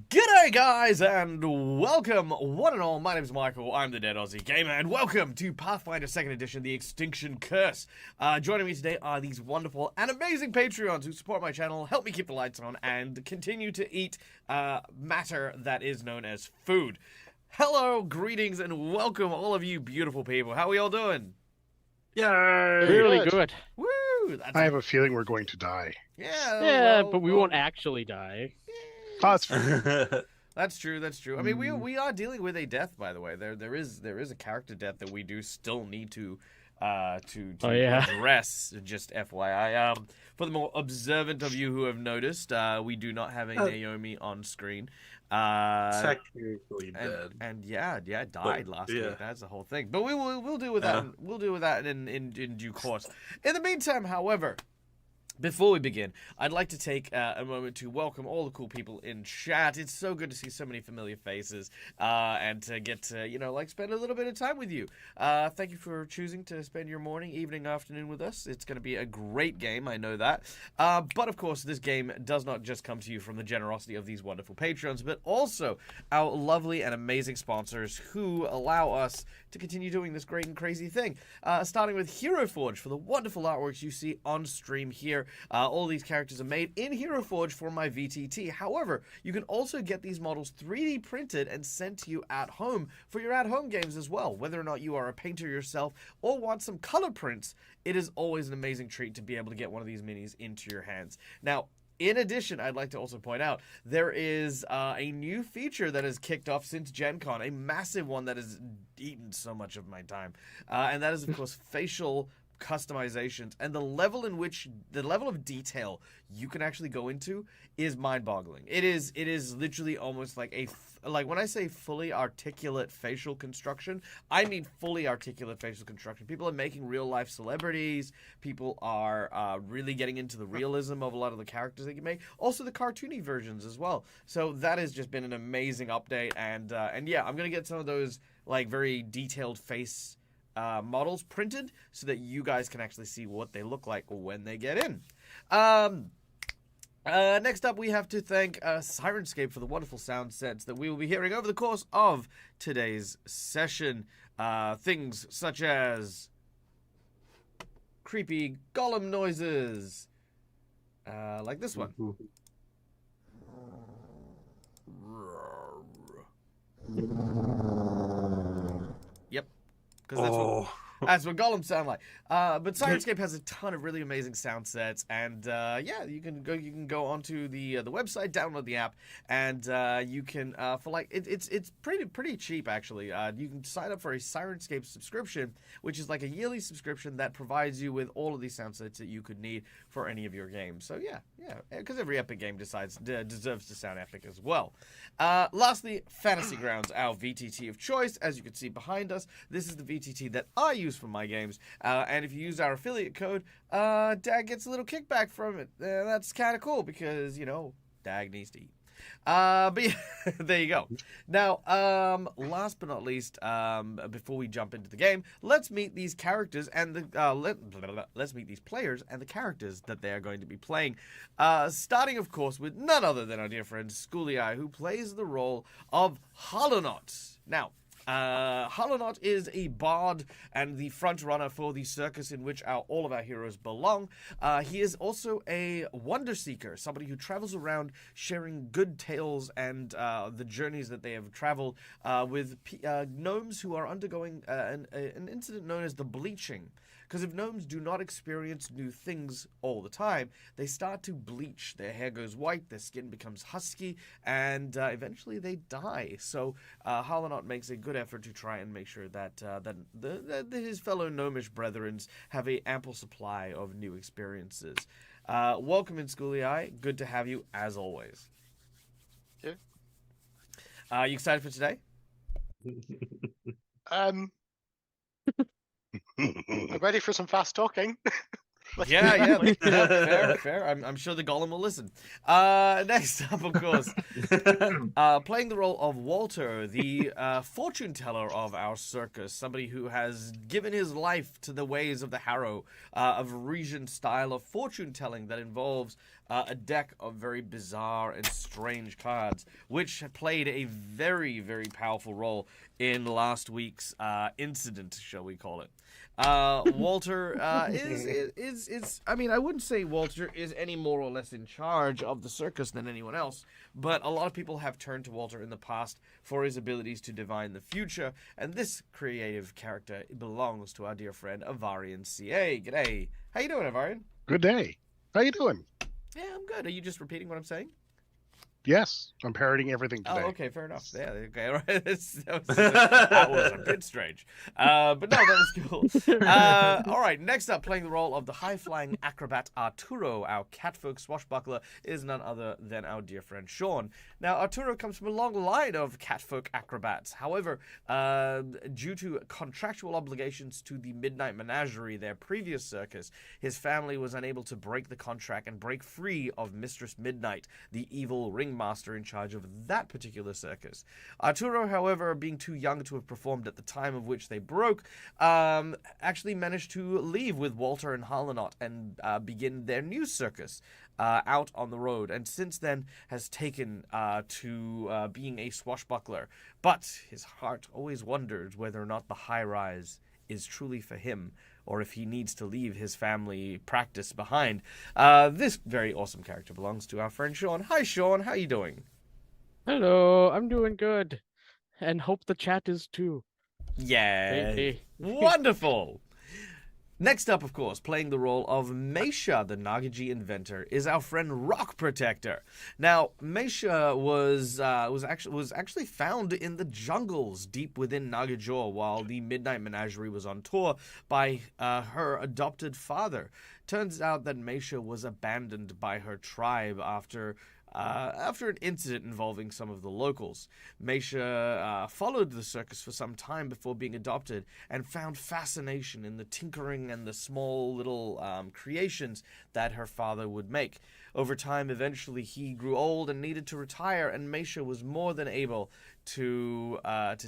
G'day guys and welcome one and all, my name is Michael, I'm the Dead Aussie Gamer, and welcome to Pathfinder 2nd Edition, the Extinction Curse. Joining me today are these wonderful and amazing Patreons who support my channel, help me keep the lights on, and continue to eat matter that is known as food. Hello, greetings, and welcome all of you beautiful people. How are we all doing? Yeah, Really good. Woo! I have a feeling we're going to die. Yeah, But we won't actually die. That's That's true. That's true. I mean, we are dealing with a death, by the way. There is a character death that we do still need to address. Just FYI. For the more observant of you who have noticed, we do not have a Naomi on screen. Technically dead. And died last week. That's the whole thing. But we'll deal with that. We'll deal with that in due course. In the meantime, however, before we begin, I'd like to take a moment to welcome all the cool people in chat. It's so good to see so many familiar faces and to get to, spend a little bit of time with you. Thank you for choosing to spend your morning, evening, afternoon with us. It's going to be a great game, I know that. But, of course, this game does not just come to you from the generosity of these wonderful patrons, but also our lovely and amazing sponsors who allow us to continue doing this great and crazy thing. Starting with Hero Forge for the wonderful artworks you see on stream here. All these characters are made in Hero Forge for my VTT. However, you can also get these models 3D printed and sent to you at home for your at-home games as well. Whether or not you are a painter yourself or want some color prints, it is always an amazing treat to be able to get one of these minis into your hands. Now, in addition, I'd like to also point out, there is a new feature that has kicked off since Gen Con, a massive one that has eaten so much of my time. And that is, of course, facial customizations, and the level of detail you can actually go into is mind-boggling. It is literally almost like when I say fully articulate facial construction, I mean fully articulate facial construction. People are making real-life celebrities. People are really getting into the realism of a lot of the characters they can make. Also the cartoony versions as well. So that has just been an amazing update, and yeah, I'm gonna get some of those like very detailed face models printed so that you guys can actually see what they look like when they get in. Next up, we have to thank Sirenscape for the wonderful sound sets that we will be hearing over the course of today's session. Things such as creepy golem noises, like this one. Yep. Because that's what golems sound like. But Sirenscape has a ton of really amazing sound sets, and yeah, you can go onto the website, download the app, and you can for like it's pretty cheap actually. You can sign up for a Sirenscape subscription, which is like a yearly subscription that provides you with all of these sound sets that you could need for any of your games. So yeah, because every epic game deserves to sound epic as well. Lastly, Fantasy Grounds, our VTT of choice. As you can see behind us, this is the VTT that I use for my games, and if you use our affiliate code, Dag gets a little kickback from it. That's kind of cool because, Dag needs to eat. But yeah, there you go. Now, last but not least, before we jump into the game, let's meet these characters and let's meet these players and the characters that they are going to be playing. Starting, of course, with none other than our dear friend Schoolie, who plays the role of Hollonaut. Now, Hollonaut is a bard and the front runner for the circus in which all of our heroes belong. He is also a wonder seeker, somebody who travels around sharing good tales and the journeys that they have traveled with gnomes who are undergoing an incident known as the bleaching. Because if gnomes do not experience new things all the time, they start to bleach. Their hair goes white, their skin becomes husky, and eventually they die. So Hollonaut makes a good effort to try and make sure that his fellow gnomish brethren have an ample supply of new experiences. Welcome in, Schooly Eye. Good to have you, as always. Yeah. You excited for today? I'm ready for some fast talking. Yeah, fair. I'm sure the golem will listen. Next up, of course, playing the role of Walter, the fortune teller of our circus, somebody who has given his life to the ways of the Harrow, of a Regent style of fortune telling that involves a deck of very bizarre and strange cards, which played a very, very powerful role in last week's incident, shall we call it. Walter is I mean, I wouldn't say Walter is any more or less in charge of the circus than anyone else, but a lot of people have turned to Walter in the past for his abilities to divine the future, and this creative character belongs to our dear friend Avarian CA. G'day. How you doing, Avarian? Good day. How you doing? Yeah, I'm good. Are you just repeating what I'm saying? Yes, I'm parroting everything today. Oh, okay, fair enough. Yeah, okay, all right. That was a bit strange. But no, that was cool. All right, next up, playing the role of the high-flying acrobat Arturo, our catfolk swashbuckler, is none other than our dear friend Sean. Now, Arturo comes from a long line of catfolk acrobats. However, due to contractual obligations to the Midnight Menagerie, their previous circus, his family was unable to break the contract and break free of Mistress Midnight, the evil ringmaster in charge of that particular circus. Arturo, however, being too young to have performed at the time of which they broke, actually managed to leave with Walter and Harlanot and begin their new circus out on the road, and since then has taken to being a swashbuckler. But his heart always wondered whether or not the high rise is truly for him, or if he needs to leave his family practice behind. This very awesome character belongs to our friend Sean. Hi, Sean. How you doing? Hello, I'm doing good, and hope the chat is too. Yeah. Hey. Wonderful. Next up, of course, playing the role of Meisha, the Nagaji inventor, is our friend Rock Protector. Now, Meisha was actually found in the jungles deep within Nagajaw while the Midnight Menagerie was on tour by her adopted father. Turns out that Meisha was abandoned by her tribe after an incident involving some of the locals. Meisha followed the circus for some time before being adopted and found fascination in the tinkering and the small little creations that her father would make. Over time, eventually, he grew old and needed to retire, and Meisha was more than able to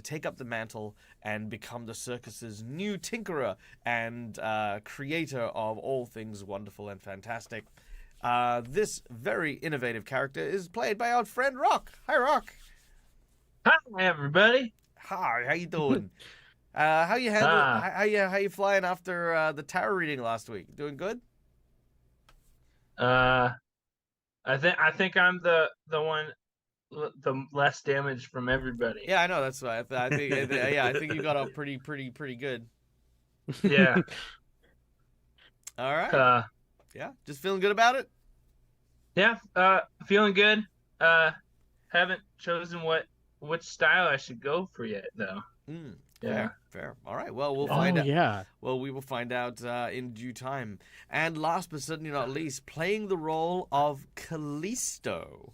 take up the mantle and become the circus's new tinkerer and creator of all things wonderful and fantastic. This very innovative character is played by our friend Rock. Hi, Rock. Hi, everybody. Hi, how you doing? How you handling? How you flying after the tarot reading last week? Doing good? I think I'm the one the less damage from everybody. Yeah, I know. That's why I think. Yeah, I think you got off pretty good. Yeah. All right. Yeah, just feeling good about it? Yeah, feeling good. Haven't chosen which style I should go for yet though. Yeah. Fair. All right. Well, we'll find out. Yeah. Well, we will find out in due time. And last but certainly not least, playing the role of Callisto,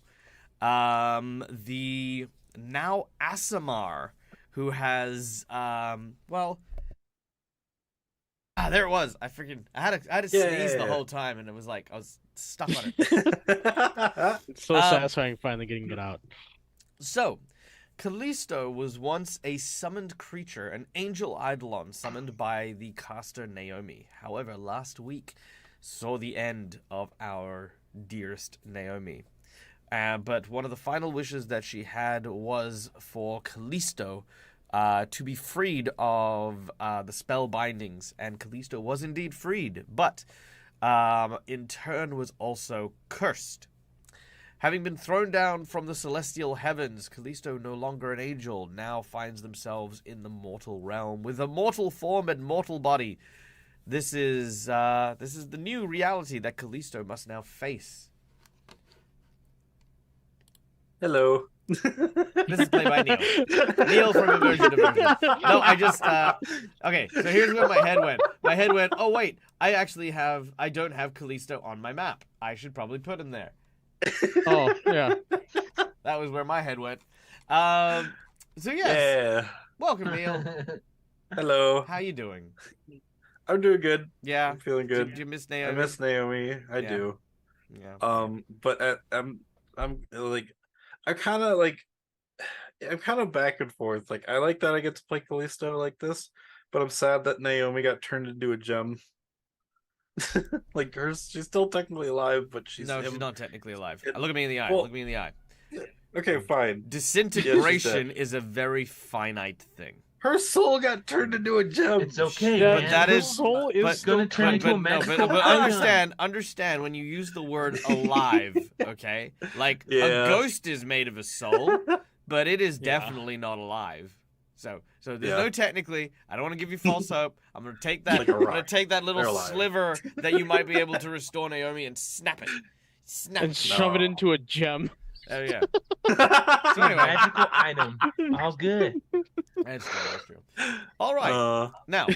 the now Asimar, who has there it was. I had to sneeze the whole time, and it was like I was stuck on it. It's so satisfying finally getting it out. So, Callisto was once a summoned creature, an angel eidolon summoned by the caster Naomi. However, last week saw the end of our dearest Naomi. But one of the final wishes that she had was for Callisto to be freed of the spell bindings, and Callisto was indeed freed, but in turn was also cursed. Having been thrown down from the celestial heavens, Callisto, no longer an angel, now finds themselves in the mortal realm with a mortal form and mortal body. This is the new reality that Callisto must now face. Hello. This is played by Neil. Neil from Immersion Diversion. No, I just okay, so here's where my head went. My head went, oh wait, I don't have Callisto on my map. I should probably put him there. Oh, yeah. That was where my head went. So yes. Yeah. Welcome, Neil. Hello. How you doing? I'm doing good. Yeah. I'm feeling good. Do you miss Naomi? I miss Naomi. I do. Yeah. But I'm like, I'm kind of back and forth. Like, I like that I get to play Callisto like this, but I'm sad that Naomi got turned into a gem. Like, she's still technically alive, but she's not technically alive. Look at me in the eye. Well, Look me in the eye. Okay, fine. Disintegration is a very finite thing. Her soul got turned into a gem. It's okay, Yeah, man. But that her is soul is gonna turn into a but magical understand when you use the word alive, okay? Like a Yeah. ghost is made of a soul, but it is definitely not alive. So there's no technically. I don't want to give you false hope. I'm gonna take that. Like a I'm gonna rock. take that little They're alive. sliver that you might be able to restore Naomi and snap it. and shove it into a gem. Oh yeah. It's So a anyway, magical item. All's good. that's true. All right. Now,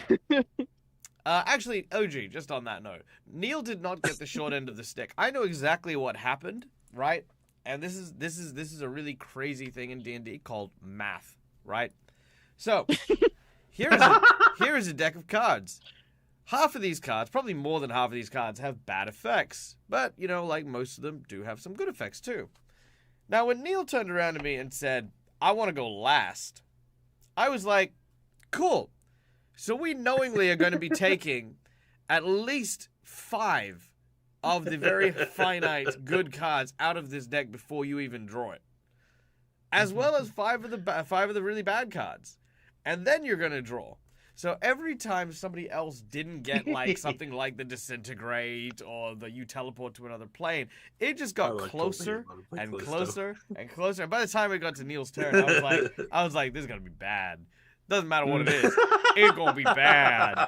actually, OG, just on that note, Neil did not get the short end of the stick. I know exactly what happened, right? And this is a really crazy thing in D&D called math, right? So, here is a deck of cards. Half of these cards, probably more than half of these cards, have bad effects. But, you know, like most of them do have some good effects too. Now, when Neil turned around to me and said, I want to go last, I was like, cool. So we knowingly are going to be taking at least 5 of the very finite good cards out of this deck before you even draw it. As well as 5 of the really bad cards. And then you're going to draw. So every time somebody else didn't get like something like the disintegrate or the you teleport to another plane, it just got closer and closer and closer. And by the time it got to Neil's turn, I was like, this is gonna be bad. Doesn't matter what it is, it's gonna be bad.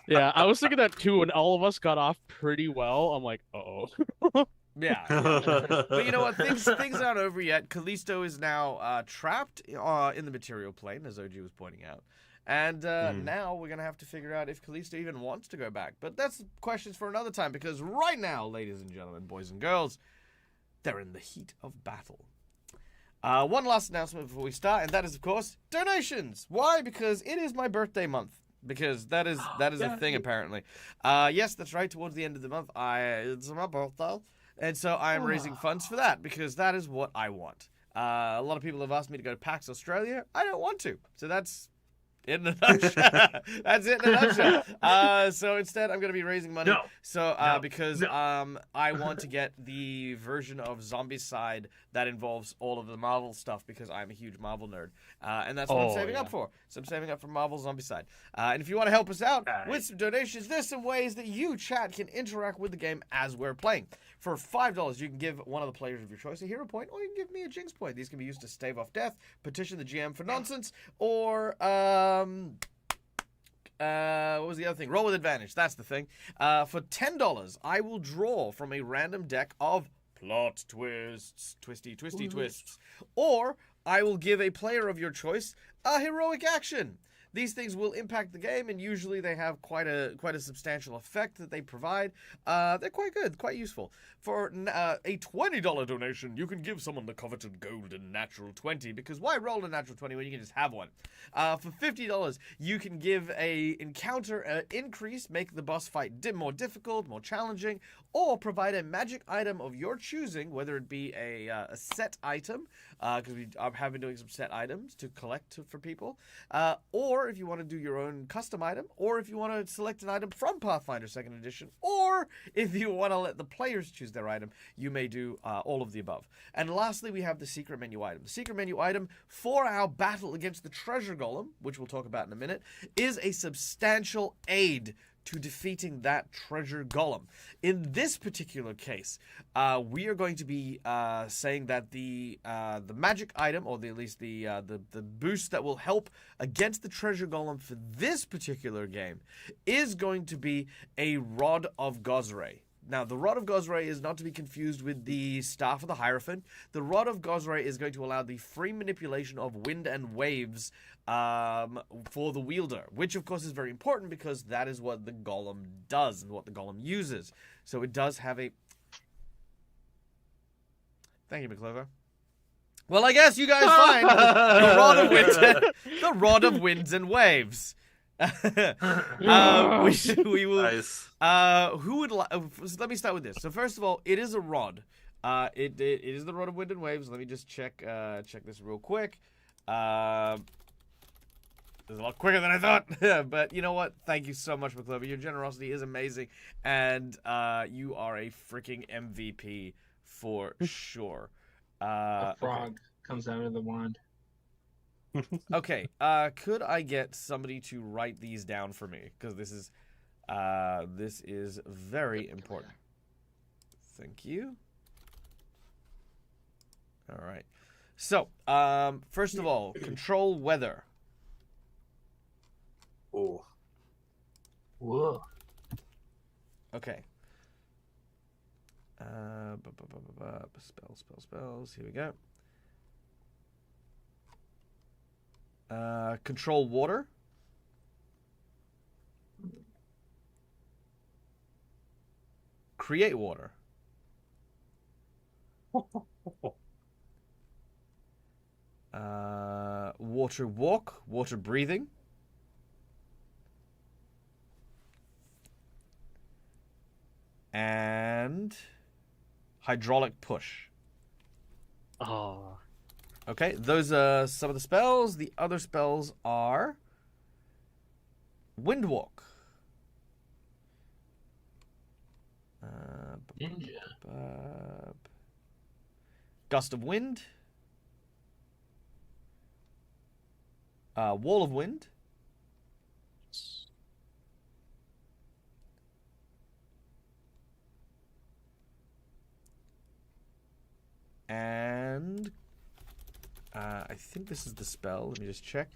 Yeah, I was thinking that too, and all of us got off pretty well. I'm like, uh-oh. Yeah. But you know what? Things aren't over yet. Callisto is now trapped in the material plane, as OG was pointing out. And now we're going to have to figure out if Callisto even wants to go back. But that's questions for another time, because right now, ladies and gentlemen, boys and girls, they're in the heat of battle. One last announcement before we start, and that is, of course, donations. Why? Because it is my birthday month. Because that is a thing, apparently. Yes, that's right. Towards the end of the month, it's my birthday. And so I am raising funds for that, because that is what I want. A lot of people have asked me to go to PAX Australia. I don't want to. So that's... in a nutshell. That's it in a nutshell. So instead, I'm going to be raising money. Because I want to get the version of Zombicide that involves all of the Marvel stuff, because I'm a huge Marvel nerd. And that's what I'm saving up for. So I'm saving up for Marvel Zombicide. And if you want to help us out with some donations, there's some ways that you, chat, can interact with the game as we're playing. For $5, you can give one of the players of your choice a hero point, or you can give me a jinx point. These can be used to stave off death, petition the GM for nonsense, or what was the other thing? Roll with advantage. That's the thing. For $10, I will draw from a random deck of plot twists, twisty twists, or I will give a player of your choice a heroic action. These things will impact the game, and usually they have quite a substantial effect that they provide. They're quite good, quite useful. For a $20 donation, you can give someone the coveted golden natural 20, because why roll a natural 20 when you can just have one? For $50, you can give a encounter increase, make the boss fight more difficult, more challenging, or provide a magic item of your choosing, whether it be a set item, because we have been doing some set items to collect for people, or if you want to do your own custom item, or if you want to select an item from Pathfinder 2nd Edition, or if you want to let the players choose their item, you may do all of the above. And lastly, we have the secret menu item. The secret menu item for our battle against the treasure golem, which we'll talk about in a minute, is a substantial aid to defeating that treasure golem. In this particular case, we are going to be saying that the magic item, or at least the boost that will help against the treasure golem for this particular game, is going to be a Rod of Gozray. Now, the Rod of Gosray is not to be confused with the Staff of the Hierophant. The Rod of Gosray is going to allow the free manipulation of wind and waves for the wielder, which, of course, is very important because that is what the golem does and what the golem uses. So it does have a... Thank you, McClover. Well, I guess you guys find the Rod of Winds and Waves. We will. Nice. Who would like? So let me start with this. So first of all, it is a rod. It is the Rod of Wind and Waves. Let me just check this real quick. It's a lot quicker than I thought. But you know what? Thank you so much, McClover. Your generosity is amazing, and you are a freaking MVP for sure. A frog comes out of the wand. Okay, could I get somebody to write these down for me? Because this is very important. Thank you. All right. So, first of all, control weather. Oh. Whoa. Okay. Spells. Here we go. Control water. Create water. Water walk, water breathing. And hydraulic push. Oh. Okay, those are some of the spells. The other spells are Windwalk. Ninja. Gust of Wind. Wall of Wind. And I think this is the spell. Let me just check.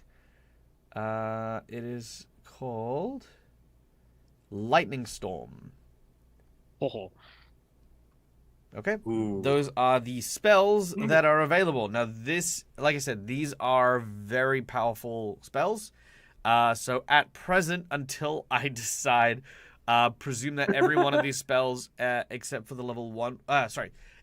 It is called Lightning Storm. Oh. Okay. Ooh. Those are the spells that are available. Now, this, like I said, these are very powerful spells. So at present, until I decide, presume that every one of these spells, except for the level 1,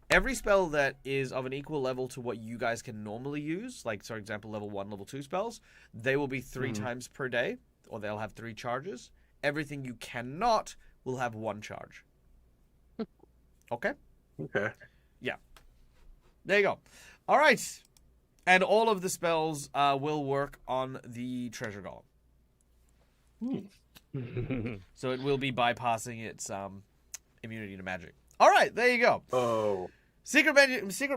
every spell that is of an equal level to what you guys can normally use, like, for example, level 1, level 2 spells, they will be 3 times per day, or they'll have 3 charges. Everything you cannot will have 1 charge. Okay? Okay. Yeah. There you go. All right. And all of the spells will work on the treasure golem. So it will be bypassing its immunity to magic. All right, there you go. Oh. Secret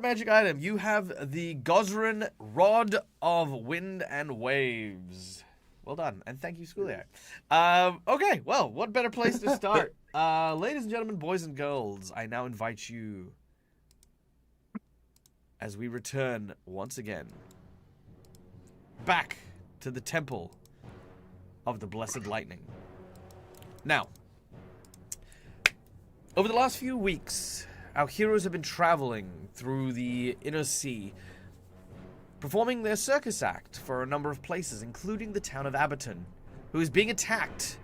magic item. You have the Gosrin Rod of Wind and Waves. Well done, and thank you, Schoolyard. Okay, well, what better place to start? Ladies and gentlemen, boys and girls, I now invite you as we return once again back to the Temple of the Blessed Lightning. Now, over the last few weeks, our heroes have been traveling through the inner sea, performing their circus act for a number of places, including the town of Abberton, who is being attacked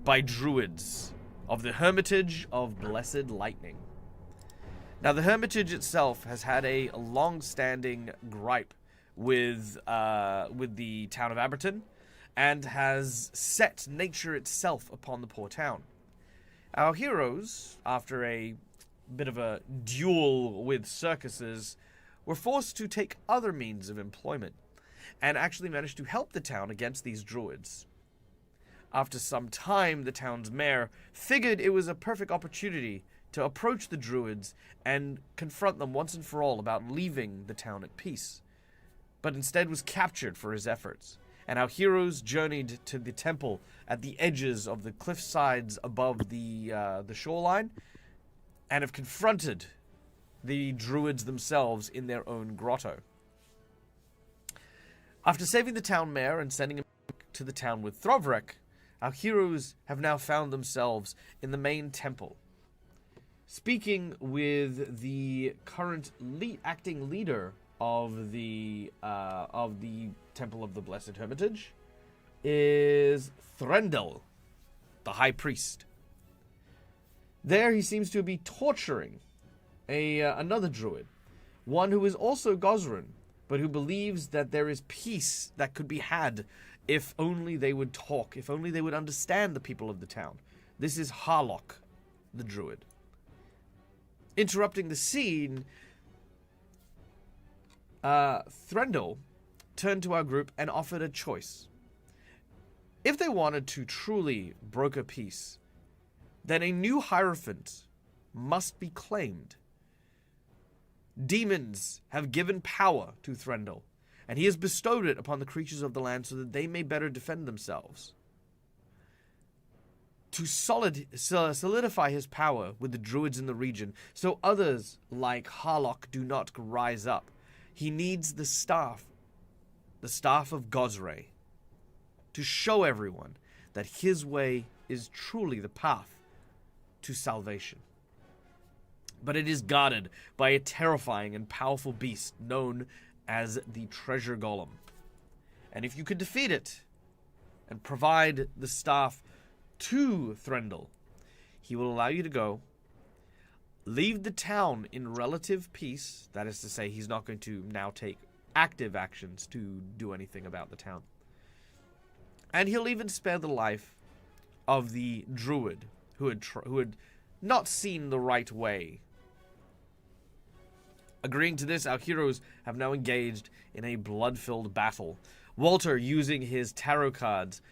by druids of the Hermitage of Blessed Lightning. Now, the Hermitage itself has had a long-standing gripe with the town of Abberton, and has set nature itself upon the poor town. Our heroes, after a bit of a duel with circuses, were forced to take other means of employment, and actually managed to help the town against these druids. After some time, the town's mayor figured it was a perfect opportunity to approach the druids and confront them once and for all about leaving the town at peace, but instead was captured for his efforts. And our heroes journeyed to the temple at the edges of the cliff sides above the shoreline, and have confronted the druids themselves in their own grotto. After saving the town mayor and sending him to the town with Throvrek, our heroes have now found themselves in the main temple. speaking with the current acting leader of the Temple of the Blessed Hermitage, is Threndel, the High Priest. There he seems to be torturing another druid, one who is also Gosrin, but who believes that there is peace that could be had if only they would talk, if only they would understand the people of the town. This is Harlock, the druid. Interrupting the scene, Threndel turned to our group and offered a choice. If they wanted to truly broker peace, then a new Hierophant must be claimed. Demons have given power to Threndel, and he has bestowed it upon the creatures of the land so that they may better defend themselves. To solidify his power with the druids in the region, so others like Harlock do not rise up, he needs the staff of Gosray, to show everyone that his way is truly the path to salvation. But it is guarded by a terrifying and powerful beast known as the Treasure Golem. And if you could defeat it and provide the staff to Threndel, he will allow you to go, leave the town in relative peace. That is to say, he's not going to now take active actions to do anything about the town. And he'll even spare the life of the druid who had not seen the right way. Agreeing to this, our heroes have now engaged in a blood-filled battle. Walter, using his tarot cards,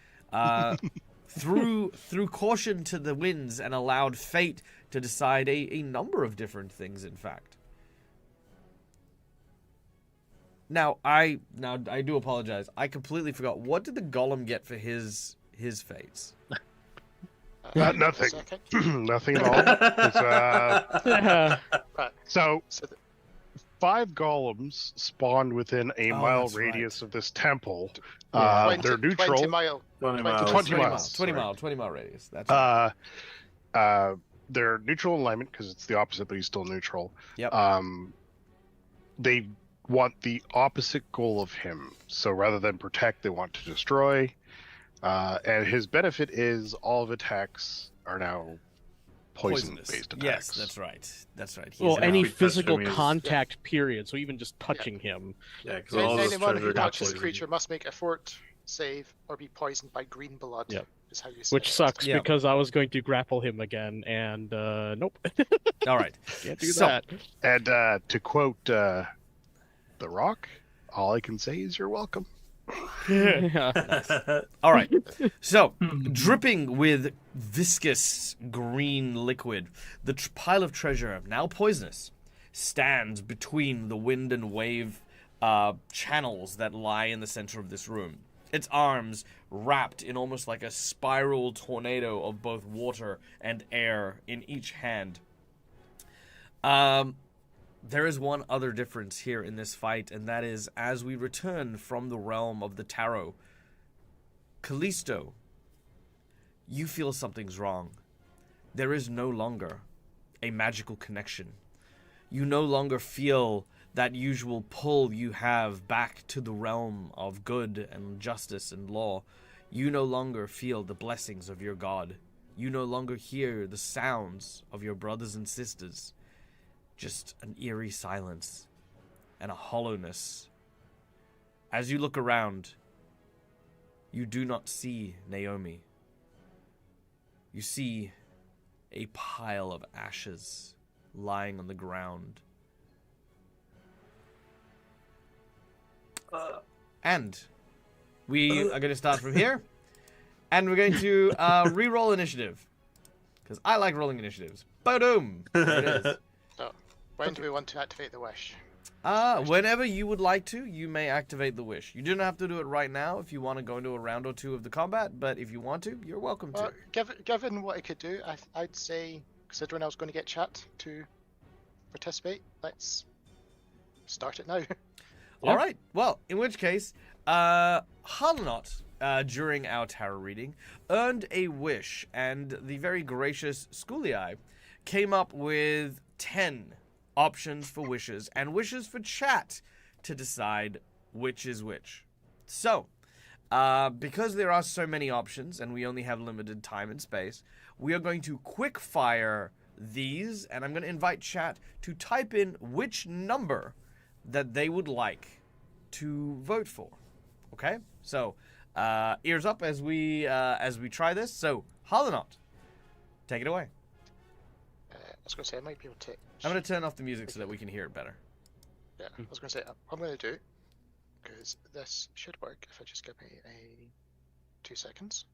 threw caution to the winds and allowed fate to decide a number of different things, in fact. Now I do apologize. I completely forgot. What did the golem get for his fates? Nothing. Nothing at all. Yeah. So 5 golems spawned within a mile radius of this temple. They're neutral. 20 miles. 20 miles. 20 mile radius. That's right. They're neutral alignment because it's the opposite, but he's still neutral. Yep. They want the opposite goal of him. So rather than protect, they want to destroy. And his benefit is all of attacks are now poison-based attacks. Yes, that's right. That's right. Well, any physical him, contact, period. So even just touching him. Yeah, because So all this anyone treasure who got touches the poisoned. creature must make a fort save or be poisoned by green blood. Yep. Is how you say Which it. sucks Yeah. because I was going to grapple him again, and nope. All right. Can't do So- that. And to quote The Rock, all I can say is you're welcome. Yeah. All right. So, dripping with viscous green liquid, the pile of treasure, now poisonous, stands between the wind and wave channels that lie in the center of this room. Its arms wrapped in almost like a spiral tornado of both water and air in each hand. There is one other difference here in this fight, and that is as we return from the realm of the tarot, Callisto, you feel something's wrong. There is no longer a magical connection. You no longer feel that usual pull you have back to the realm of good and justice and law. You no longer feel the blessings of your God. You no longer hear the sounds of your brothers and sisters. Just an eerie silence and a hollowness. As you look around, you do not see Naomi. You see a pile of ashes lying on the ground. And we are going to start from here, and we're going to re-roll initiative, because I like rolling initiatives. Boom! There it is. So, when do we want to activate the wish? Whenever you would like to, you may activate the wish. You do not have to do it right now if you want to go into a round or two of the combat, but if you want to, you're welcome to. Given what I could do, I'd say, considering I was going to get chat to participate, let's start it now. All right. Well, in which case, Harlanot, during our tarot reading, earned a wish, and the very gracious Schoolii came up with 10 options for wishes and wishes for chat to decide which is which. So, because there are so many options and we only have limited time and space, we are going to quick fire these, and I'm going to invite chat to type in which number that they would like to vote for. Okay? So, ears up as we try this. So, Harlanot, take it away. I was going to say, I might be able to... I'm going to turn off the music so that we can hear it better. Yeah, I was going to say, what I'm going to do, because this should work if I just give me 2 seconds.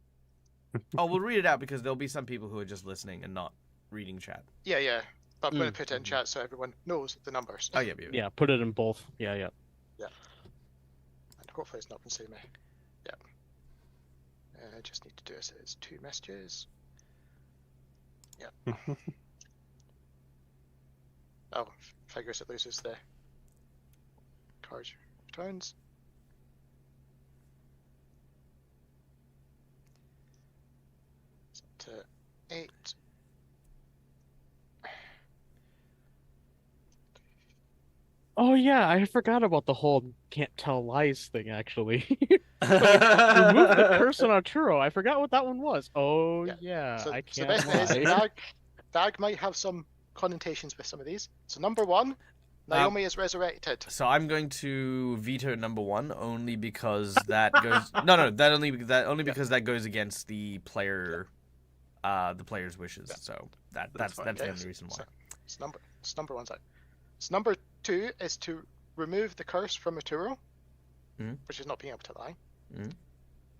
Oh, we'll read it out because there'll be some people who are just listening and not reading chat. Yeah. But I'm going to put it in chat so everyone knows the numbers. Oh, yeah. Yeah, put it in both. Yeah. And hopefully it's not going to say me. Yeah. I just need to do this as 2 messages. Yeah. Oh, figures it loses the card returns. It's up to 8. Oh yeah, I forgot about the whole can't tell lies thing. Actually, remove the curse on Arturo. I forgot what that one was. Oh yeah, So, I so the can't best thing is lie. Dag might have some connotations with some of these. So number 1, Naomi is resurrected. So I'm going to veto number 1 only because that goes only because that goes against the player, the player's wishes. Yeah. So that's the only reason why. So number 1's out. So number 2 is to remove the curse from Arturo, which is not being able to lie.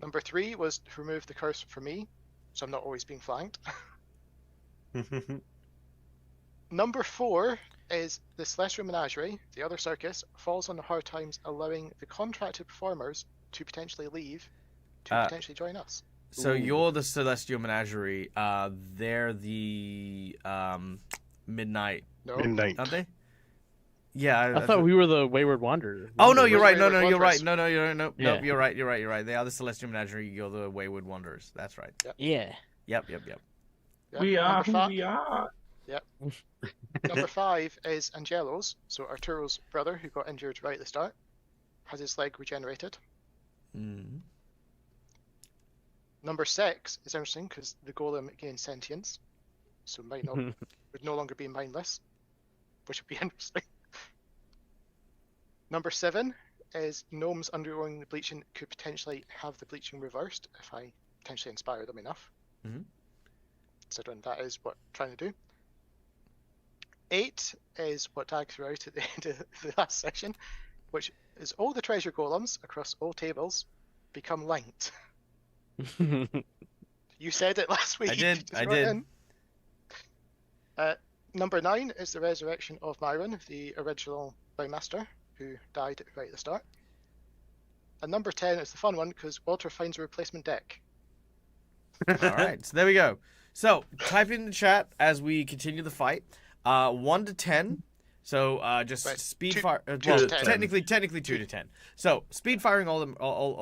Number 3 was to remove the curse from me, so I'm not always being flanked. Number 4 is the Celestial Menagerie, the other circus, falls on hard times, allowing the contracted performers to potentially leave to potentially join us. So you're the Celestial Menagerie. They're the Midnight, No. Midnight. aren't they? Yeah, I thought we were the Wayward Wanderers. Oh no, you're right. No, Wayward you're right. Wanderers. No, you're no. Yeah. You're right. You're right. They are the Celestial Menagerie. You're the Wayward Wonders. That's right. Yeah. Yep. Yeah, We are number who five- we are. Number 5 is Angelo's, so Arturo's brother, who got injured right at the start, has his leg regenerated. Mm. Number 6 is interesting because the golem gains sentience, so would no longer be mindless, which would be interesting. Number 7 is gnomes undergoing the bleaching could potentially have the bleaching reversed if I potentially inspire them enough. Considering that is what I'm trying to do. 8 is what Dag threw out at the end of the last session, which is all the treasure golems across all tables become linked. You said it last week. I did. Just I throw it did. in. Number 9 is the resurrection of Myron, the original ringmaster, who died right at the start. And number 10 is the fun one because Walter finds a replacement deck. All right. So there we go. So type in the chat as we continue the fight. 1 to 10. So just Right. speed Two- fire. two Well, to 10. technically 2 to 10. So speed firing all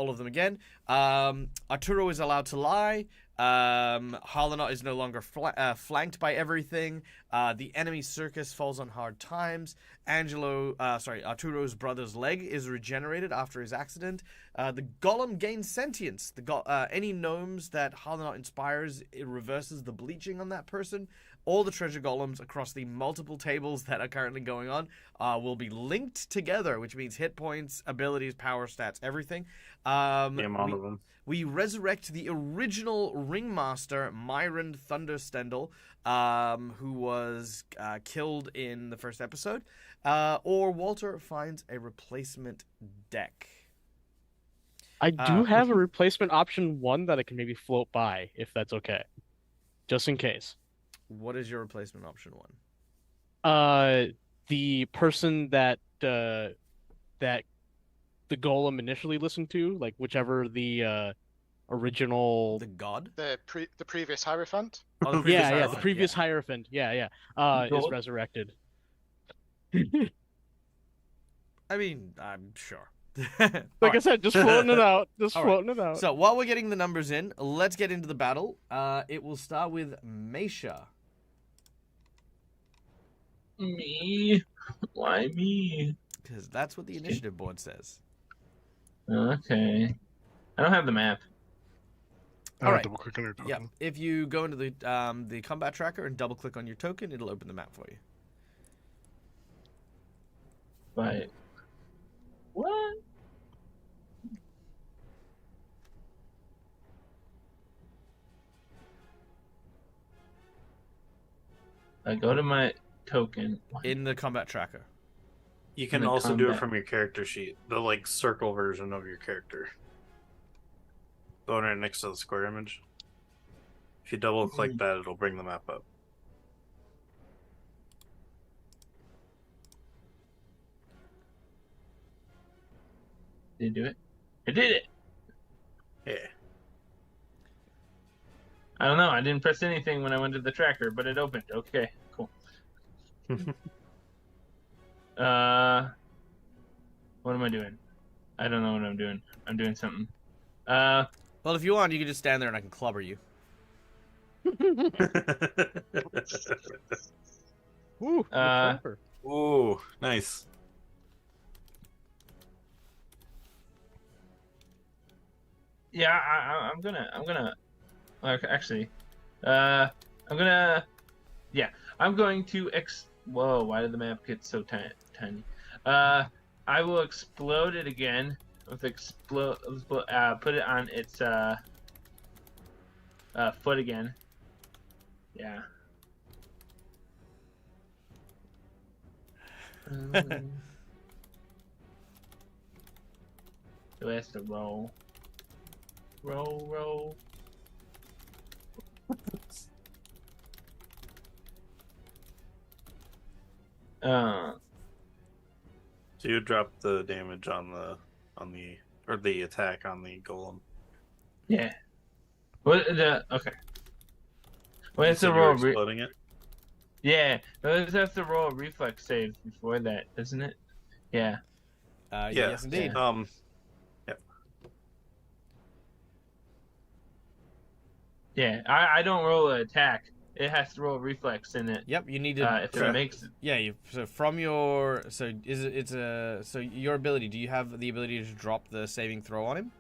of them again. Arturo is allowed to lie. Harlanot is no longer flanked by everything. The enemy circus falls on hard times. Arturo's brother's leg is regenerated after his accident. The golem gains sentience. Any gnomes that Harlanot inspires, it reverses the bleaching on that person. All the treasure golems across the multiple tables that are currently going on will be linked together, which means hit points, abilities, power stats, everything. All of them. We resurrect the original ringmaster, Myron Thunderstendel, who was killed in the first episode, or Walter finds a replacement deck. I do have a replacement option 1 that I can maybe float by, if that's okay. Just in case. What is your replacement option 1? The person that the golem initially listened to, like whichever the original. The god? The previous Hierophant. Oh, the previous The Hierophant, previous Hierophant. Is Gold? resurrected. I mean, I'm sure. Like I said, just floating it out. Just All right. floating it out. So while we're getting the numbers in, let's get into the battle. It will start with Meisha. Me? Why me? Because that's what the initiative board says. Okay. I don't have the map. All right. Double click on your token. Yeah. If you go into the combat tracker and double click on your token, it'll open the map for you. But what? I go to my token. In the combat tracker. You can also do it from your character sheet, the like circle version of your character. The one right next to the square image. If you double click that, it'll bring the map up. Did you do it? I did it! Yeah. I don't know. I didn't press anything when I went to the tracker, but it opened. Okay, cool. What am I doing? I don't know what I'm doing. I'm doing something. Well, if you want, you can just stand there and I can clobber you. Ooh, clever. Ooh, nice. Yeah, I'm gonna. Actually, I'm going to Whoa! Why did the map get so tiny? I will explode it again with put it on its foot again. Yeah. So it has to roll. Roll. So you drop the damage on the attack on the golem. Yeah. What the okay. Well, it's a You were roll. exploding it. Yeah, those have to roll a reflex save before that, doesn't it? Yeah. Yeah. Yes, indeed. Yep. Yeah, I don't roll an attack. It has to roll reflex in it. Yep, you need to. If it makes it. Yeah, so from your so your ability. Do you have the ability to drop the saving throw on him?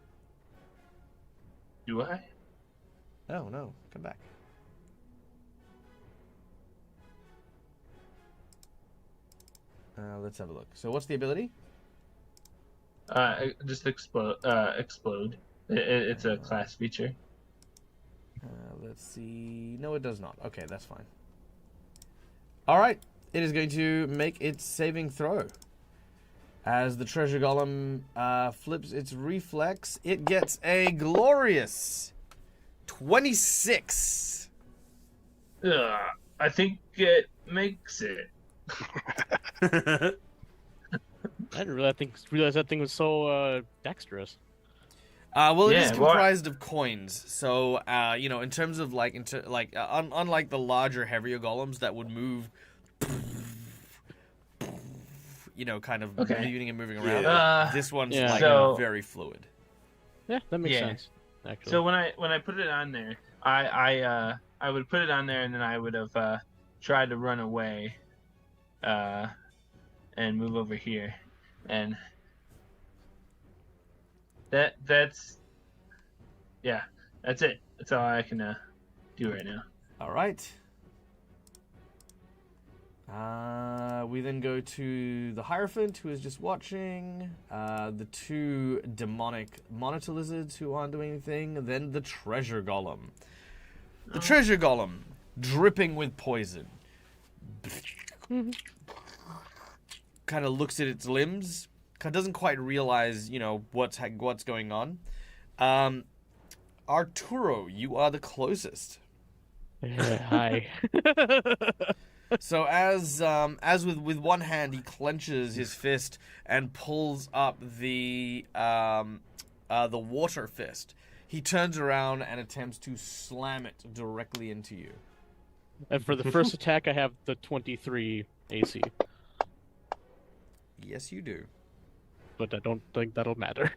Do I? Oh no, come back. Let's have a look. So what's the ability? Just explode. Explode. It's a class feature. Let's see. No, it does not. Okay, that's fine. All right. It is going to make its saving throw. As the treasure golem flips its reflex, it gets a glorious 26. I think it makes it. I didn't realize that thing was so dexterous. Well, it is comprised of coins, so in terms of unlike the larger, heavier golems that would move, kind of moving and moving around. This one's very fluid. Yeah, that makes sense. Actually, so when I put it on there, I would put it on there, and then I would have tried to run away, and move over here, and. That's it. That's all I can do right now. All right. We then go to the Hierophant, who is just watching. The two demonic monitor lizards, who aren't doing anything. And then the treasure golem. The treasure golem, dripping with poison, kind of looks at its limbs. Doesn't quite realize, what's going on. Arturo, you are the closest. Hi. So as with one hand he clenches his fist and pulls up the water fist, he turns around and attempts to slam it directly into you. And for the first attack, I have the 23 AC. Yes, you do. But I don't think that'll matter.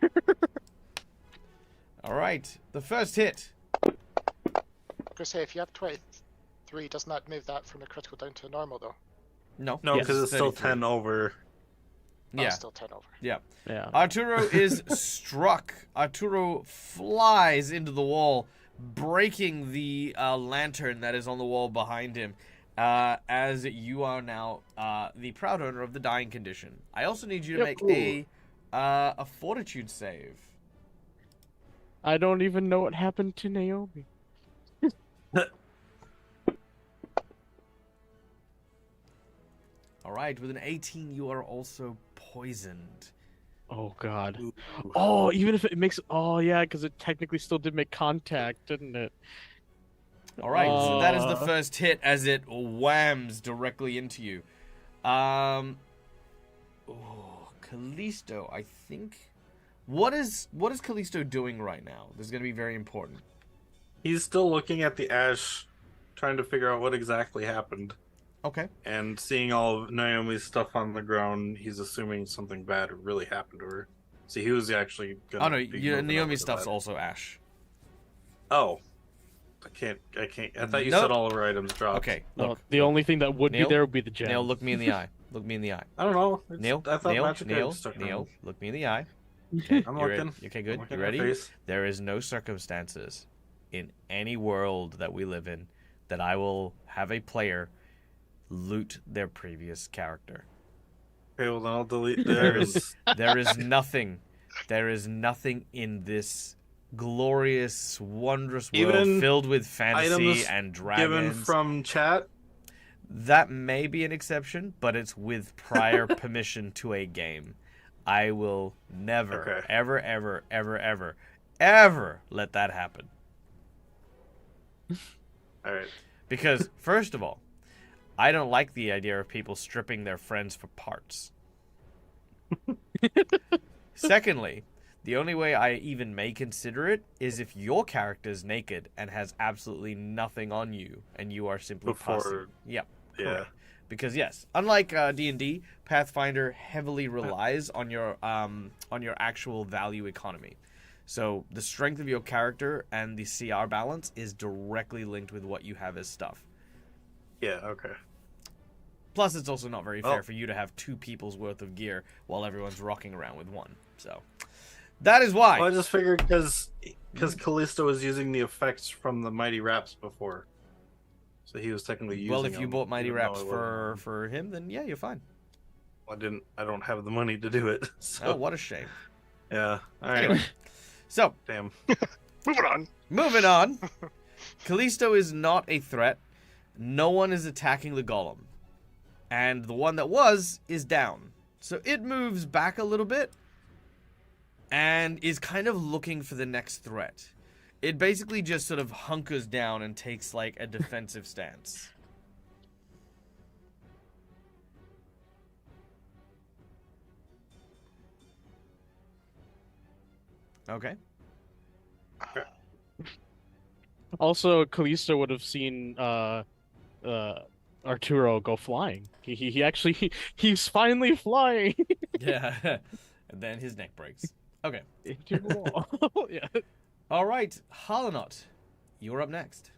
All right, the first hit. I was gonna say, if you have 23, doesn't that move that from a critical down to a normal, though? No. No, Yes, because it's still 33. 10 over. Oh, Yeah. still 10 over. Yeah. Yeah. Arturo is struck. Arturo flies into the wall, breaking the lantern that is on the wall behind him. As you are now the proud owner of the dying condition. I also need you to make a fortitude save. I don't even know what happened to Naomi. All right, with an 18, you are also poisoned. Oh God. Ooh. Oh, even if it makes. Oh yeah, because it technically still did make contact, didn't it? All right, so that is the Uh. first hit as it whams directly into you. Oh, Callisto, I think. What is Callisto doing right now? This is going to be very important. He's still looking at the ash, trying to figure out what exactly happened. Okay. And seeing all of Naomi's stuff on the ground, he's assuming something bad really happened to her. See, he was actually gonna Oh no, be moving Naomi's over to stuff's that. also ash. Oh. I can't. I thought you Nope. said all of our items dropped. Okay, No, look. the only thing that would Neil? be there would be the gem. Neil, look me in the eye. Look me in the eye. I don't know. Neil, I thought Neil, magic Neil, items stuck around. Neil, look me in the eye. Okay, I'm you re- looking. Okay, I'm good. looking You at your ready? face. There is no circumstances in any world that we live in that I will have a player loot their previous character. Okay, well then I'll delete There theirs. is there is nothing. There is nothing in this glorious, wondrous world Even filled with fantasy items and given dragons. from chat. That may be an exception, but it's with prior permission to a game. I will never, Okay. ever, ever, ever, ever, ever let that happen. All right. Because, first of all, I don't like the idea of people stripping their friends for parts. Secondly, the only way I even may consider it is if your character's naked and has absolutely nothing on you, and you are simply Before- pussy. Yep. Yeah. Correct. Because yes, unlike D&D, Pathfinder heavily relies on your actual value economy. So the strength of your character and the CR balance is directly linked with what you have as stuff. Yeah. Okay. Plus, it's also not very fair Oh. for you to have two people's worth of gear while everyone's rocking around with one. So that is why. Well, I just figured because Callisto was using the effects from the Mighty Raps before, so he was technically using. Well, if you them, bought Mighty even though Raps it wasn't- for him, then yeah, you're fine. I didn't. I don't have the money to do it. So Oh, what a shame. yeah. All right. Anyway, so Damn. Moving on. moving on. Callisto is not a threat. No one is attacking the golem. And the one that was is down. So it moves back a little bit and is kind of looking for the next threat. It basically just sort of hunkers down and takes like a defensive stance. Okay. Also, Callisto would have seen Arturo go flying. He actually he's finally flying. Yeah. And then his neck breaks. Okay. Into the wall. Yeah. All right, Holonot, you're up next.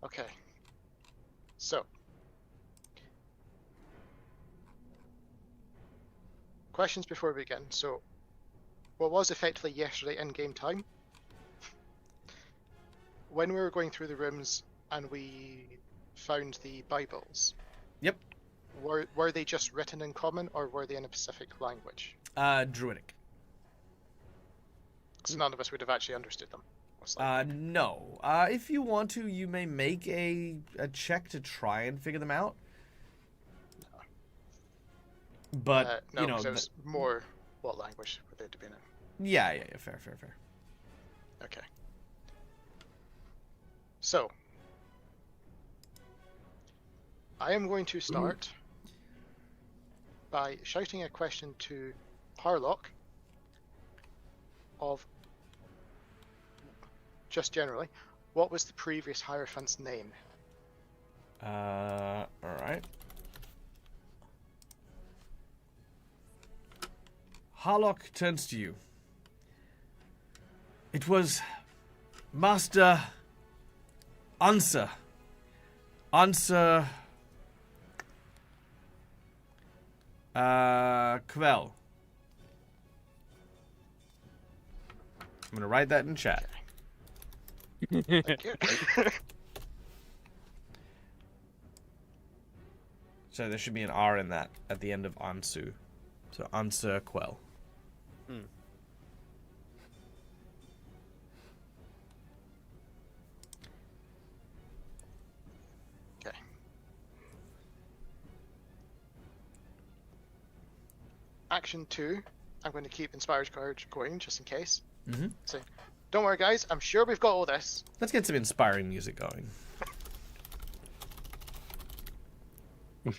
Okay. So. Questions before we begin. So, what was effectively yesterday in game time? When we were going through the rooms and we found the Bibles. Yep. Were they just written in common or were they in a specific language? Druidic. Because none of us would have actually understood them. most likely. No. If you want to, you may make a check to try and figure them out. But, No, you know... 'cause it was more what language would they have been in? Yeah, fair. Okay. So, I am going to start by shouting a question to Harlock of, just generally, what was the previous Hierophant's name? Alright. Harlock turns to you. It was Master Answer. Answer. Quell. I'm gonna write that in chat. Thank you. So there should be an R in that at the end of Ansu. So answer Quell. Okay. Action 2. I'm going to keep Inspired Courage going just in case. Mm-hmm. So, don't worry, guys. I'm sure we've got all this. Let's get some inspiring music going.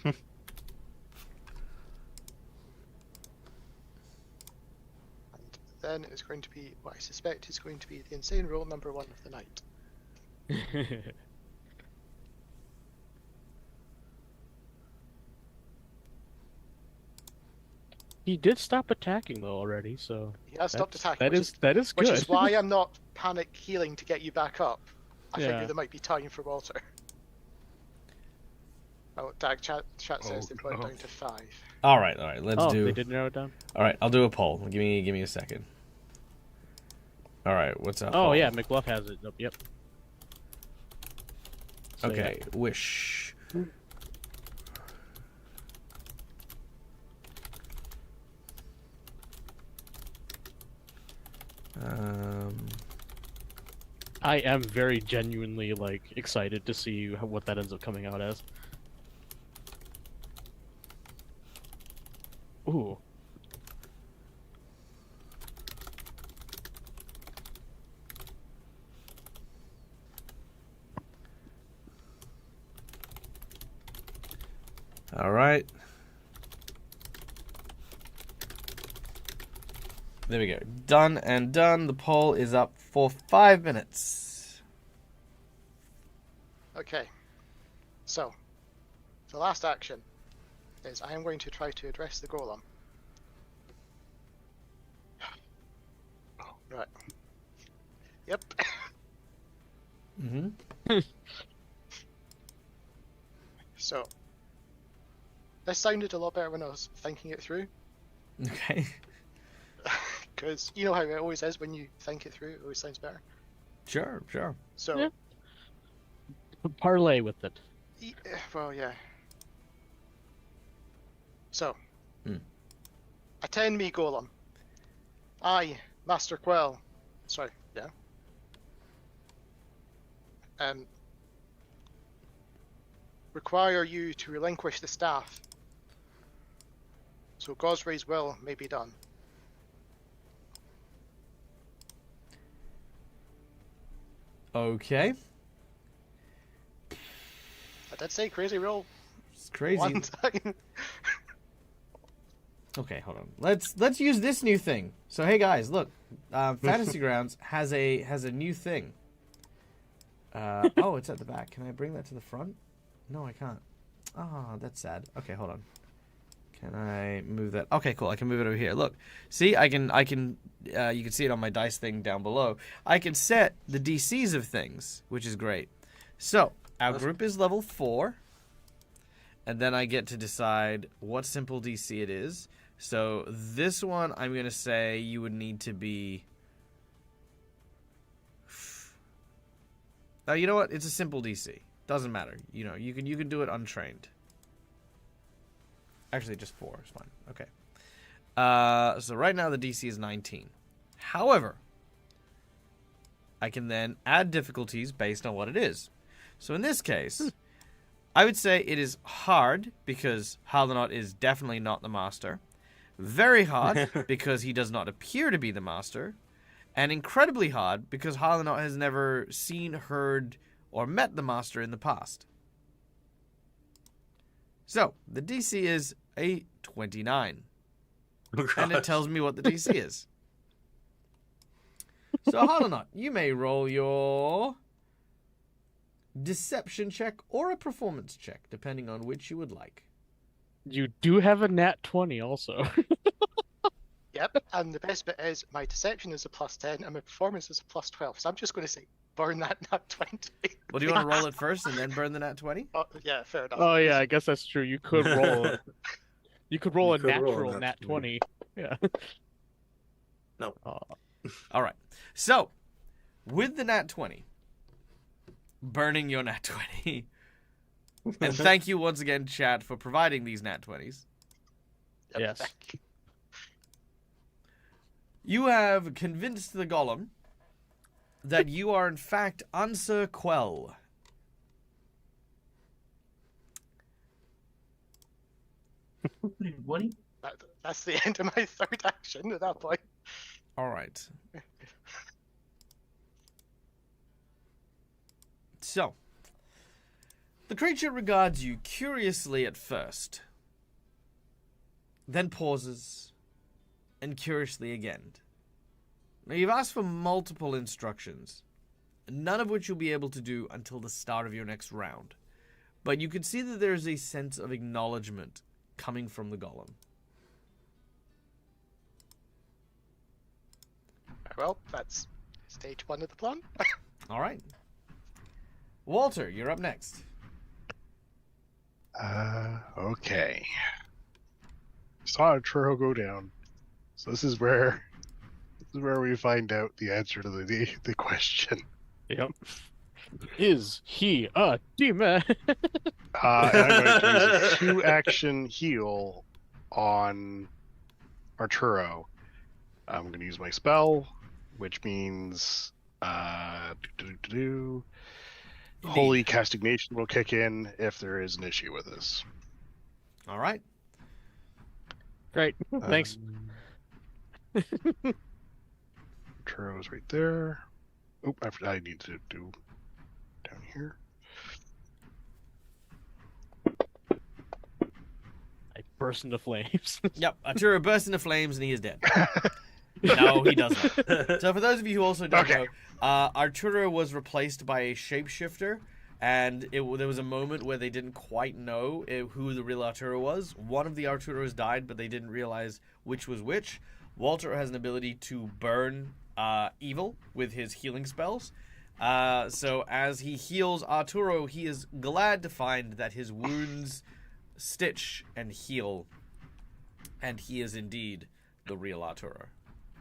And then it's going to be what I suspect is going to be the insane roll number 1 of the night. He did stop attacking though already, so He has stopped attacking. that is good. Which is why I'm not panic healing to get you back up. I Yeah. figure there might be time for Walter. Oh, Dag, chat says they brought it down to 5. All right. Let's Oh, do. they did narrow it down. All right, I'll do a poll. Give me a second. All right, what's up? Oh yeah, McLuff has it. Yep. So, Okay, wish. I am very genuinely like excited to see what that ends up coming out as. Ooh. All right. There we go. Done and done. The poll is up for 5 minutes. Okay. So, the last action is I am going to try to address the golem. Right. Yep. Mm-hmm. So, this sounded a lot better when I was thinking it through. Okay. Because you know how it always is when you think it through, it always sounds better. Sure. So, Yeah. Parlay with it. well, yeah. So, Hmm. attend me, golem. I, Master Quell. Sorry, yeah. Require you to relinquish the staff, so Gosray's will may be done. Okay. I did say crazy roll It's crazy. one time. Okay, hold on. Let's use this new thing. So hey guys, look, Fantasy Grounds has a new thing. Oh, it's at the back. Can I bring that to the front? No, I can't. Oh, that's sad. Okay, hold on. Can I move that? Okay, cool. I can move it over here. Look, see, I can. You can see it on my dice thing down below. I can set the DCs of things, which is great. So our group is level 4, and then I get to decide what simple DC it is. So this one, I'm gonna say you would need to be. You know what? It's a simple DC. Doesn't matter. You know, you can do it untrained. Actually, just 4 is fine. Okay. So right now the DC is 19. However, I can then add difficulties based on what it is. So in this case, I would say it is hard because Harlanot is definitely not the master. Very hard because he does not appear to be the master. And incredibly hard because Harlanot has never seen, heard, or met the master in the past. So, the DC is a 29. And it tells me what the DC is. So, Harlanot, you may roll your deception check or a performance check, depending on which you would like. You do have a nat 20 also. Yep, and the best bit is my deception is a +10 and my performance is a +12. So I'm just going to say burn that nat 20. Well, do you want to roll it first and then burn the nat 20? Oh, yeah, fair enough. Oh yeah, I guess that's true. You could roll. You could roll You a could roll a natural nat nat 20. Yeah. No. All right. So, with the nat 20, burning your nat 20, and thank you once again, chat, for providing these nat 20s. Yep, Yes. thank you. You have convinced the golem that you are in fact Answer Quell. What? That's the end of my third action at that point. All right. So, the creature regards you curiously at first, then pauses, and curiously again. Now, you've asked for multiple instructions, none of which you'll be able to do until the start of your next round. But you can see that there's a sense of acknowledgement coming from the golem. Well, that's stage 1 of the plan. All right. Walter, you're up next. Okay. Saw a trail go down. So this is where we find out the answer to the question. Yep. Is he a demon? And I'm going to use a 2-action heal on Arturo. I'm going to use my spell, which means Holy Castigation will kick in if there is an issue with this. All right. Great. Thanks. Arturo's right there. Oh, I need to do down here. I burst into flames. Yep, Arturo bursts into flames and he is dead. No, he doesn't. So for those of you who also don't know, Arturo was replaced by a shapeshifter, and there was a moment where they didn't quite know who the real Arturo was. One of the Arturos died, but they didn't realize which was which. Walter has an ability to burn evil with his healing spells. So as he heals Arturo, he is glad to find that his wounds stitch and heal, and he is indeed the real Arturo.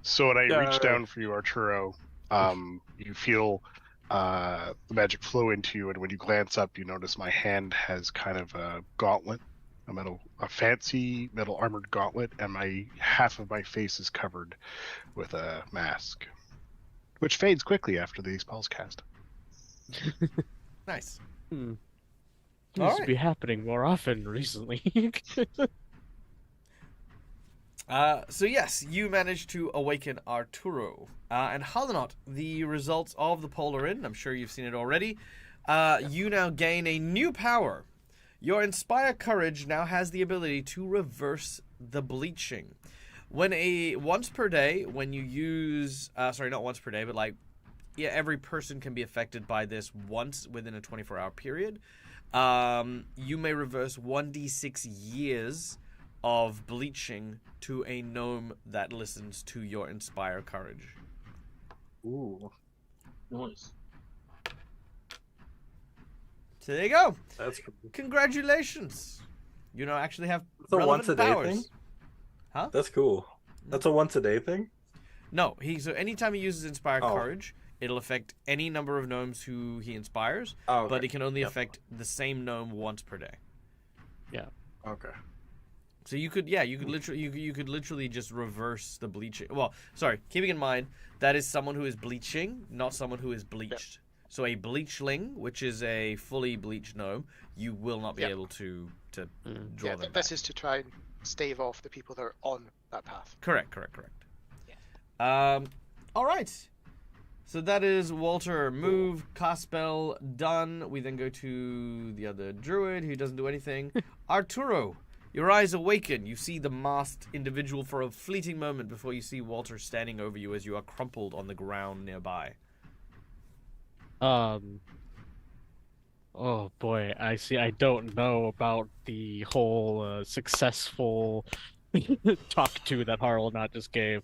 So when I reach down for you, Arturo, you feel the magic flow into you, and when you glance up, you notice my hand has kind of a gauntlet, a fancy metal armored gauntlet, and half of my face is covered with a mask, which fades quickly after the spell's cast. Nice. Seems All to right. be happening more often recently. So yes, you managed to awaken Arturo. And Halanot, the results of the poll are in. I'm sure you've seen it already. You now gain a new power. Your Inspire Courage now has the ability to reverse the bleaching. Once per day, when you use... sorry, not once per day, but every person can be affected by this once within a 24-hour period. You may reverse 1d6 years of bleaching to a gnome that listens to your Inspire Courage. Ooh. Nice. So there you go. That's cool. Congratulations. You now actually have It's a relevant once a day powers. thing? Huh? That's cool. That's a once a day thing? No, so anytime he uses Inspire Oh. Courage, it'll affect any number of gnomes who he inspires, Oh, okay. but it can only affect the same gnome once per day. Okay. So you could literally just reverse the bleaching. Well, sorry, keeping in mind that is someone who is bleaching, not someone who is bleached. So a bleachling, which is a fully bleached gnome, you will not be able to draw them This back. is to try and stave off the people that are on that path. Correct. Yeah. All right. So that is Walter. Move, cast spell, done. We then go to the other druid who doesn't do anything. Arturo, your eyes awaken. You see the masked individual for a fleeting moment before you see Walter standing over you as you are crumpled on the ground nearby. Oh boy, I see. I don't know about the whole successful talk to that Harl not just gave.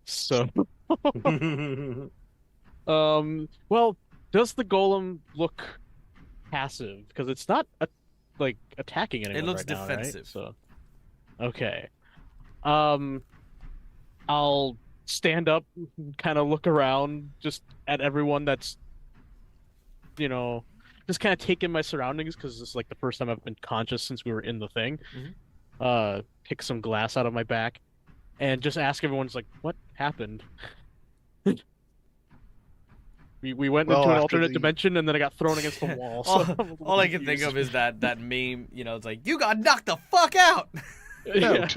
So, well, does the golem look passive? Because it's not like attacking anyone looks right now, defensive. right? So, okay. I'll stand up, kind of look around, just at everyone that's, just kind of take in my surroundings because it's like the first time I've been conscious since we were in the thing. Pick some glass out of my back, and just ask everyone's like, what happened? We went Well, into an after alternate dimension, and then I got thrown against the wall. So I'm a little all I can think confused. of is that meme. It's like, you got knocked the fuck out. Yeah.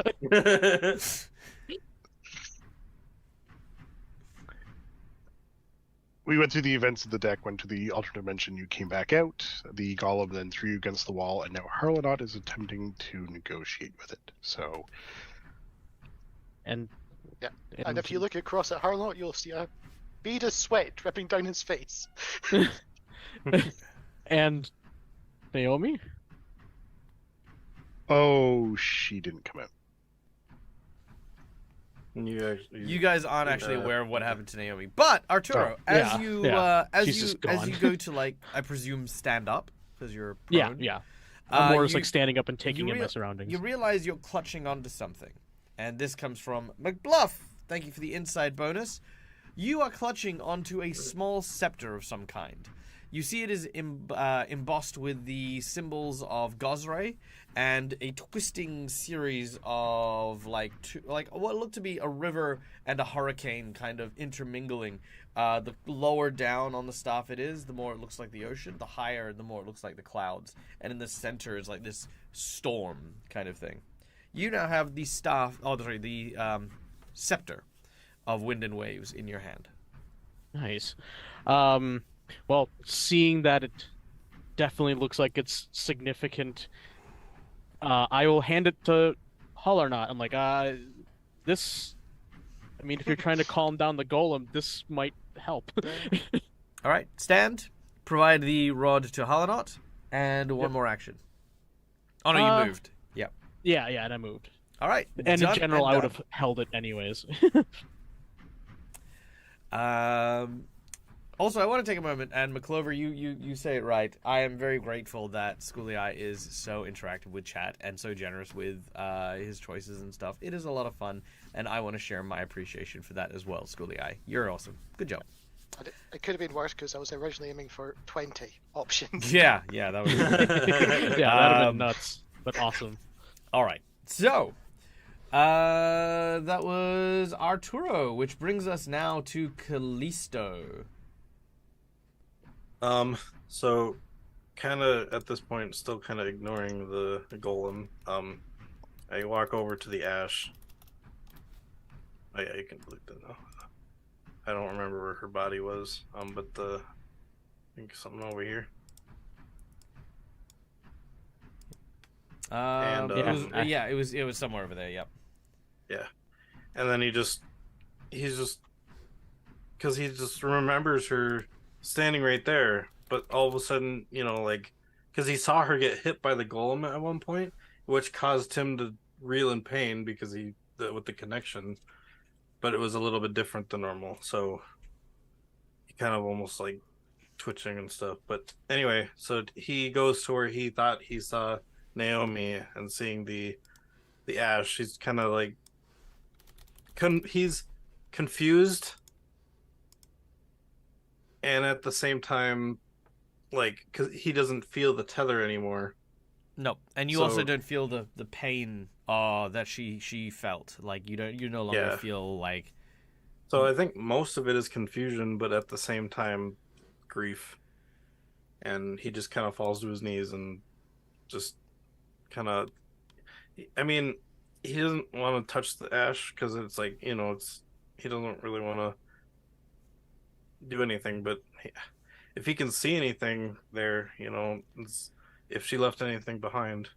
We went through the events of the deck, went to the alternate dimension, you came back out, the golem then threw you against the wall, and now Harlanot is attempting to negotiate with it. So, And Yeah. And if you look across at Harlow, you'll see a bead of sweat dripping down his face. and Naomi? oh, she didn't come out. You guys aren't actually aware of what happened to Naomi, but Arturo, as yeah, you yeah. as She's you just as gone. you go to, like, I presume, stand up because you're prone, Yeah. I'm more just you- like standing up and taking in my real- surroundings. You realize you're clutching onto something, and this comes from McBluff. Thank you for the inside bonus. You are clutching onto a small scepter of some kind. You see it is embossed with the symbols of Gosray and a twisting series of what looked to be a river and a hurricane kind of intermingling. The lower down on the staff it is, the more it looks like the ocean. The higher, the more it looks like the clouds. And in the center is like this storm kind of thing. You now have the scepter of wind and waves in your hand. Nice. Well, seeing that it definitely looks like it's significant, I will hand it to Hollarnot. I'm like, this. I mean, if you're trying to calm down the golem, this might help. All right, stand. Provide the rod to Hollanot, and one Yep. more action. Oh no, you moved. Yep. Yeah, and I moved. All right. And in done general, and I would done. have held it anyways. Also, I want to take a moment, and McClover, you say it right. I am very grateful that Schooly Eye is so interactive with chat and so generous with his choices and stuff. It is a lot of fun, and I want to share my appreciation for that as well, Schooly Eye. You're awesome. Good job. And it could have been worse because I was originally aiming for 20 options. Yeah, that was. Yeah, that'd have been nuts, but awesome. All right, so that was Arturo, which brings us now to Callisto. So kind of at this point, still kind of ignoring the golem. I walk over to the ash. Oh yeah, you can look that now. I don't remember where her body was. But I think something over here. And, it was somewhere over there. Yep. Yeah, and then he's just because he just remembers her standing right there, but all of a sudden, because he saw her get hit by the golem at one point, which caused him to reel in pain because with the connection, but it was a little bit different than normal, so he kind of almost like twitching and stuff. But anyway, so he goes to where he thought he saw Naomi, and seeing the ash, he's kind of like he's confused, and at the same time, like, because he doesn't feel the tether anymore. No, and you also don't feel the pain that she felt. Like, you no longer feel like. So I think most of it is confusion, but at the same time, grief. And he just kind of falls to his knees and just kind of. I mean, he doesn't want to touch the ash because it's like, he doesn't really want to do anything, but if he can see anything there, if she left anything behind.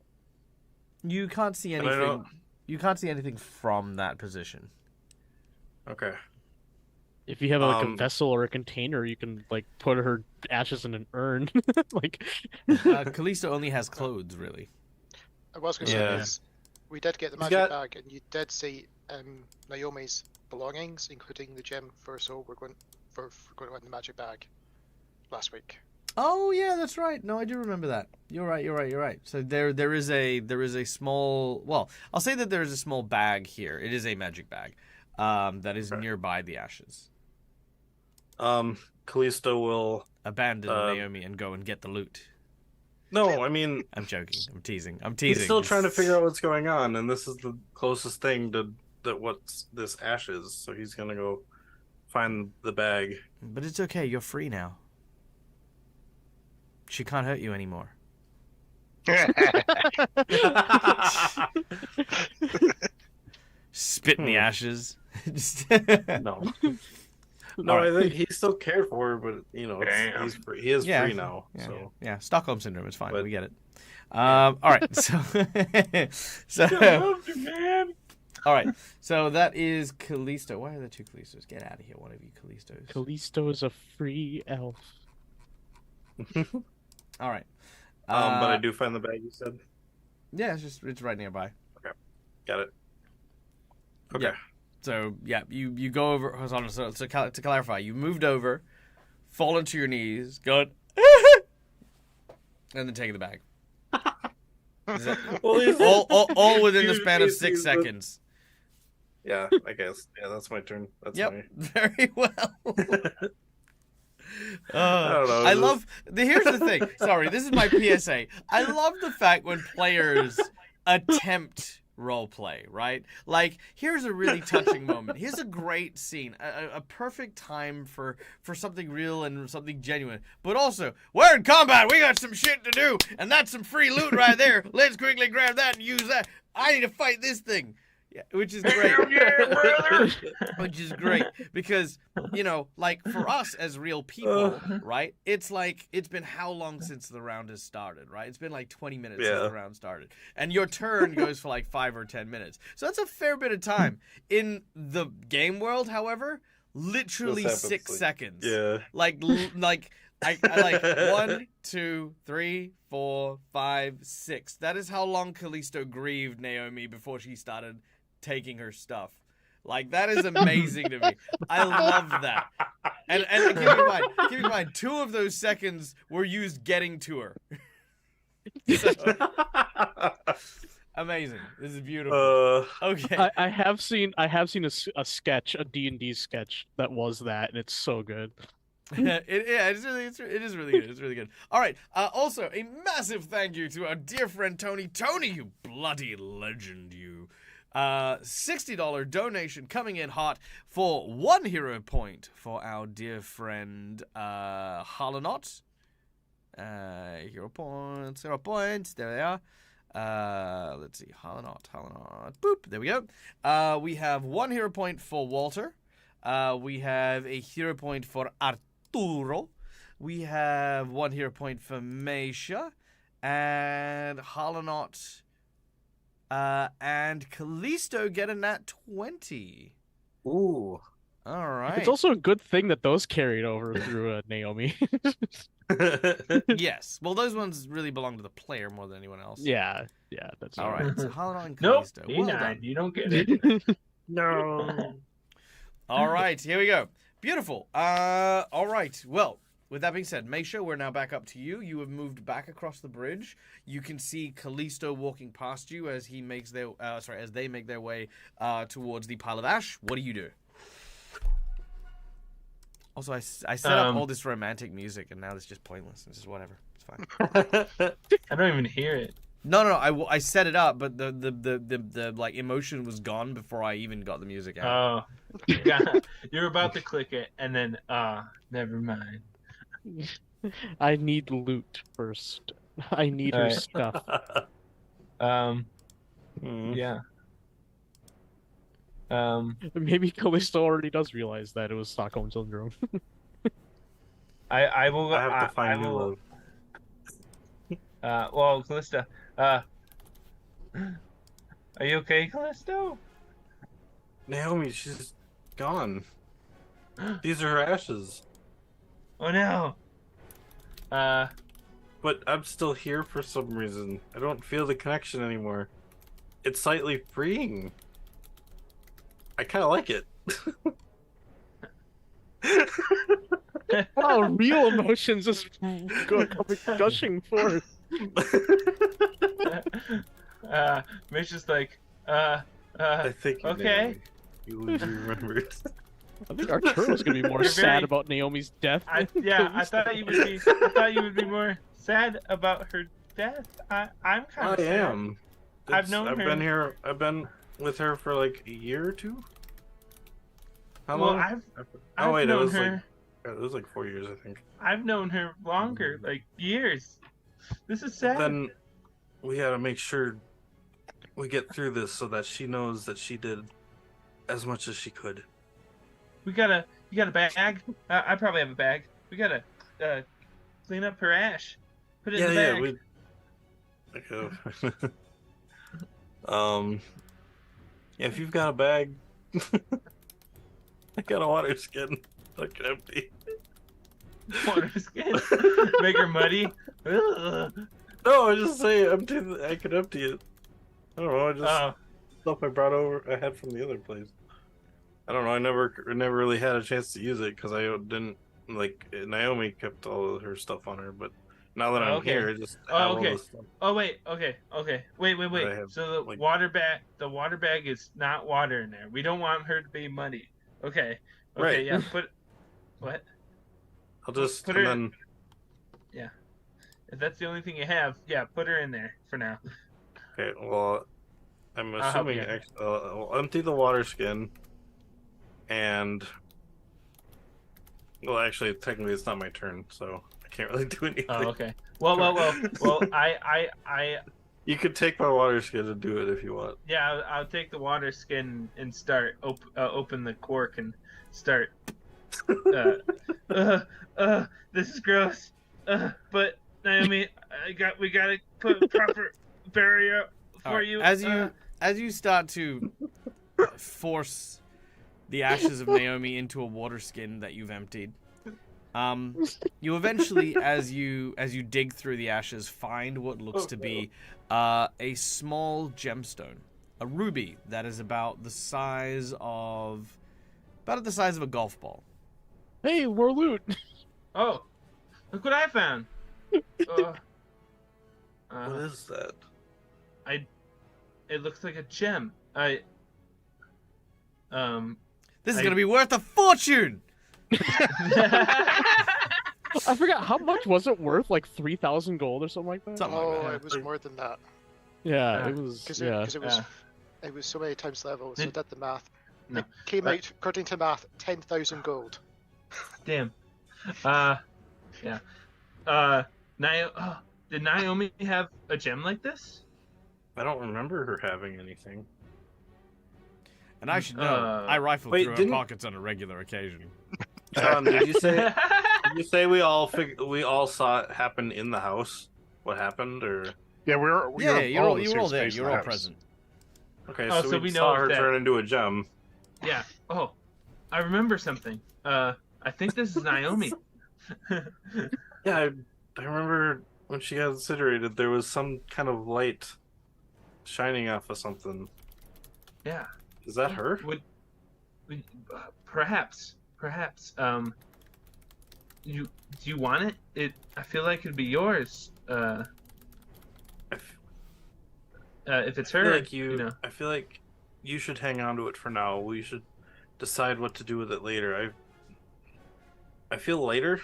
You can't see anything. You can't see anything from that position. Okay. If you have a vessel or a container, you can like put her ashes in an urn. Like Callisto only has clothes, really. I was going to say this. We did get the magic bag, and you did see Naomi's belongings, including the gem for soul. We're going to win the magic bag. last week. Oh yeah, that's right. No, I do remember that. You're right. So there is a small. Well, I'll say that there is a small bag here. It is a magic bag, that is nearby the ashes. Callisto will abandon Naomi and go and get the loot. No, I mean, I'm joking. I'm teasing. He's still trying to figure out what's going on, and this is the closest thing to what's this ashes. So he's gonna go find the bag. But it's okay. You're free now. She can't hurt you anymore. Spit in the ashes. No. No, I think he's still cared for, but he's free. He is free now. Yeah, Stockholm syndrome. It's fine. We get it. All right. So, I love you, man. All right. So that is Callisto. Why are there two Callistos? Get out of here, one of you Callistos. Callisto is a free elf. All right. But I do find the bag. You said. Yeah, it's right nearby. Okay, got it. Okay. Yeah. So yeah, you go over. So to clarify, you moved over, fallen to your knees, going, and then taking the bag. All within the span of 6 seconds. Yeah, I guess. Yeah, that's my turn. That's very well. I don't know. I love. Here's the thing. Sorry, this is my PSA. I love the fact when players attempt roleplay, right? Like, here's a really touching moment. Here's a great scene, a perfect time for something real and something genuine. But also, we're in combat. We got some shit to do, and that's some free loot right there. Let's quickly grab that and use that. I need to fight this thing. Yeah, which is great. Yeah, brother. Which is great because, like for us as real people, right? It's like, it's been how long since the round has started, right? It's been like 20 minutes since the round started. And your turn goes for like 5 or 10 minutes. So that's a fair bit of time. In the game world, however, literally 6 seconds. Yeah. Like I like 1, 2, 3, 4, 5, 6. That is how long Callisto grieved Naomi before she started taking her stuff. Like, that is amazing to me. I love that. And keep in mind, 2 of those seconds were used getting to her. So, amazing. This is beautiful. Okay. I have seen a sketch, a D&D sketch that was that, and it's so good. It is really good. It's really good. All right. Also, a massive thank you to our dear friend Tony. Tony, you bloody legend, you. $60 donation coming in hot for 1 hero point for our dear friend Harlanot. Hero points. There they are. Let's see. Harlanot. Boop. There we go. We have 1 hero point for Walter. We have a hero point for Arturo. We have 1 hero point for Meisha. And Harlanot and Callisto get a nat 20. Ooh. All right. It's also a good thing that those carried over through Naomi. Yes. Well, those ones really belong to the player more than anyone else. Yeah, that's all right. So Harlanot and Nope, Callisto. well done. you don't get it. No. All right, here we go. Beautiful. All right. Well, with that being said, Meisha, we're now back up to you. You have moved back across the bridge. You can see Callisto walking past you as he makes their as they make their way towards the pile of ash. What do you do? Also, I set up all this romantic music, and now it's just pointless. It's just whatever. It's fine. I don't even hear it. No. I set it up, but the like emotion was gone before I even got the music out. Oh, yeah. You're about to click it, and then never mind. I need loot first. I need her stuff. Yeah. Maybe Callisto already does realize that it was Stockholm Syndrome. I will. I have to find new will, love. Well, Callisto. Are you okay, Callisto? Naomi, she's gone. These are her ashes. Oh no. But I'm still here for some reason. I don't feel the connection anymore. It's slightly freeing. I kind of like it. Wow, real emotions just gushing forth. Mitch is like, I think you okay. You remembered. I think Arturo's gonna be more You're sad very- about Naomi's death. I thought you would be. I thought you would be more sad about her death. I'm kind I of. sad. am. I've known I've her- been here. I've been with her for like a year or two. How Well, long? I've Oh wait, it known was her. like it was like 4 years, I think. I've known her longer, like years. This is sad. Then we gotta make sure we get through this so that she knows that she did as much as she could. You got a bag? I probably have a bag. We gotta clean up her ash. Put it in the bag. Okay. If you've got a bag, I got a water skin. I can empty. Water skin. Make her muddy. Ugh. No, I just say empty. I could empty it. I don't know. I just Oh, stuff I brought over. I had from the other place. I don't know. I never really had a chance to use it because I didn't like. Naomi kept all of her stuff on her, but now that I'm Okay. here, I just have Oh, all okay. this stuff. oh wait. Okay. Wait. I have, So the like- water bag is not water in there. We don't want her to be muddy. Okay. Okay. Right. Yeah. Put. What? I'll just Put and her- then If that's the only thing you have, yeah, put her in there for now. okay. Well, I'm I'll help assuming you. I'll empty the water skin, and well, actually, technically, it's not my turn, so I can't really do anything. Oh, okay. Well. I You could take my water skin and do it if you want. yeah, I'll take the water skin and start open the cork and start. This is gross. But Naomi, we gotta put a proper barrier for Alright, you. As you start to force the ashes of Naomi into a water skin that you've emptied, you eventually, as you dig through the ashes, find what looks to be a small gemstone, a ruby that is about the size of a golf ball. Hey, more loot. Oh, look what I found. What is that? It looks like a gem. This is I- gonna be worth a fortune. I forgot how much was it worth? Like 3,000 gold or something like that. Something Oh, like that. it was more than that. Yeah, it was. Because Yeah. it was so many times level, so I Did- did the math. No. It came out, according to math, 10,000 gold. Damn. Yeah. Did Naomi have a gem like this? I don't remember her having anything. And I should know, I rifle wait, through her didn't- pockets on a regular occasion. Sean, did you say we all saw it happen in the house? What happened, or Yeah, we were Yeah, you were in the same all there. space in You the were all house. present. okay? Oh, so, so we we saw know her that- turn into a gem. Yeah. Oh, I remember something. I think this is Naomi. Yeah, I remember when she got incinerated, there was some kind of light shining off of something. Yeah. Is that her? Perhaps. Do you want it? I feel like it'd be yours. I If it's feel her, like you know. I feel like you should hang on to it for now. We should decide what to do with it later. I feel later.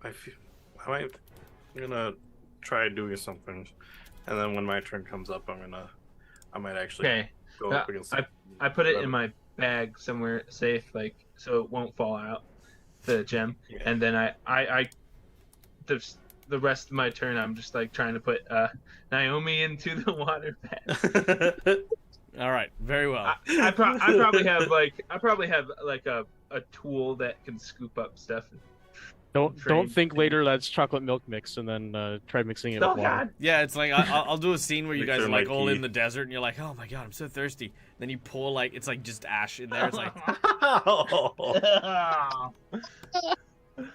I'm gonna try doing something, and then when my turn comes up, I might actually Okay. go up against. I put it in my bag somewhere safe, like so it won't fall out. The gem, Yeah. and then the rest of my turn, I'm just like trying to put Naomi into the water bag. All right, very well. I probably have like a tool that can scoop up stuff. Don't Train. think later that's chocolate milk mix and then try mixing it Oh with water. God! Yeah, it's like I'll do a scene where you Make guys sure are like my all key- in the desert and you're like, oh my god, I'm so thirsty. Then you pour like it's like just ash in there. It's like,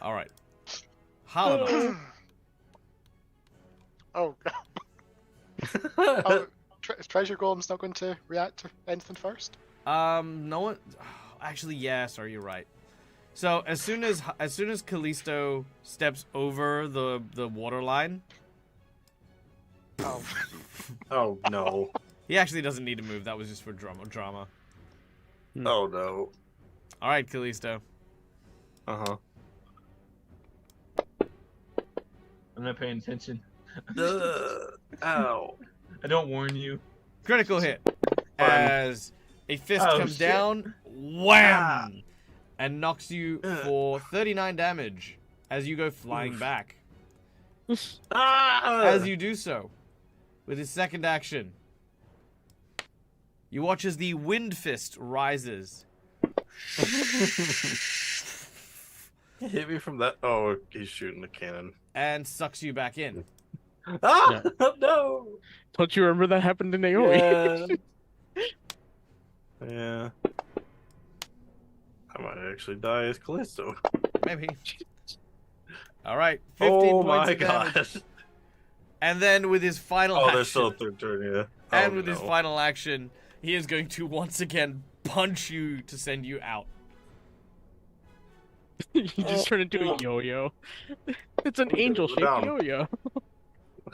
all right, Halina. Oh, oh is Treasure Golem's not going to react to anything first? No one. Actually, yeah. Sorry, you're right. So as soon as Callisto steps over the water line, Oh, Oh no. he actually doesn't need to move. That was just for drama. Oh no. All right, Callisto. Uh-huh. I'm not paying attention. Ow. I don't warn you. Critical hit as a fist Oh, comes shit. down, wham, and knocks you for 39 damage as you go flying back. Ah! As you do so, with his second action, you watch as the wind fist rises. Hit me from that. Oh, he's shooting the cannon. And sucks you back in. Ah! No! Don't you remember that happened to Naomi? Yeah. Yeah. I might actually die as Callisto. Maybe. All right, 15 Oh points my of damage. god. And then with his final Oh, action, there's still a third turn, yeah. and Oh, with his no. final action, he is going to once again punch you to send you out. You just turn into a yo-yo. It's an angel-shaped down. yo-yo.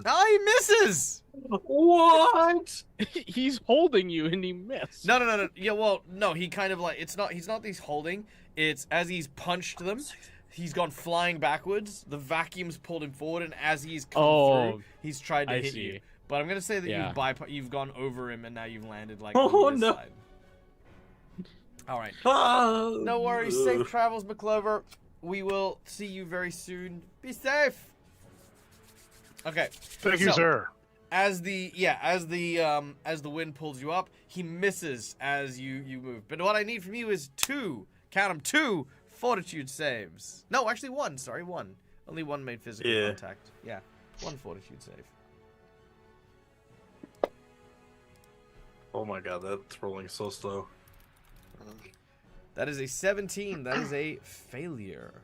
Oh, he misses! What? He's holding you and he missed. No. Yeah, well, no, he kind of like, he's not these holding. It's as he's punched them, he's gone flying backwards. The vacuum's pulled him forward, and as he's come through, he's tried to I hit see. you. But I'm gonna say that Yeah. you've gone over him, and now you've landed like Oh, on this no. side. All right. Ah! No worries. Safe travels, McClover. We will see you very soon. Be safe. Okay. Thank you, So, sir. As the wind pulls you up, he misses as you move. But what I need from you is two fortitude saves. No, actually one. Sorry, one. Only one made physical Yeah. contact. Yeah, one fortitude save. Oh my god, that's rolling so slow. That is a 17. That is a failure.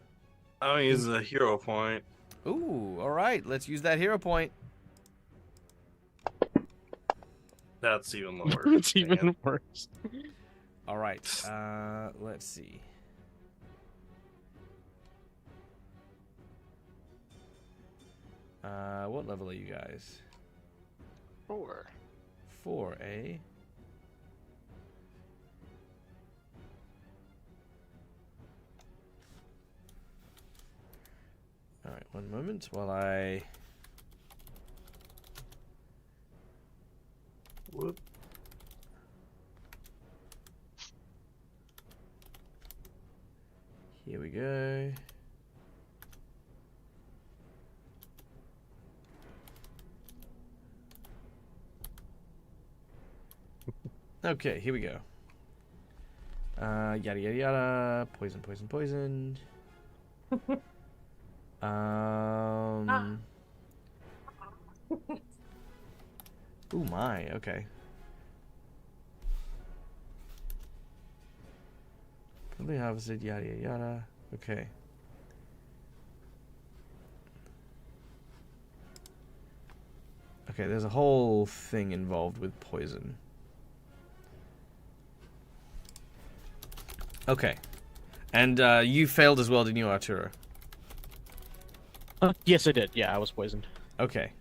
I'm gonna use a hero point. Ooh, all right. Let's use that hero point. That's even lower. It's Dang even it. worse. All right. Let's see. What level are you guys? 4. 4, eh? All right, one moment while I. Whoop. Here we go. Okay, here we go. Yada yada yada. Poison, poison, poison. Ooh my, okay. Probably harvested, yada yada yada. Okay. Okay, there's a whole thing involved with poison. Okay. And you failed as well, didn't you, Arturo? Yes, I did. Yeah, I was poisoned. Okay.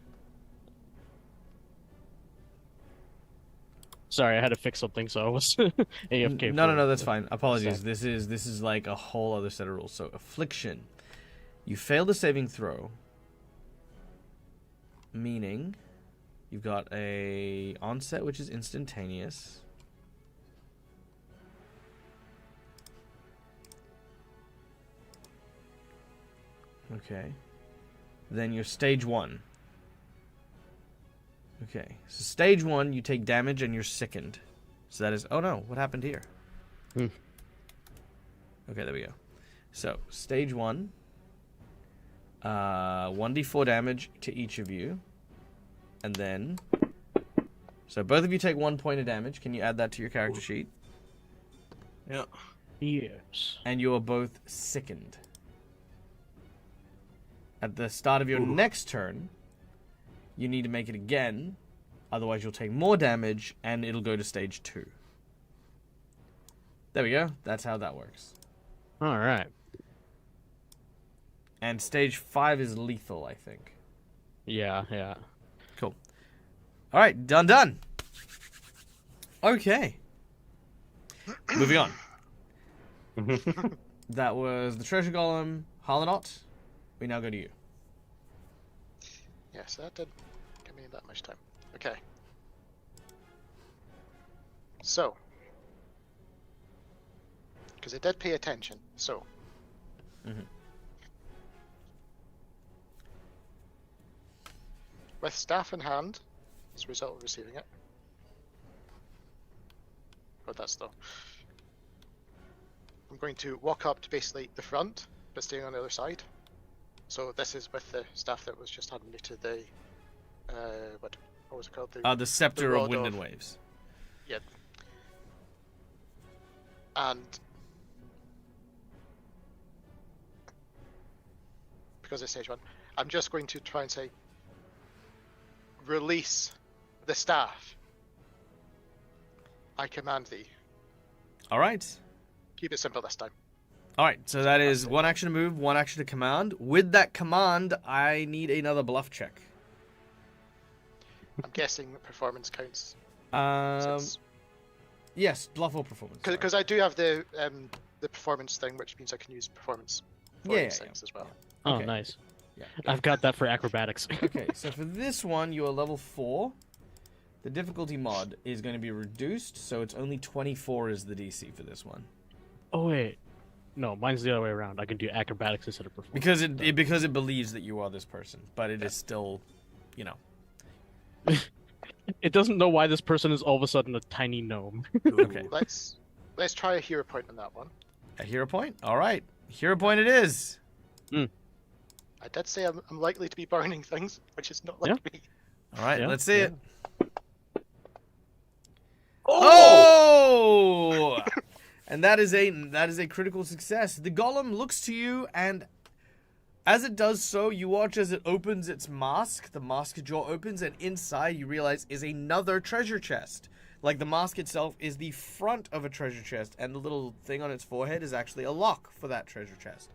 Sorry, I had to fix something, so I was AFK. No, that's fine. Apologies. This is like a whole other set of rules. So, affliction. You failed a saving throw, meaning you've got a onset which is instantaneous. Okay. Then you're stage 1. Okay. So stage 1, you take damage and you're sickened. So that is... Oh no, what happened here? Okay, there we go. So, stage 1. 1d4 damage to each of you. And then... So both of you take 1 point of damage. Can you add that to your character sheet? Yeah. Yes. And you are both sickened. At the start of your next turn, you need to make it again. Otherwise, you'll take more damage, and it'll go to stage 2. There we go. That's how that works. All right. And stage 5 is lethal, I think. Yeah, yeah. Cool. All right, done. Okay. Moving on. That was the treasure golem, Harlanot. We now go to you. Yes, that did give me that much time. Okay. So, because I did pay attention, so. With staff in hand, as a result of receiving it. Oh, that's though. I'm going to walk up to basically the front, but staying on the other side. So this is with the staff that was just handed me to the, what was it called? The Scepter of Rod Wind and Waves. Yeah. And because it's stage 1, I'm just going to try and say, release the staff. I command thee. All right. Keep it simple this time. All right, so that is 1 action to move, 1 action to command. With that command, I need another bluff check. I'm guessing performance counts. Yes, bluff or performance. Because I do have the performance thing, which means I can use performance for these things as well. Oh, Okay. nice. Yeah. I've got that for acrobatics. Okay, so for this one, you are level 4. The difficulty mod is going to be reduced, so it's only 24 is the DC for this one. Oh, wait. No, mine's the other way around. I can do acrobatics instead of performance. Because it believes that you are this person, but it is still, you know. It doesn't know why this person is all of a sudden a tiny gnome. Okay. Let's try a hero point on that one. A hero point? All right. Hero point it is. I did say I'm likely to be burning things, which is not like me. All right, Yeah, let's see yeah. it. Oh! And that is a critical success. The golem looks to you, and as it does so, you watch as it opens its mask. The mask jaw opens, and inside you realize is another treasure chest. Like the mask itself is the front of a treasure chest, and the little thing on its forehead is actually a lock for that treasure chest.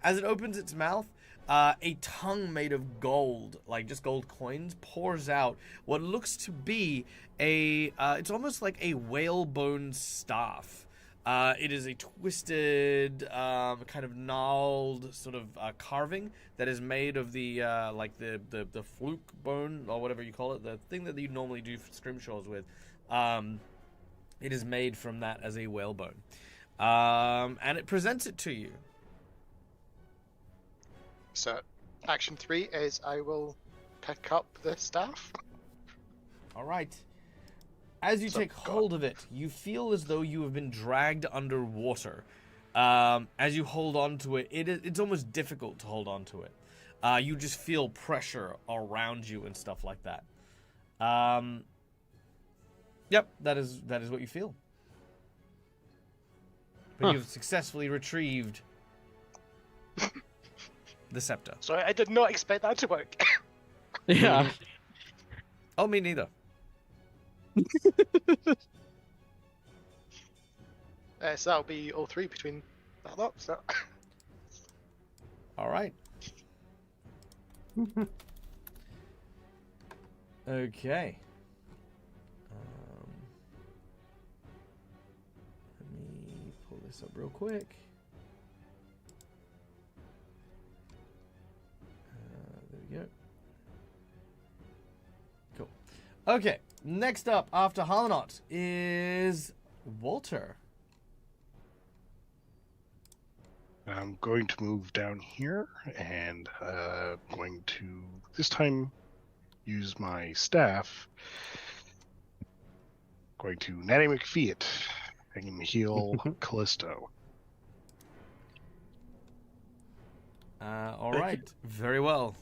As it opens its mouth, a tongue made of gold, like just gold coins, pours out what looks to be it's almost like a whalebone staff. It is a twisted, kind of gnarled sort of carving that is made of the like the fluke bone, or whatever you call it, the thing that you normally do scrimshaws with. It is made from that as a whalebone. And it presents it to you. So, action 3 is I will pick up the staff. All right. As you take hold of it, you feel as though you have been dragged underwater. As you hold on to it, it's almost difficult to hold on to it. You just feel pressure around you and stuff like that. Yep, that is what you feel. But you've successfully retrieved the scepter. Sorry, I did not expect that to work. Yeah. Oh, me neither. So that'll be all 3 between that lot. So. All right. Okay. Let me pull this up real quick. There we go. Cool. Okay. Next up, after Harlanot, is Walter. I'm going to move down here and going to this time use my staff. Going to Natty McFeet and heal Callisto. All right. Very well.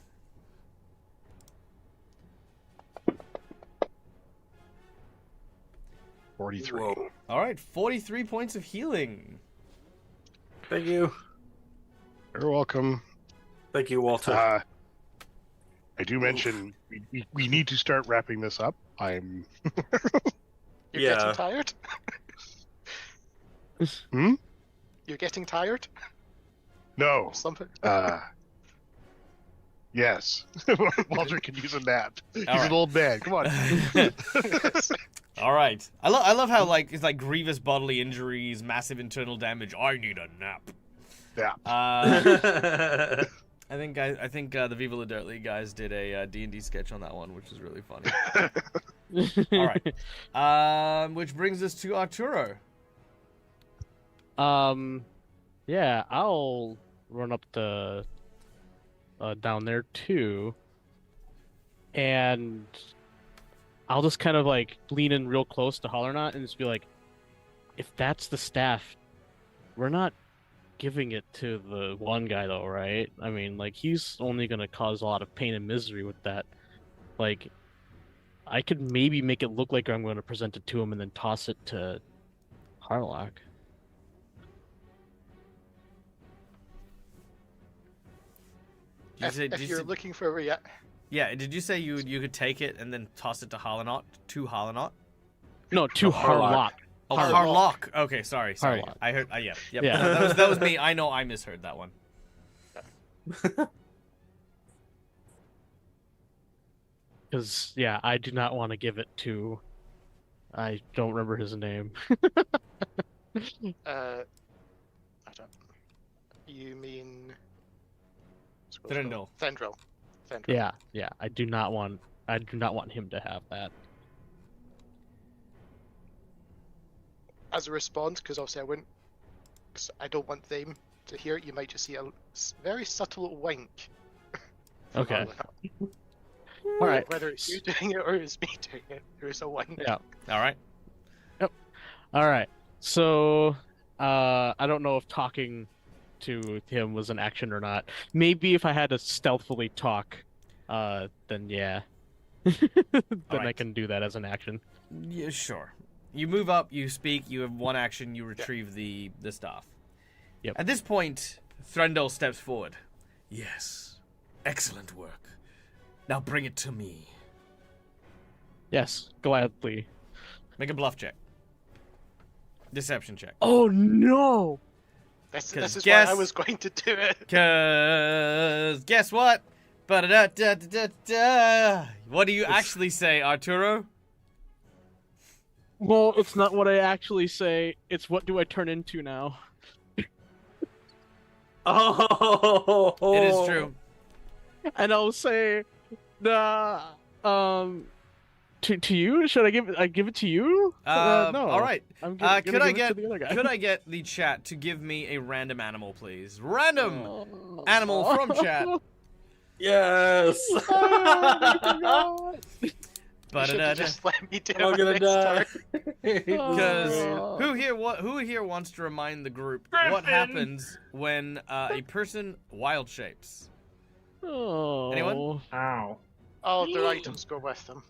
Whoa. All right. 43 points of healing. Thank you. You're welcome. Thank you, Walter. I do mention we need to start wrapping this up. I'm. You're getting tired? Hmm? You're getting tired? No. Something? Yes. Walter can use a nap. He's right. an old man. Come on. All right. I love how like it's like grievous bodily injuries, massive internal damage. I need a nap. Yeah. I think the Viva La Dirt League guys did a D&D sketch on that one, which is really funny. All right. Which brings us to Arturo. Yeah, I'll run up the down there too, and I'll just kind of like lean in real close to Hollernot and just be like, if that's the staff, we're not giving it to the one guy though, right? I mean, like, he's only gonna cause a lot of pain and misery with that. Like, I could maybe make it look like I'm going to present it to him and then toss it to Harlock. If you're looking for a yeah, did you say you could take it and then toss it to Hollernot? To Hollernot? No, to Harlock. Oh, Harlock. Okay, sorry. Harlock. I heard. Yeah. Yeah. That was me. I know I misheard that one. Because, yeah, I do not want to give it to... I don't remember his name. I don't... You mean... Threndel. Thendril. Yeah, I do not want him to have that. As a response, because obviously I wouldn't... Cause I don't want them to hear it, you might just see a very subtle wink. Okay. Alright. Whether it's you doing it or it's me doing it, there is a wink. Yeah. Alright. Yep. Alright. So, I don't know if talking to him was an action or not. Maybe if I had to stealthily talk, then yeah. Then Alright. I can do that as an action. Yeah, sure. You move up, you speak, you have one action, you retrieve the staff. Yep. At this point, Threndel steps forward. Yes. Excellent work. Now bring it to me. Yes, gladly. Make a bluff check. Deception check. Oh no! This 'Cause is guess- why I was going to do it. Cause guess what? Ba-da-da-da-da-da. What do you actually say, Arturo? Well, it's not what I actually say. It's what do I turn into now? Oh, It is true. And I'll say, to you. Should I give it to you? No. All right. I'm gonna Could I give it to get the other guy. could I get the chat to give me a random animal, please? Random animal from chat. yes. You should have just let me do I'm it gonna next die. turn. Because Oh. who here wants to remind the group what happens when a person wild shapes? Oh. Anyone? Ow. All their items go with them.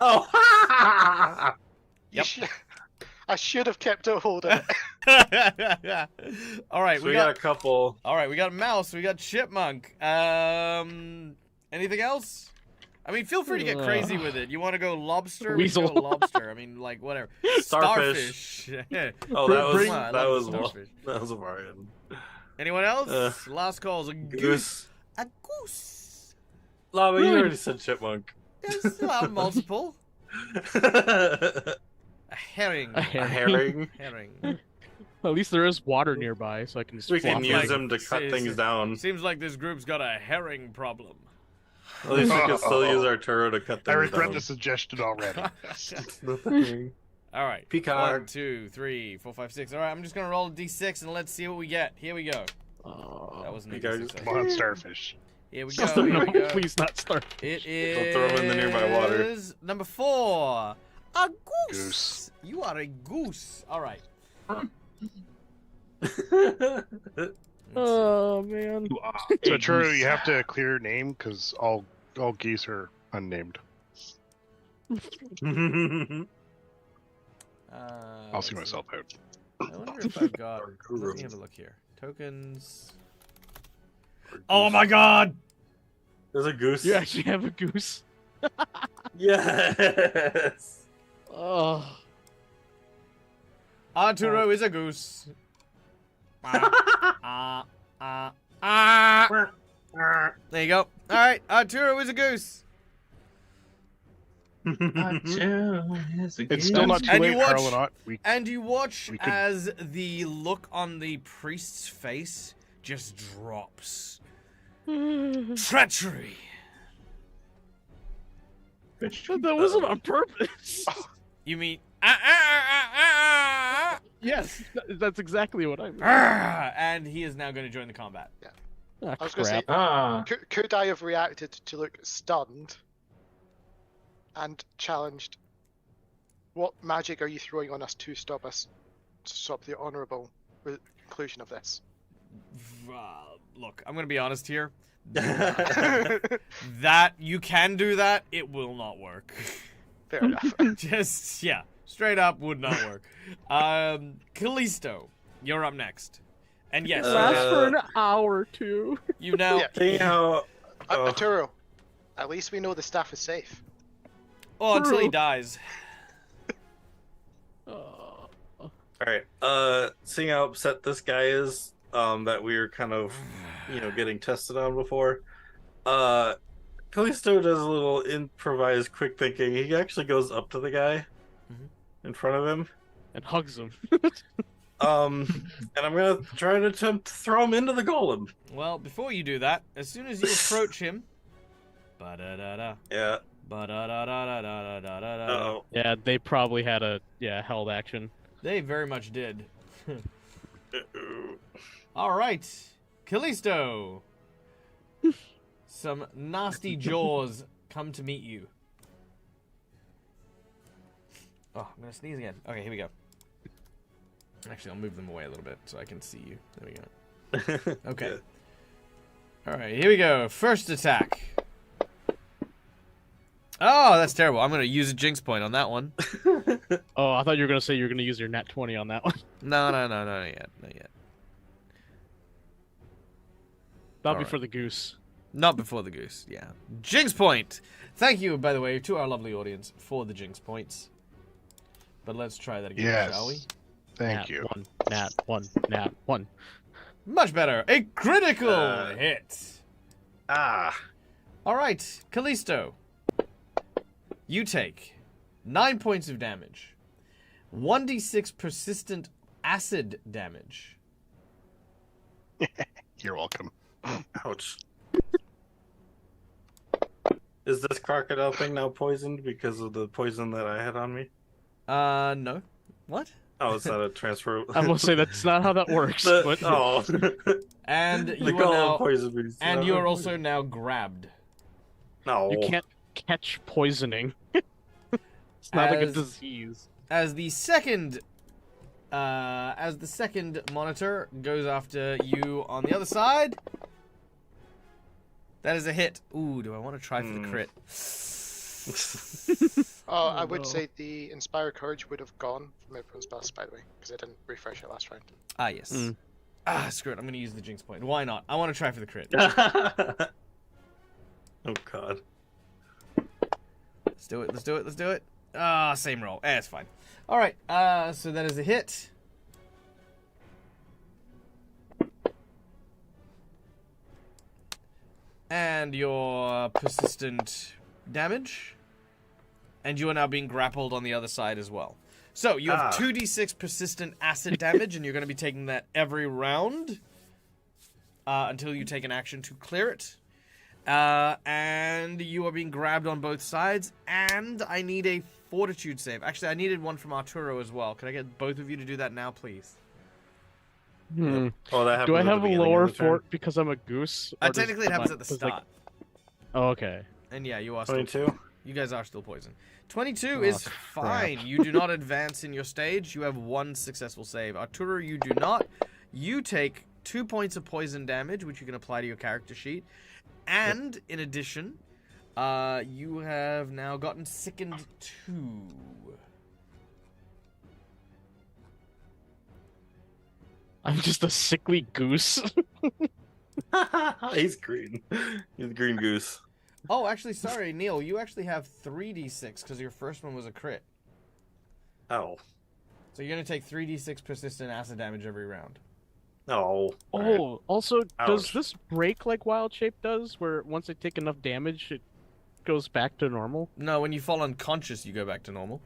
Oh. Yep. I should have kept a hold of it. All right, So we we got got a couple. all right, we got a mouse, we got chipmunk. Anything else? I mean, feel free to get crazy with it. You want to go lobster? We can Weasel. go lobster. I mean, like whatever. Starfish. Yeah. Oh, that was Come on, I that love was starfish. that was a Marion. Anyone else? Last call's a goose. Goose. A goose. Lava, you Really? already said chipmunk. Yes, multiple. A A herring. A herring. herring. Herring. At least there is water nearby, so I can just We flop can it. use like- them to cut say- things say- down. Seems like this group's got a herring problem. At least we can still use our turret to cut things I regret down. the suggestion already. All right. Peacock. 1, 2, 3, 4, 5, 6. All right, I'm just gonna roll a d6 and let's see what we get. Here we go. Oh. That wasn't a Peacock. d6. Come on, starfish. Here we go. No, Here we go. please not start. It is. Don't throw 'em in the nearby water. Number 4. A goose. Goose. You are a goose. All right. Oh man. So true, you have to clear your name because all geese are unnamed. I'll see myself out. I wonder if I've got. Let me have a look here. Tokens. Oh my God! There's a goose. You actually have a goose. Yes. Oh. Arturo is a goose. There you go. All right, Arturo is a goose. It's still not too And late, you watch- Harlanot. And you watch We could- as the look on the priest's face just drops. Treachery. That wasn't on purpose. You mean Yes, that's exactly what I meant. and he is now going to join the combat. Ah, I was going to say, crap. could I have reacted to look stunned and challenged? What magic are you throwing on us to stop the honourable conclusion of this? Look, I'm going to be honest here. That you can do that, it will not work. Fair enough. Just straight up would not work. Callisto, you're up next. And yes, Last for an hour or two. you now. Yeah. Seeing how Arturo, at least we know the staff is safe. Oh, until he True. dies. all right, seeing how upset this guy is, that we were kind of, getting tested on before, Callisto does a little improvised quick thinking. He actually goes up to the guy in front of him, And hugs him. and I'm gonna try to attempt to throw him into the golem. Well, before you do that, as soon as you approach him, ba-da-da-da, Yeah. ba-da-da-da-da-da-da-da-da. Uh-oh. Yeah, they probably had a held action. They very much did. Uh-oh. All right, Callisto. Some nasty jaws come to meet you. Oh, I'm gonna sneeze again. Okay, here we go. Actually, I'll move them away a little bit so I can see you. There we go. Okay. Yeah. All right, here we go. First attack. Oh, that's terrible. I'm gonna use a jinx point on that one. Oh, I thought you were gonna say you were gonna use your nat 20 on that one. No, not yet. That'll be Alright. for the goose. Not before the goose. Yeah, jinx point. Thank you, by the way, to our lovely audience for the jinx points. But let's try that again, Yes. shall we? Thank nat you. One, nat 1, nat 1. Much better. A critical hit. Ah. All right, Callisto. You take 9 points of damage, 1d6 persistent acid damage. You're welcome. Ouch. Is this crocodile thing now poisoned because of the poison that I had on me? No. What? Oh, it's not a transfer. I will say that's not how that works. But Oh. And The you are golem now, poisoned me. and you are also now grabbed. No. you can't catch poisoning. It's not like a As- disease. As the second monitor goes after you on the other side. That is a hit. Ooh, do I want to try for the crit? I would no. say the Inspire Courage would have gone from everyone's best, by the way, because I didn't refresh it last round. Ah, yes. Screw it. I'm going to use the jinx point. Why not? I want to try for the crit. Oh god. Let's do it. Ah, same roll. It's fine. All right. So that is a hit. And your persistent damage. And you are now being grappled on the other side as well. So you have 2d6 persistent acid damage, and you're going to be taking that every round until you take an action to clear it. And you are being grabbed on both sides, and I need a fortitude save. Actually, I needed one from Arturo as well. Can I get both of you to do that now, please? Hmm. Oh, that Do I happens at have the a beginning lower of the turn. fort because I'm a goose? Or does- Technically, it happens am I- at the does, like- start. Oh, okay. And yeah, you are still 22. You guys are still poisoned. 22 Oh, is crap. fine. You do not advance in your stage. You have one successful save. Arturo, you do not. You take 2 points of poison damage, which you can apply to your character sheet. And, in addition, you have now gotten sickened 2. I'm just a sickly goose. He's green. He's a green goose. Oh, actually, sorry, Neil. You actually have 3d6 because your first one was a crit. Oh. So you're going to take 3d6 persistent acid damage every round. Oh. Oh, also, does Ouch. this break like Wild Shape does, where once they take enough damage, it goes back to normal? No, when you fall unconscious, you go back to normal.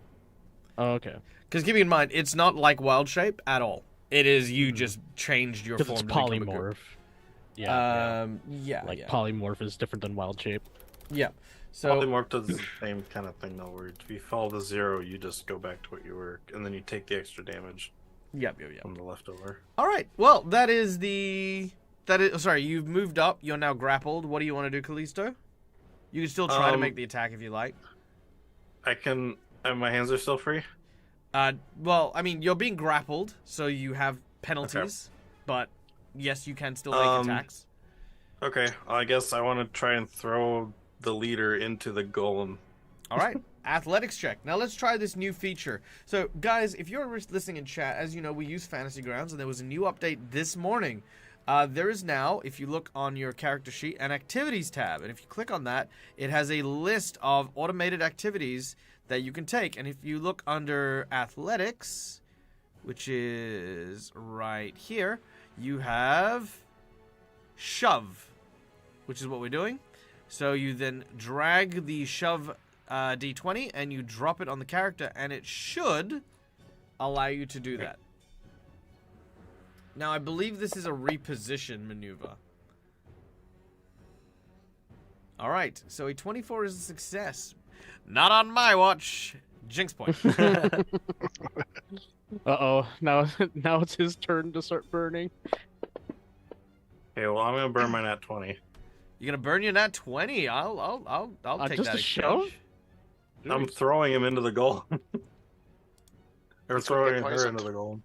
Oh, okay. Because keeping in mind, it's not like Wild Shape at all. It is you just changed your Because form it's to become a polymorph. goop. Yeah. Like yeah. polymorph is different than Wild Shape. Yeah. So Polymorph does the same kind of thing though, where if you fall to 0, you just go back to what you were, and then you take the extra damage yep. from the leftover. All right. Well, that is. Sorry, you've moved up. You're now grappled. What do you want to do, Callisto? You can still try to make the attack if you like. I can. My hands are still free. Well, I mean, you're being grappled, so you have penalties. But yes, you can still make attacks. Okay, I guess I want to try and throw the leader into the golem. All right. Athletics check. Now let's try this new feature. So, guys, if you're listening in chat, as you know, we use Fantasy Grounds, and there was a new update this morning. There is now, if you look on your character sheet, an activities tab. And if you click on that, it has a list of automated activities that you can take. And if you look under athletics, which is right here, you have shove, which is what we're doing. So you then drag the shove d20 and you drop it on the character, and it should allow you to do that. Now, I believe this is a reposition maneuver. All right, so a 24 is a success. Not on my watch. Jinx point. Uh-oh. Now it's his turn to start burning. Okay, well, I'm gonna burn my nat 20. You're gonna burn your nat 20. I'll take just that a shove? exchange. I'm throwing him into the golem. Or He's gonna get throwing her poisoned. into the golem.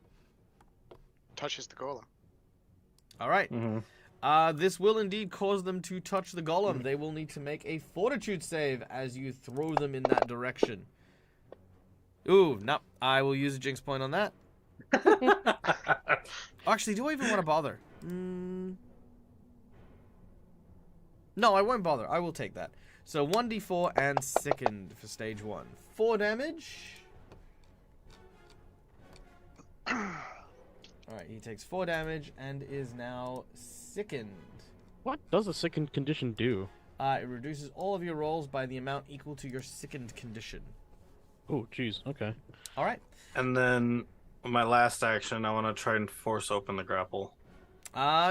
Touches the golem. All right. Mm-hmm. This will indeed cause them to touch the golem. They will need to make a fortitude save as you throw them in that direction. Ooh, no. I will use a jinx point on that. Actually, do I even want to bother? No, I won't bother. I will take that. So 1d4 and sickened for stage 1. 4 damage. Alright, he takes 4 damage and is now sickened. What does a sickened condition do? It reduces all of your rolls by the amount equal to your sickened condition. Oh, jeez. Okay. Alright. And then my last action, I want to try and force open the grapple.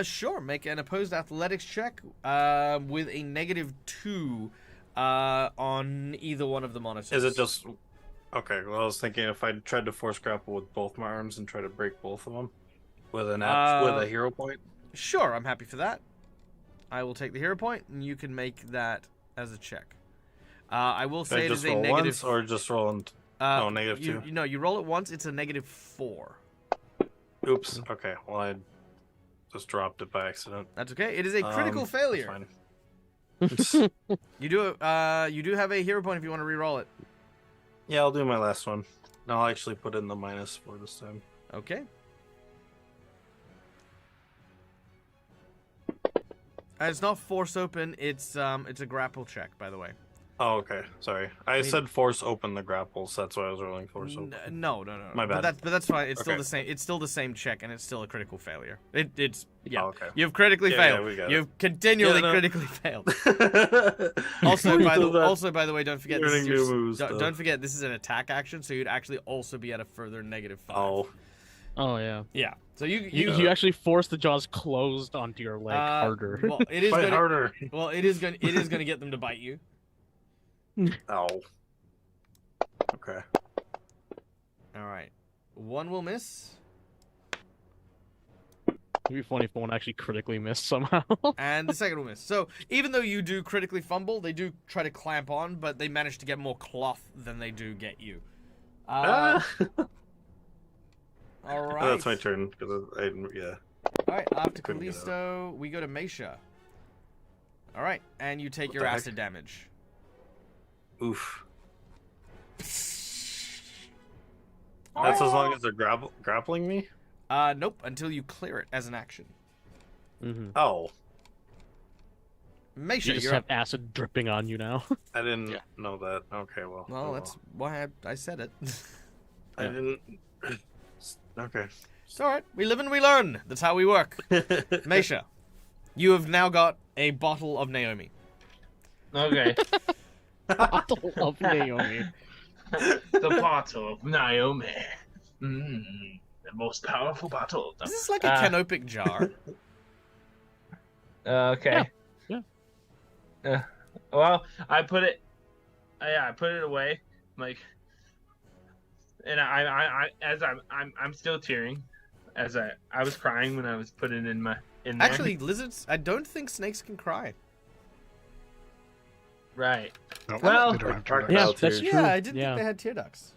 Sure. Make an opposed athletics check with a -2 on either one of the monitors. Is it just... Okay, well, I was thinking if I tried to force grapple with both my arms and try to break both of them with with a hero point. Sure, I'm happy for that. I will take the hero point, and you can make that as a check. I will say it is a negative... once or just roll and... -2. No, you roll it once, it's a -4. Oops, okay, well, I just dropped it by accident. That's okay. It is a critical failure. That's fine. You do have a hero point if you want to re-roll it. Yeah, I'll do my last one. No, I'll actually put in the -4 this time. Okay. It's not force open, it's a grapple check, by the way. Oh, okay. Sorry. I said force open the grapple, so that's why I was rolling force open. No. My bad. But that's fine. It's still Okay. the same. It's still the same check, and it's still a critical failure. It's yeah. Oh, okay. You've critically Yeah, failed. yeah, we got it. You've continually Yeah, no. critically failed. Also, by the way, don't forget this is Learning new moves, don't, though. don't forget this is an attack action, so you'd actually also be at a further -5. Oh. Oh, yeah. Yeah. So you You actually force the jaws closed onto your leg harder. Well, it is Fight gonna, harder. Well, it is gonna get them to bite you. Oh. Okay. All right. One will miss, It'd be funny if one actually critically missed somehow. and the second will miss. So even though you do critically fumble, they do try to clamp on, but they manage to get more cloth than they do get you. All right. That's my turn because yeah. All right. After Couldn't get Callisto, we go to Mesha. All right, and you take What your the heck? acid damage. Oof. All That's right. as long as they're grappling me. Nope. Until you clear it as an action. Mm-hmm. Oh, Mesha, You just you're have up. acid dripping on you now. I didn't Yeah. know that. Okay, well. Well, that's why I said it. I didn't. Okay. It's all right. We live and we learn. That's how we work. Mesha, you have now got a bottle of Naomi. Okay. Bottle of Naomi. The bottle of Naomi. The most powerful bottle. Is this like a canopic jar? Okay. Yeah. Well, I put it. I put it away, like, and I'm still tearing, as I was crying when I was putting in there. Actually, lizards. I don't think snakes can cry. Right. No, Well, they don't have to crocodile do Yeah, that. that's tears. true. Yeah, I didn't Yeah. think they had tear ducts.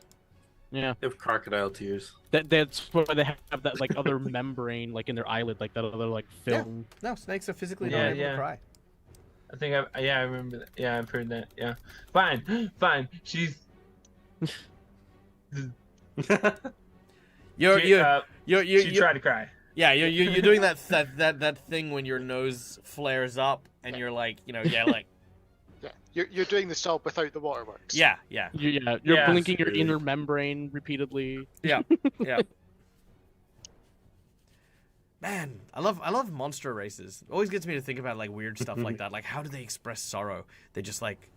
Yeah. They have crocodile tears. That's where they have that like other membrane like in their eyelid, like that other like film. No, snakes are physically Yeah, not able yeah. to cry. I think I remember that. Yeah, I've heard that. Yeah. Fine. She's. You're She tried to cry. Yeah, you're doing that thing when your nose flares up and you're like, yelling. Yeah, you're doing the job without the waterworks. Yeah. You're Yeah, blinking your absolutely. inner membrane repeatedly. Yeah. Man, I love monster races. It always gets me to think about like weird stuff like that. Like, how do they express sorrow? They just like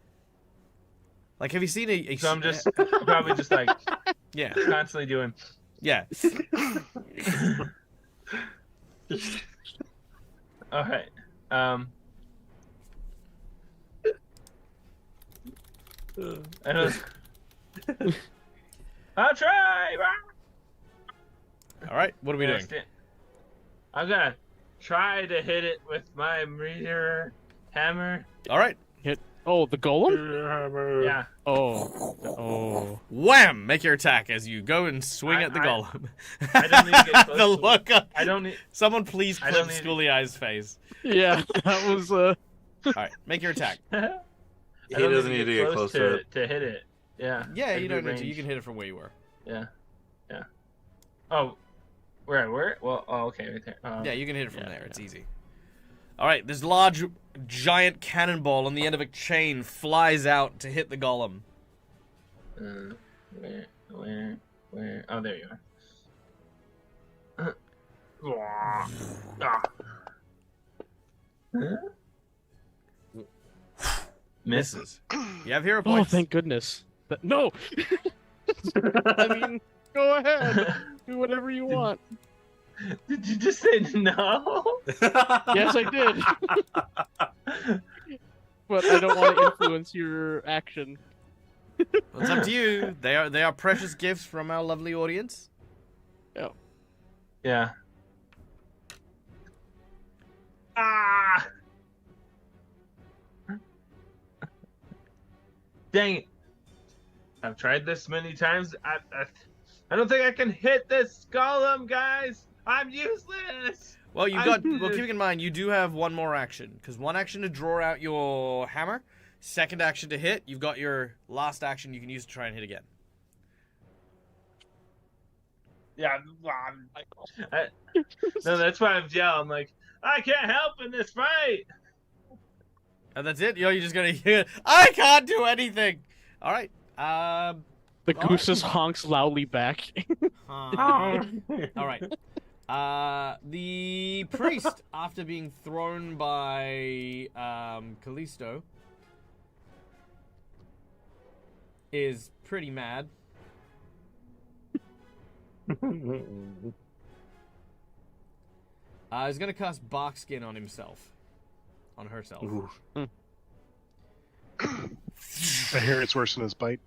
have you seen a So I'm just probably just like yeah. constantly doing. Yeah. Okay. I don't. I'll try. All right, what are we doing? I'm gonna try to hit it with my meteor hammer. All right. Oh, the golem? Yeah. Oh. Wham! Make your attack as you go and swing at the I- golem. I don't need to get close the to it. look. I don't need. Someone please I clip don't need- Schooly Eye's face. Yeah, that was All right, make your attack. He doesn't need to get close to it. to hit it. Yeah. Yeah, At you good don't need to. You range. can hit it from where you were. Yeah. Oh, where? Well, okay, right there. Yeah, you can hit it from yeah, there. It's easy. All right, this large, giant cannonball on the end of a chain flies out to hit the golem. Where? Oh, there you are. Ah. Misses. You have hero Oh, points. thank goodness. No! I mean, go ahead. Do whatever you want. Did you just say no? Yes, I did. But I don't want to influence your action. Well, it's up to you. They are precious gifts from our lovely audience. Yeah. Ah! Dang it! I've tried this many times. I don't think I can hit this golem, guys. I'm useless. Well, keeping in mind, you do have one more action. Because one action to draw out your hammer, second action to hit, you've got your last action you can use to try and hit again. Yeah. No, that's why I'm yelling. Like, I can't help in this fight. And that's it? You're just gonna I can't do anything! Alright. The goose just honks loudly back. Alright. The priest, after being thrown by Callisto, is pretty mad. He's gonna cast Bark Skin on himself. On herself. Ooh. I hear it's worse than his bite.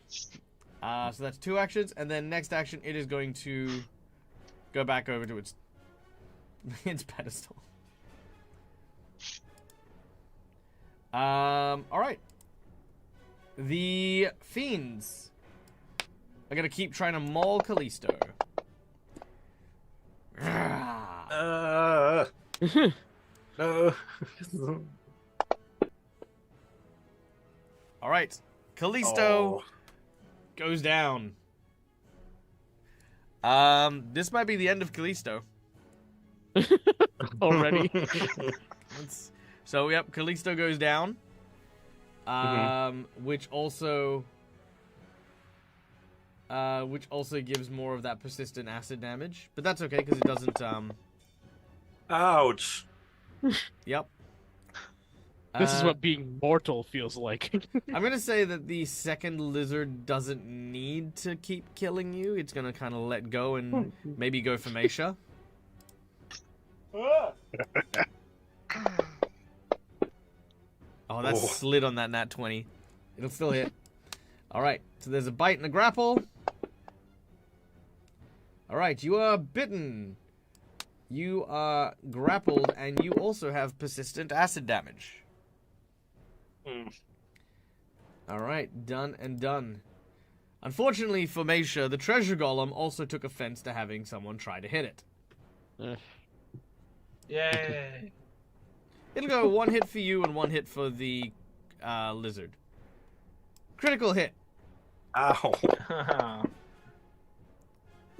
So that's two actions, and then next action, it is going to go back over to its pedestal. Alright. The fiends are gonna keep trying to maul Callisto. No. Alright. Callisto goes down. This might be the end of Callisto. Already. So, yep, Callisto goes down. Which also which also gives more of that persistent acid damage. But that's okay, because it doesn't... Ouch. Yep. This is what being mortal feels like. I'm going to say that the second lizard doesn't need to keep killing you. It's going to kind of let go and maybe go for Meisha. Oh, that's slid on that nat 20. It'll still hit. Alright, so there's a bite and a grapple. Alright, you are bitten. You are grappled, and you also have persistent acid damage. Alright, done and done. Unfortunately for Meisha, the treasure golem also took offense to having someone try to hit it. Yay! It'll go 1 hit for you and 1 hit for the lizard. Critical hit. Ow.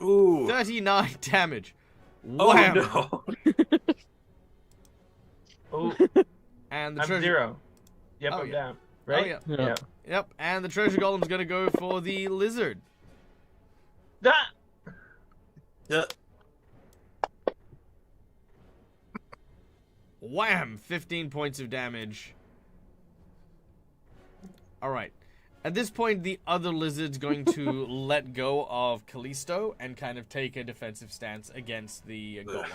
Ooh. 39 damage. Oh Wham! no. Oh, And the I'm treasure... 0. Yep, Oh, I'm yeah. down. Right? Oh, Yeah. Yep, and the treasure golem's gonna go for the lizard. Ah! Yeah. Wham! 15 points of damage. Alright. At this point, the other lizard's going to let go of Callisto and kind of take a defensive stance against the golem.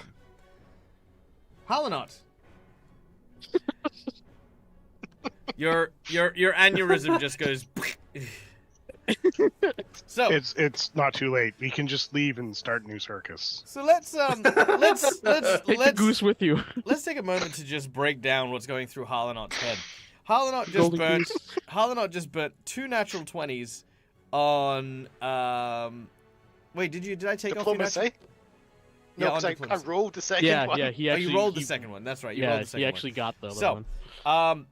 Halanot. Your aneurysm just goes... So It's not too late. We can just leave and start a new circus. So let's Take the goose with you. let's take a moment to just break down what's going through Halanot's head. Halanot just burnt 2 natural 20s on wait, did I take off your Diplomacy? natural? No, Yeah, on because I diplomacy. rolled the second one. Yeah, he actually... you rolled the second one. That's right. You rolled the second he actually one. got the other So, one.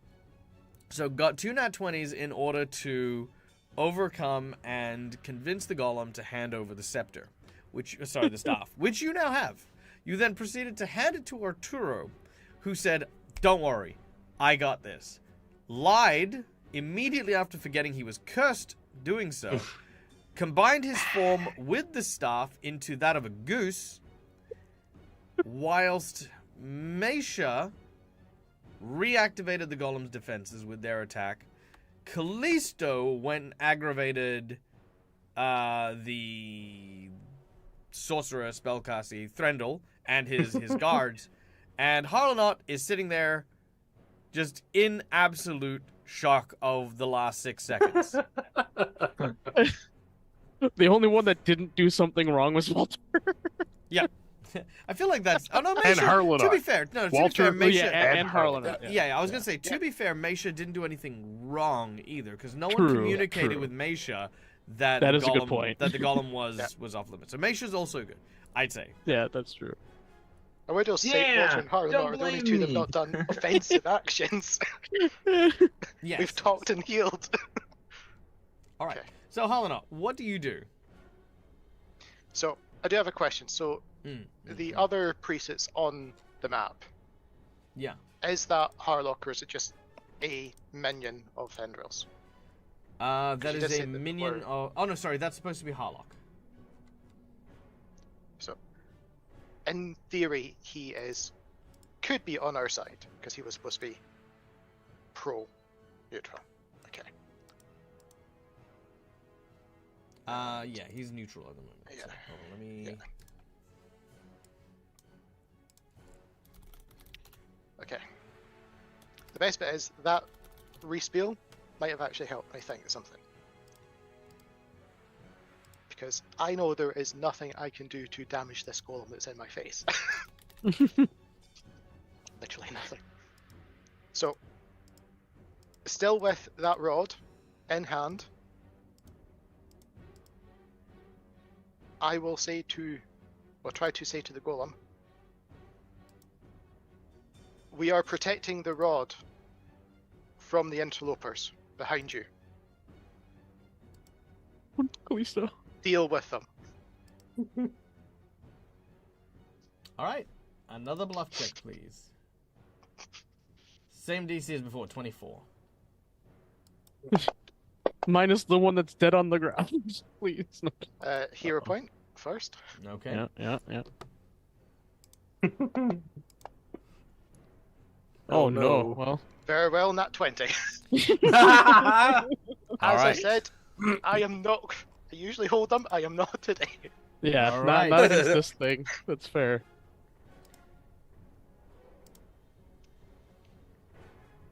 So got 2 nat 20s in order to overcome and convince the golem to hand over the scepter, the staff, which you now have. You then proceeded to hand it to Arturo, who said, "Don't worry, I got this." Lied immediately after forgetting he was cursed doing so, combined his form with the staff into that of a goose, whilst Meisha reactivated the golem's defenses with their attack. Callisto went and aggravated the sorcerer spellcasty Threndel and his guards, and Harlanot is sitting there just in absolute shock of the last 6 seconds. The only one that didn't do something wrong was Walter. Yeah. I feel like that's... Oh, no, Meisha, And Harlanot. to be fair, Walter- Meisha... and Harlanot. Yeah, I was going to say, to be fair, Meisha didn't do anything wrong either, because no one True, communicated true. with Meisha that That the is a good golem, point. that the golem was off limits. So Meisha's also good, I'd say. Yeah, that's true. I would also say Yeah, Walter and Harlan don't are the only blame two that have me. not done offensive actions. Yes. We've talked and healed. All right. Okay. So, Harlanot, what do you do? So, I do have a question. So, the other presets on the map, Yeah. is that Harlock or is it just a minion of Fendrils? That you is just a said that minion we're- of... Oh, no, sorry, that's supposed to be Harlock. So, in theory, he could be on our side because he was supposed to be pro-neutral. Okay. Yeah, he's neutral at the moment. So, Yeah. hold on, let me... Yeah. Okay. The best bit is that respiel might have actually helped me think of something. Because I know there is nothing I can do to damage this golem that's in my face. Literally nothing. So, still with that rod in hand, I will say try to say to the golem, we are protecting the rod from the interlopers behind you. Callisto. Deal with them. All right. Another bluff check, please. Same DC as before, 24. Minus the one that's dead on the ground, please. Hero point first. Okay. Yeah. Oh, Oh no. no. Well. Very well, nat 20. All As I right. said, I am not. I usually hold them. I am not today. Yeah. All Not right. against this thing. That's fair.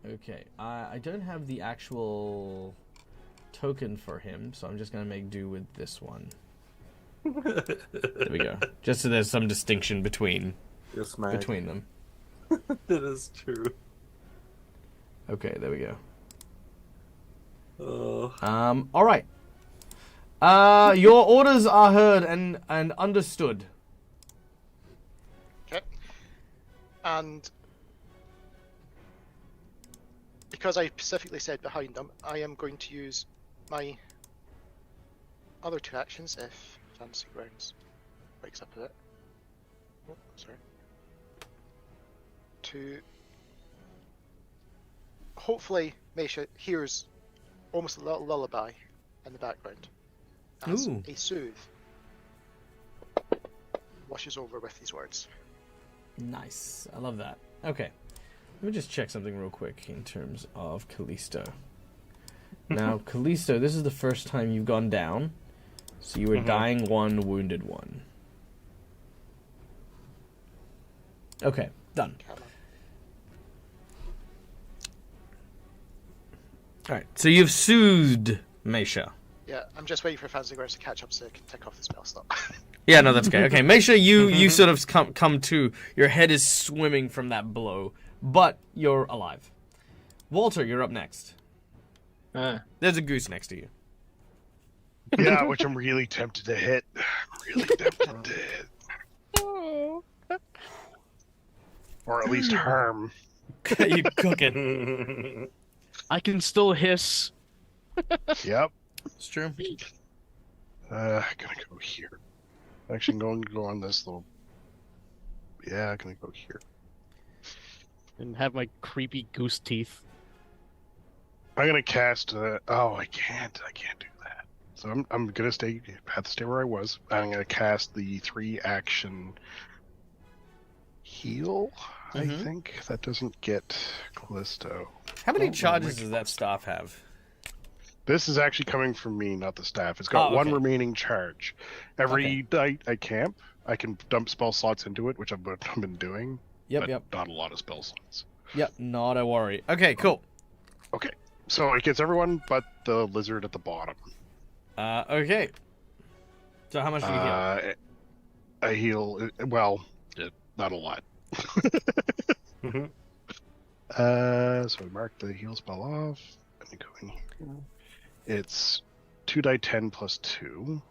Okay. I don't have the actual token for him, so I'm just gonna make do with this one. There we go. Just so there's some distinction between Yes, man. between them. It is true. Okay, there we go. Oh. All right. Your orders are heard and understood. Okay. And because I specifically said behind them, I am going to use my other two actions if Fancy Grounds wakes up a bit. Oh, sorry. To hopefully Mesha hears almost a little lullaby in the background as Ooh. a soothe washes over with these words. Nice. I love that. Okay. Let me just check something real quick in terms of Callisto. Now, Callisto, this is the first time you've gone down. So you were dying 1, wounded 1. Okay, done. Come on. Alright, so you've soothed Mesha. Yeah, I'm just waiting for Fancy Grounds to catch up so I can tick off the spell stop. Yeah, no, that's okay. Okay, Mesha, you sort of come to. Your head is swimming from that blow, but you're alive. Walter, you're up next. There's a goose next to you. Yeah, which I'm really tempted to hit. Really tempted to hit. Or at least harm. You cooking. I can still hiss. Yep. It's true. I'm gonna go here. Actually, I'm going to go on this little. Yeah, I'm gonna go here. And have my creepy goose teeth. I'm gonna cast. Oh, I can't do that. So I'm gonna have to stay where I was. I'm gonna cast the 3-action heal. I think that doesn't get Callisto. How many Oh, charges my does that staff have? This is actually coming from me, not the staff. It's got one okay. remaining charge. Every night I camp, I can dump spell slots into it, which I've been doing. Yep, but yep. Not a lot of spell slots. Yep, not a worry. Okay, cool. Okay, so it gets everyone but the lizard at the bottom. Okay. So how much do you heal? I heal, well, not a lot. So we mark the heal spell off. Let me go in here. It's 2d10 plus 2.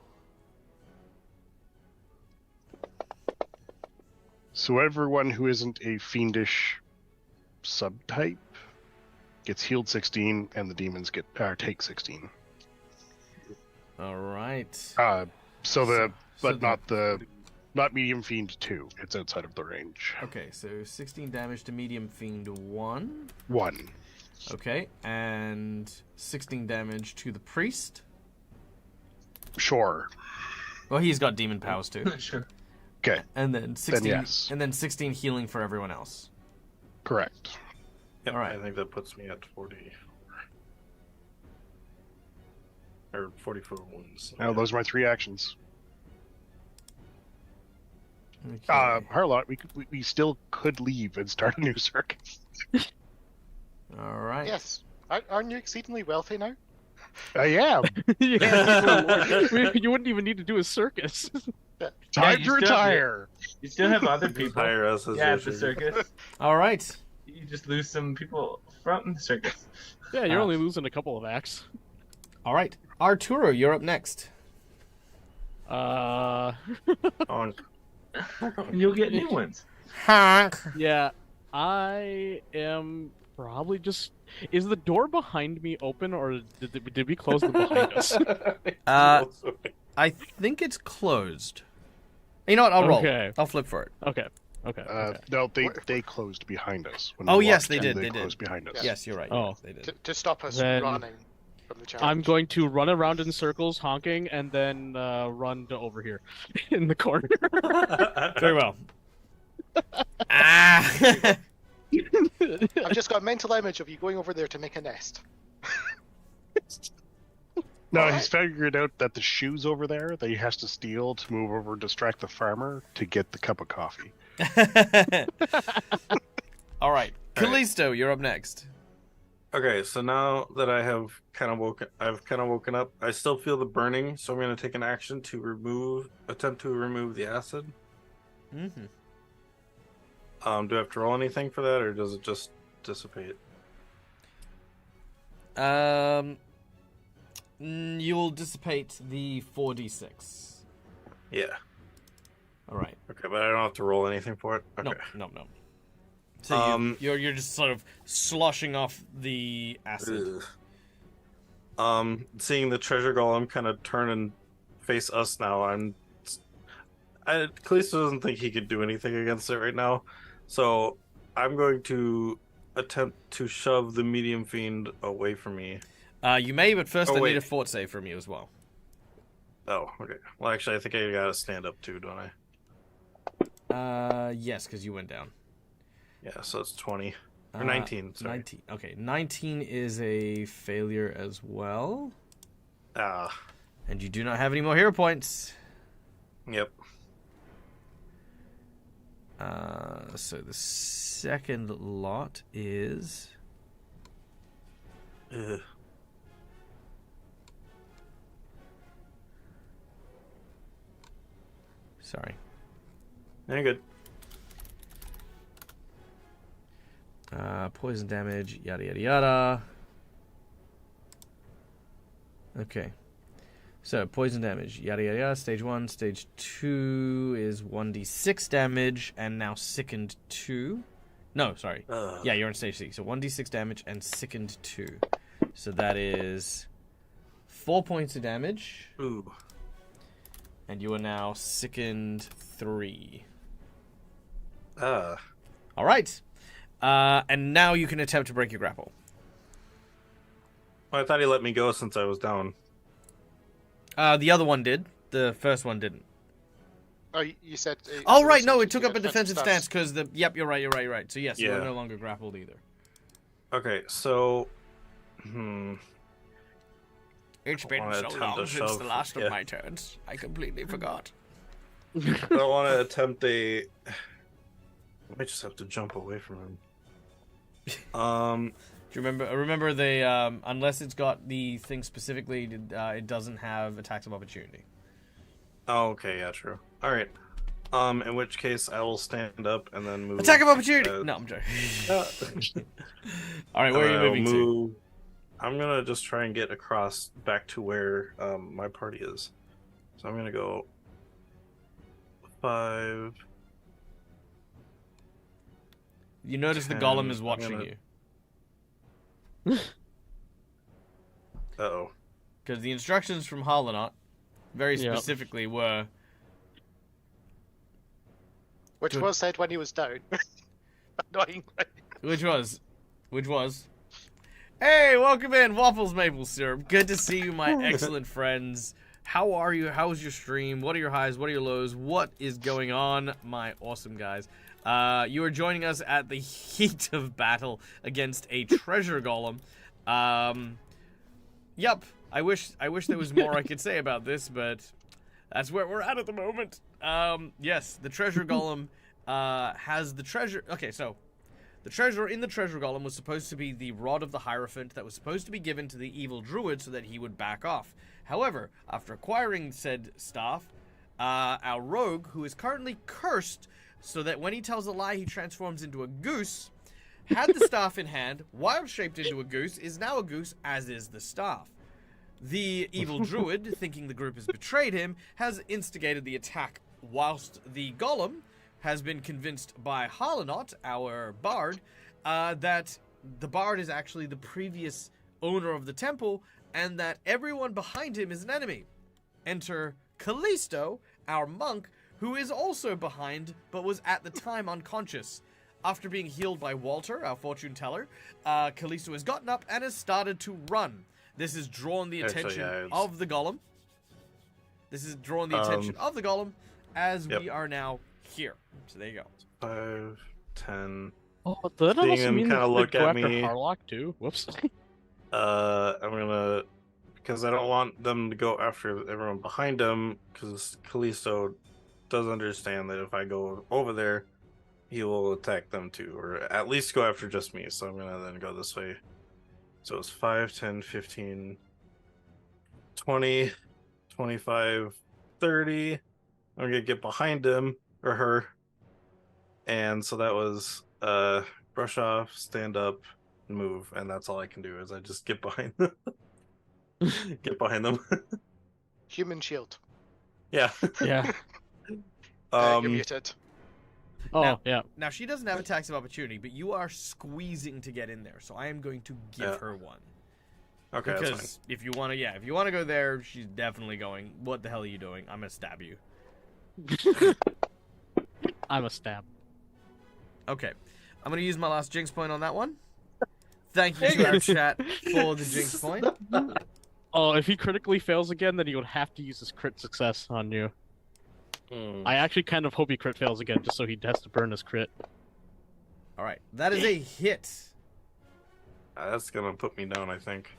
So everyone who isn't a fiendish subtype gets healed 16, and the demons take 16. All right. Not medium fiend 2. It's outside of the range. Okay, so 16 damage to medium fiend 1. 1. Okay, and 16 damage to the priest. Sure. Well, he's got demon powers too. Sure. Okay. And then 16 yes. and then 16 healing for everyone else. Correct. Yep, All right. I think that puts me at 40. Or 44 wounds. Now those are my 3 actions. Okay. Harlot, we still could leave and start a new circus. All right. Yes. Aren't you exceedingly wealthy now? I am. Yeah, you wouldn't even need to do a circus. Time you to still- retire. You still have other people. Hire us as Yeah, your at the circus. circus. All right. You just lose some people from the circus. Yeah, you're only losing a couple of acts. All right. Arturo, you're up next. Oh, You'll get new ones. Yeah, I am probably just. Is the door behind me open, or did we close them behind us? I think it's closed. You know what? I'll roll. Okay. I'll flip for it. Okay. No, they closed behind us. When Oh, we yes, walked they in, did, They they did. closed behind us. Yes, you're right. Oh. They did. To stop us Then- running. from the challenge. I'm going to run around in circles, honking, and then run to over here in the corner. Very well. Ah! I've just got a mental image of you going over there to make a nest. No, Alright. he's figured out that the shoe's over there that he has to steal to move over, distract the farmer to get the cup of coffee. All right, Callisto, you're up next. Okay, so now that I've kind of woken up. I still feel the burning, so I'm going to take an action to attempt to remove the acid. Mm-hmm. Do I have to roll anything for that, or does it just dissipate? You'll dissipate the 4d6. Yeah. All right. Okay, but I don't have to roll anything for it. Okay. No. So you're just sort of sloshing off the acid. Seeing the treasure golem kind of turn and face us now, Callisto doesn't think he could do anything against it right now, so I'm going to attempt to shove the medium fiend away from me. You may, but first I wait. need a fort save from you as well. Oh, okay. Well, actually, I think I gotta stand up too, don't I? Yes, because you went down. Yeah, so it's 20. Or 19, sorry. 19. Okay, 19 is a failure as well. And you do not have any more hero points. Yep. So the second lot is... Ugh. Sorry. Very good. Poison damage, yada yada yada. Okay. So, poison damage, yada yada yada. Stage 1. Stage 2 is 1d6 damage, and now sickened 2. No, sorry. Yeah, you're on stage 6. So 1d6 damage and sickened 2. So that is 4 points of damage. Ooh. And you are now sickened 3. Ah. All right. And now you can attempt to break your grapple. Well, I thought he let me go since I was down. The other one did. The first one didn't. Oh, you said. Oh, right. No, it took up a defensive stance because the. Yep, you're right. So, yes, Yeah. you're no longer grappled either. Okay, so. It's I been wanna so attempt long to since shove, the last yeah. of my turns. I completely forgot. I don't want to attempt a. I might just have to jump away from him. Do you remember the unless it's got the thing specifically, it doesn't have attacks of opportunity. Oh, okay, yeah, true. All right. In which case I will stand up and then move. Attack of opportunity. No, I'm joking. All right, where are you moving to? I'm gonna just try and get across back to where my party is. So I'm gonna go 5. You notice 10, the golem is watching gonna- you Uh-oh. because the instructions from Harlanot very Yep. specifically were. Which was said when he was down. Annoyingly. Which was? Hey, welcome in, Waffles Maple Syrup. Good to see you, my excellent friends. How are you? How's your stream? What are your highs? What are your lows? What is going on, my awesome guys? You are joining us at the heat of battle against a treasure golem. Yep. I wish there was more I could say about this, but that's where we're at the moment. Yes, the treasure golem has the treasure. Okay, so the treasure in the treasure golem was supposed to be the rod of the Hierophant that was supposed to be given to the evil druid so that he would back off. However, after acquiring said staff, our rogue, who is currently cursed so that when he tells a lie he transforms into a goose, had the staff in hand, wild shaped into a goose, is now a goose, as is the staff. The evil druid, thinking the group has betrayed him, has instigated the attack, whilst the golem has been convinced by Harlanot, our bard, that the bard is actually the previous owner of the temple, and that everyone behind him is an enemy. Enter Callisto, our monk, who is also behind, but was at the time unconscious. After being healed by Walter, our fortune teller, Callisto has gotten up and has started to run. This has drawn the Yeah, so, attention yeah, it's- of the golem. This has drawn the attention of the golem as Yep. we are now here. So there you go. 5, 10. Oh, that Seeing also him means kinda they look go at after me. Harlock too. Whoops. I'm gonna, because I don't want them to go after everyone behind him, because Callisto does understand that if I go over there, he will attack them too, or at least go after just me. So I'm gonna then go this way. So it's 5, 10, 15, 20, 25, 30. I'm gonna get behind him or her. And so that was brush off, stand up, move, and that's all I can do is I just get behind them. Get behind them. Human shield. Yeah. You're muted. Oh, Now- yeah. Now she doesn't have attacks of opportunity, but you are squeezing to get in there, so I am going to give her one. Okay, that's fine. Because if you want to go there, she's definitely going. What the hell are you doing? I'm gonna stab you. I'm a stab. Okay, I'm gonna use my last jinx point on that one. Thank you to our chat for the jinx point. Oh, if he critically fails again, then he would have to use his crit success on you. I actually kind of hope he crit fails again, just so he has to burn his crit. All right, that is a hit. That's gonna put me down, I think.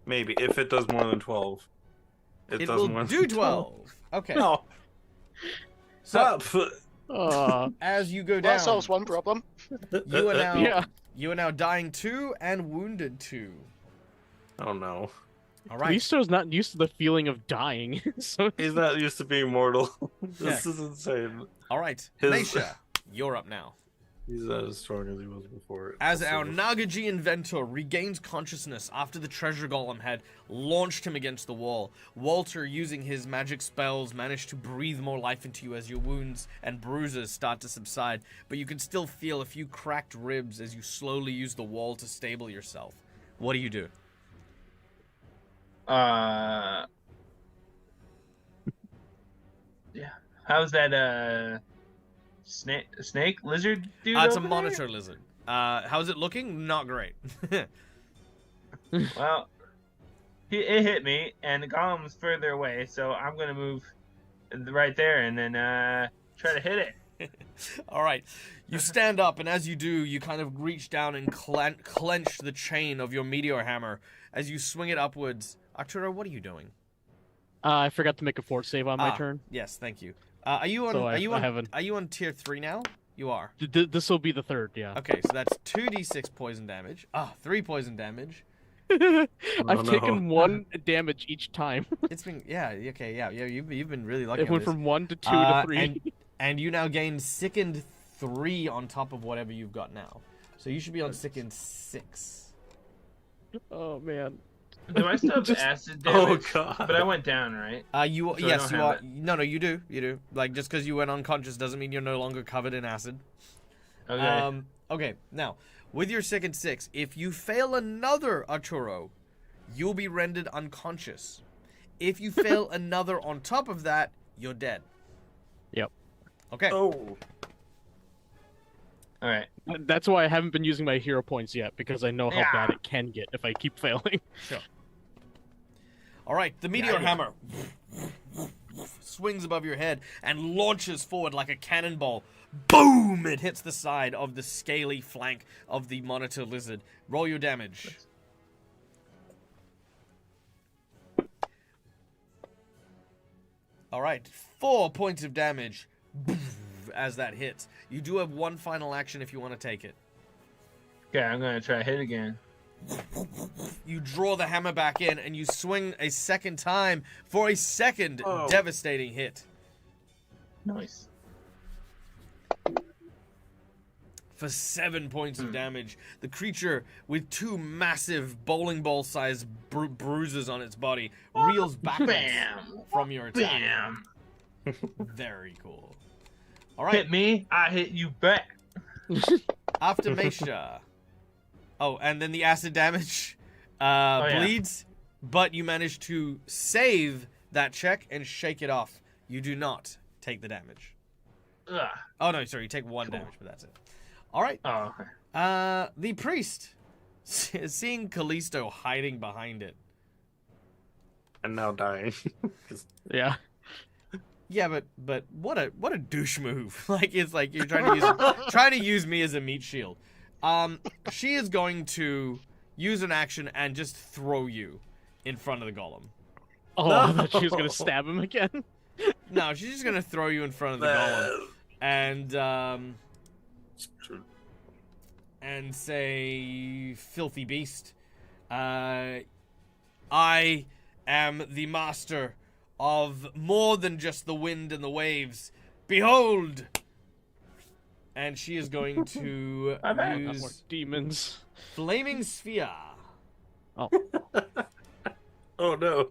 Maybe if it does more than 12. It does will more than do 12. Okay. No. So as you go Well, down, that solves one problem. you are now Yeah. you are now dying 2 and wounded 2. Oh no. All right. Listo's not used to the feeling of dying, so He's not used to being mortal. This Yeah. is insane. All right, His- Naisha, you're up now. He's not as strong as he was before. As our Nagaji inventor regains consciousness after the treasure golem had launched him against the wall, Walter, using his magic spells, managed to breathe more life into you as your wounds and bruises start to subside, but you can still feel a few cracked ribs as you slowly use the wall to stable yourself. What do you do? Yeah. How's that snake lizard dude? It's a over monitor lizard. How's it looking? Not great. there? Well, it hit me, and the golem was further away, so I'm gonna move right there and then try to hit it. All right. You stand up, and as you do, you kind of reach down and clench the chain of your meteor hammer as you swing it upwards. Arturo, what are you doing? I forgot to make a fort save on my turn. Yes, thank you. Are you on? So are I haven't- you on tier 3 now? You are. This will be the third, yeah. Okay, so that's 2d6 poison damage. 3 poison damage. I've no. taken 1 damage each time. It's been okay, yeah. You've been really lucky. It on went this. from 1 to 2 to 3. And you now gain sickened 3 on top of whatever you've got now. So you should be on sickened 6. Oh man. Do I still have Just- acid Oh damage? god. But I went down, right? You So I yes, don't you have are. it. No, you do. Like just because you went unconscious doesn't mean you're no longer covered in acid. Okay. Okay. Now, with your second 6, if you fail another Arturo, you'll be rendered unconscious. If you fail another on top of that, you're dead. Yep. Okay. Oh. All right. That's why I haven't been using my hero points yet, because I know how Yeah. bad it can get if I keep failing. Sure. All right. The meteor hammer swings above your head and launches forward like a cannonball. Boom! It hits the side of the scaly flank of the monitor lizard. Roll your damage. All right. 4 points of damage as that hits. You do have one final action if you want to take it. Okay, I'm gonna try to hit again. You draw the hammer back in and you swing a second time for a second Oh. devastating hit. Nice. For 7 points of damage. The creature, with 2 massive bowling ball sized bruises on its body, reels backwards Bam! from your attack. Bam! Very cool. All Hit right, me, I hit you back. after Mesha. Oh, and then the acid damage yeah. bleeds, but you manage to save that check and shake it off. You do not take the damage. Ugh. Oh, no, sorry, you take 1 damage, but that's it. All right. Oh, okay. The priest, seeing Callisto hiding behind it, and now dying. Yeah. Yeah, but what a douche move. Like it's like you're trying to use me as a meat shield. She is going to use an action and just throw you in front of the golem. Oh, I thought she was gonna stab him again. No, she's just gonna throw you in front of the golem and say, "Filthy beast, I am the master of more than just the wind and the waves. Behold!" And she is going to Not more use demons. Flaming Sphere. Oh. Oh no!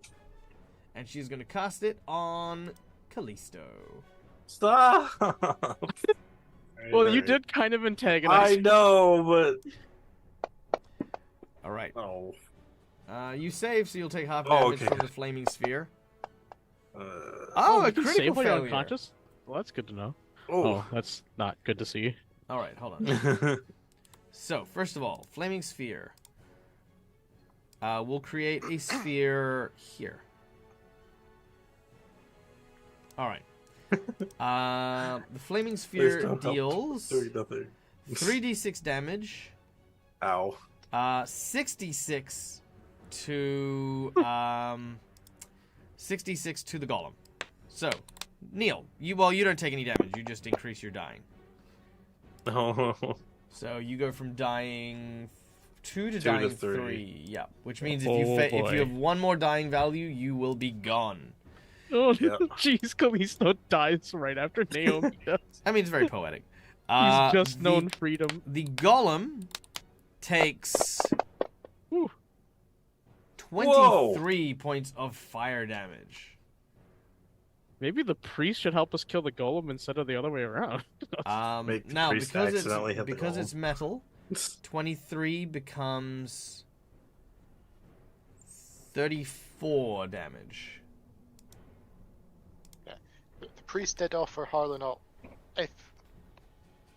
And she's going to cast it on Callisto. Stop! Well, you did kind of antagonize. I know, but All right. oh. You save, so you'll take half Oh, damage okay. from the Flaming Sphere. Oh, A you can critical save while you're failure. unconscious? Well, that's good to know. Oh. Oh, that's not good to see. All right, hold on. So, first of all, Flaming Sphere. We'll create a sphere here. All right. The Flaming Sphere Please don't help. deals Doing nothing. 3d6 damage, Ow. 66 to 66 to the golem. So, Neil, you don't take any damage. You just increase your dying. Oh. So you go from dying 2 to 2 to dying 3. 3. Yeah, which means if Oh, if you boy. have one more dying value, you will be gone. Oh, Yeah. jeez, Callisto dies right after Naomi does. I mean, it's very poetic. He's just the- known freedom. The golem takes Whew. 23 points of fire damage. Maybe the priest should help us kill the golem instead of the other way around. Make the Now priest accidentally hit the because golem. it's metal, 23 becomes 34 damage. The priest did offer Harlanot if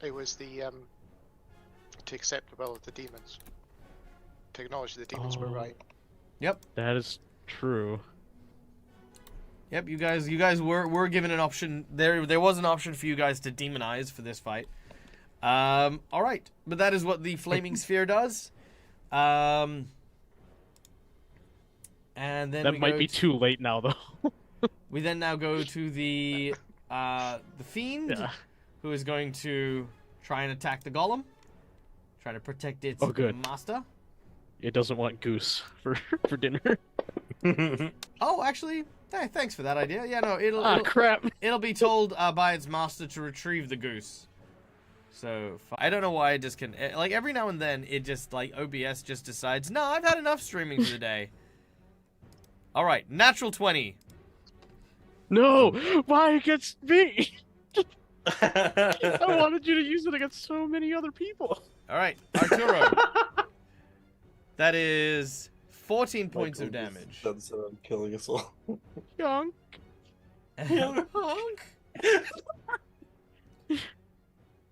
it was the to accept the will of the demons, to acknowledge the demons were Oh. right. Yep. That is true. Yep, you guys were given an option. There was an option for you guys to demonize for this fight. All right, but that is what the Flaming Sphere does. And then That we might go be too late now, though. We then now go to the fiend, Yeah. who is going to try and attack the golem, try to protect its Oh, good. master. It doesn't want goose for dinner. Oh, actually, hey, thanks for that idea. Yeah, no, Ah, crap. it'll be told by its master to retrieve the goose. So I don't know why it just can, like, every now and then it just, like, OBS just decides, no, I've had enough streaming for the day. All right, natural 20. No! Why against me? I wanted you to use it against so many other people. All right, Arturo. That is 14 points of damage. That's killing us all. Young. Honk.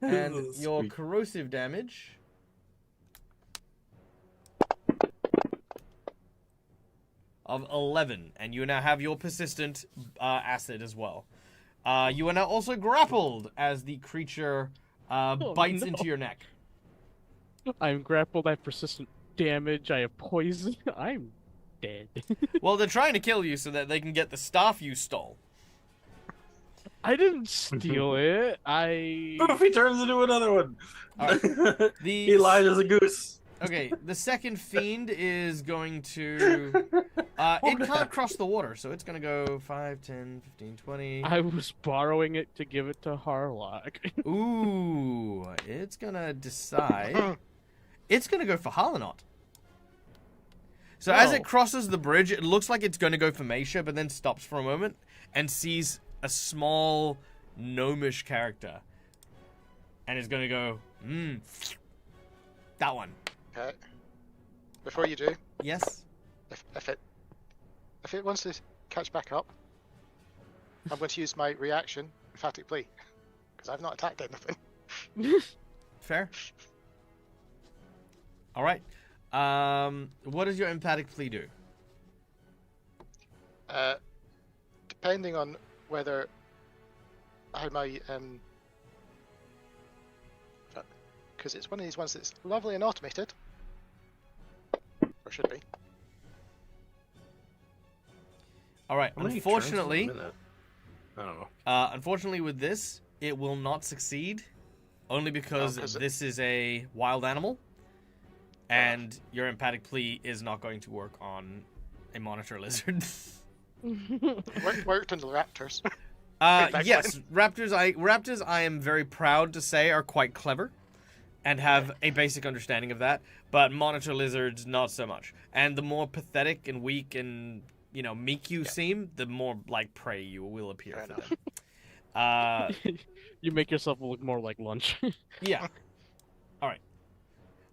And This is your sweet. corrosive damage of 11, and you now have your persistent acid as well. You are now also grappled as the creature bites no. into your neck. I'm grappled, I have persistent damage, I have poison. I'm dead. Well, they're trying to kill you so that they can get the staff you stole. I didn't steal it. What if he turns into another one? Alright. He lied as a goose. Okay, the second fiend is going to... it can't cross the water, so it's going to go 5, 10, 15, 20... I was borrowing it to give it to Harlock. Ooh, it's going to decide... It's going to go for Harlanot. So as it Oh. crosses the bridge, it looks like it's going to go for Meisha, but then stops for a moment and sees a small gnomish character. And is going to go, that one. Okay. Before you do, Yes? if it wants to catch back up, I'm going to use my reaction, emphatic plea, because I've not attacked anything. Fair? All right. What does your emphatic plea do? Depending on whether how my because it's one of these ones that's lovely and automated, or should be. All right. How many turns in a Unfortunately, minute? I don't know. unfortunately, with this, it will not succeed, only because this is a wild animal, and your emphatic plea is not going to work on a monitor lizard. Worked on the raptors. Yes, raptors. I am very proud to say are quite clever, and have a basic understanding of that. But monitor lizards, not so much. And the more pathetic and weak and meek you seem, the more like prey you will appear for them. You make yourself look more like lunch. Yeah. All right.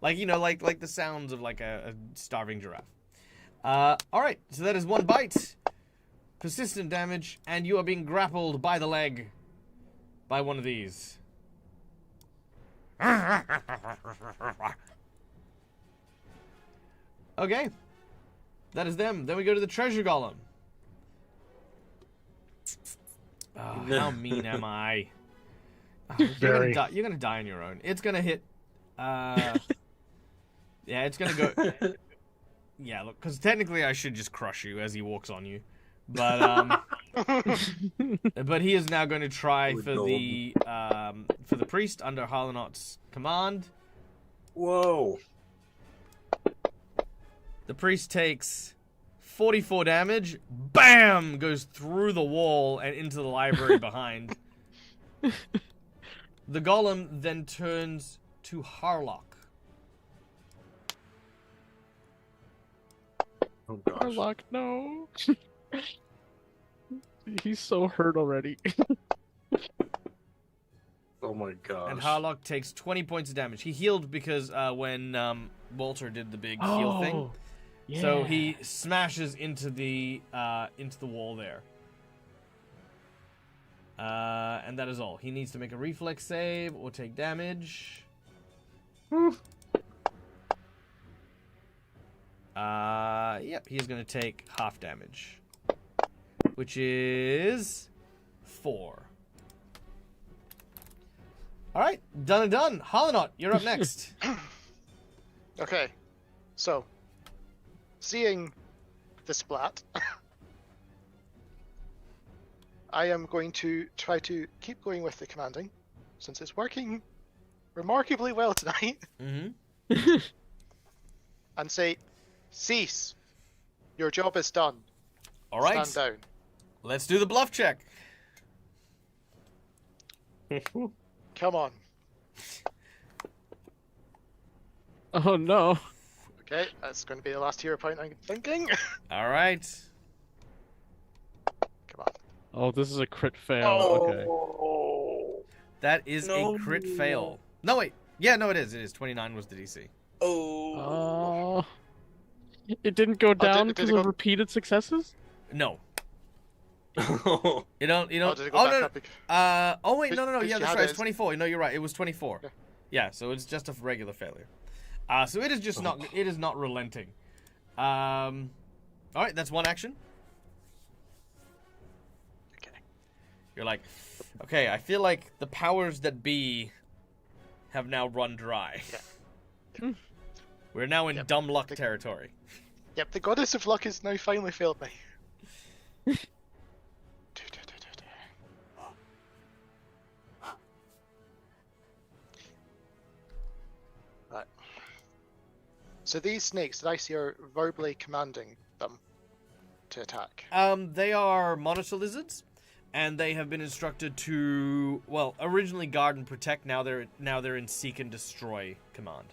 Like like the sounds of like a starving giraffe. All right. So that is one bite, persistent damage, and you are being grappled by the leg by one of these. Okay. That is them. Then we go to the treasure golem. Oh, how mean am I? Oh, you're gonna die on your own. It's gonna hit. Yeah, it's gonna go. Yeah, look, because technically I should just crush you as he walks on you, but but he is now going to try for the priest under Harlanot's command. Whoa. The priest takes 44 damage. Bam! Goes through the wall and into the library behind. The golem then turns to Harlock. Oh gosh. Harlock, no. He's so hurt already. Oh my gosh. And Harlock takes 20 points of damage. He healed because when Walter did the big heal thing. Yeah. So he smashes into the wall there. And that is all. He needs to make a reflex save or take damage. Yep, he's going to take half damage, which is 4. All right, done and done. Harlanot, you're up next. Okay, so seeing the splat, I am going to try to keep going with the commanding, since it's working remarkably well tonight, Mm-hmm. and say, cease. Your job is done. All right, Stand down. let's do the bluff check. Come on. Oh no. Okay, that's going to be the last hero point I'm thinking. All right. Come on. Oh, this is a crit fail. Okay. That is No. a crit fail. No, wait. Yeah, no, it is. It is. 29 was the DC. Oh. It didn't go down did because it of go- repeated successes? No. Oh. You don't. Oh, did it go Oh, back no. up? Oh, wait. No. Because Yeah, you that's had right. it It's 24. No, you're right. It was 24. Yeah. Yeah, so it's just a regular failure. So it is just not. It is not relenting. All right, that's one action. Okay. You're like, okay, I feel like the powers that be have now run dry. Yeah. We're now in Yep. dumb luck territory. Yep, the goddess of luck has now finally failed me. Right. So these snakes that I see are verbally commanding them to attack. They are monitor lizards, and they have been instructed to, well, originally guard and protect. Now they're in seek and destroy command.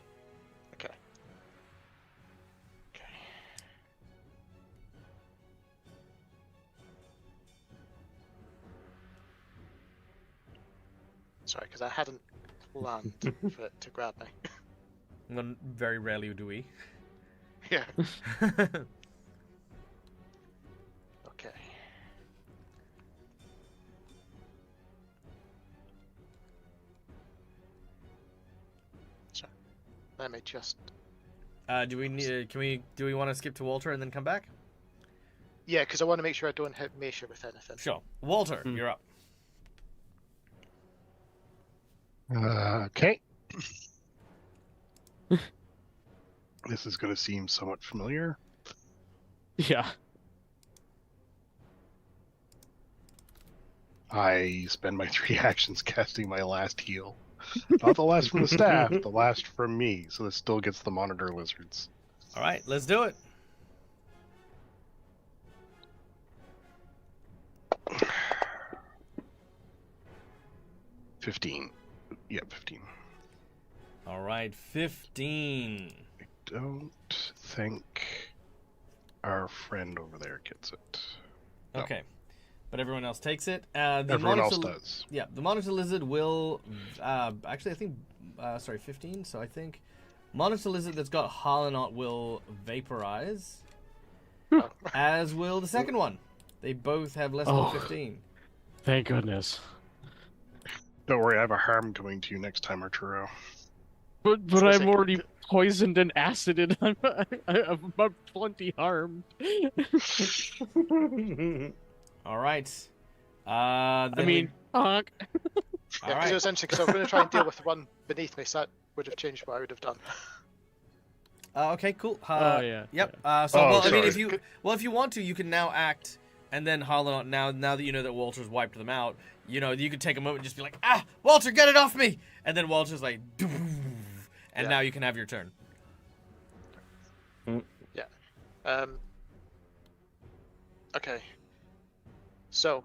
Okay. Okay. Sorry, because I hadn't planned for it to grab me. Very rarely do we. Yeah. Okay. So, let me just. Do we need? Do we want to skip to Walter and then come back? Yeah, because I want to make sure I don't hit Mesha with anything. Sure. Walter, you're up. Okay. This is going to seem somewhat familiar. Yeah. I spend my 3 actions casting my last heal. Not the last from the staff, the last from me. So this still gets the monitor lizards. All right, let's do it. $15. Yep, 15. All right, 15. I don't think our friend over there gets it. No. Okay. But everyone else takes it. The Everyone else monitor, does. Yeah, the monitor lizard will... actually, I think... 15. So I think monitor lizard that's got Harlanot will vaporize. As will the second one. They both have less than 15. Thank goodness. Don't worry, I have a harm coming to you next time, Arturo. But I'm already poisoned and acided. I'm plenty harmed. All right. I mean, honk. Yeah, All because right. it was interesting, because I was going to try and deal with the one beneath me, so that would have changed what I would have done. Okay, cool. Yeah. Yep. Yeah. So, Oh, well, I mean, sorry. if you want to, you can now act, and then Harlanot. Now that you know that Walter's wiped them out, you could take a moment and just be like, ah, Walter, get it off me, and then Walter's like, and now you can have your turn. Yeah. Okay. So,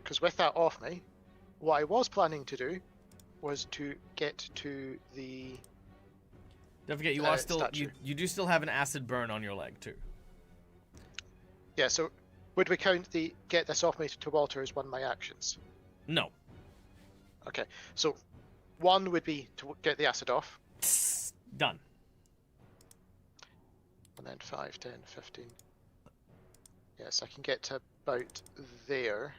because with that off me, what I was planning to do was to get to the... Don't forget, you are still statue. you do still have an acid burn on your leg too. Yeah, so would we count the get this off me to Walter as one of my actions? No. Okay, so one would be to get the acid off, Done. and then 5, 10, 15. Yes, I can get to about there.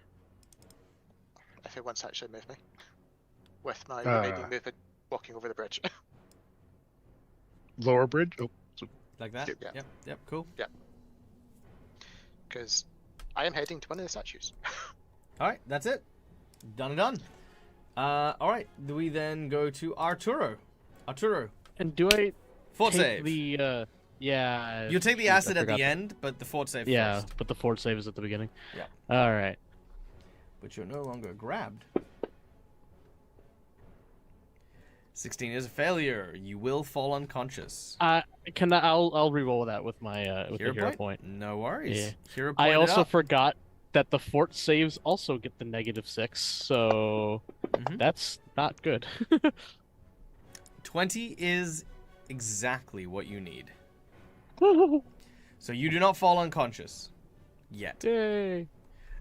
If it wants to actually move me. With my remaining movement walking over the bridge. Lower bridge? Oh, Like that? Yeah. Yep, cool. Because I am heading to one of the statues. All right, that's it. Done and done. All right, do we then go to Arturo? Arturo, And do I fort take save. the yeah? You take the shoot, I acid at forgot the end, but the fort save Yeah, first. but the fort save is at the beginning. Yeah. All right. But you're no longer grabbed. 16 is a failure. You will fall unconscious. I'll reroll that with my with the hero point. No worries. Yeah. Hero point I also up. forgot that the fort saves also get the -6, so that's not good. 20 is exactly what you need. So you do not fall unconscious yet. Yay!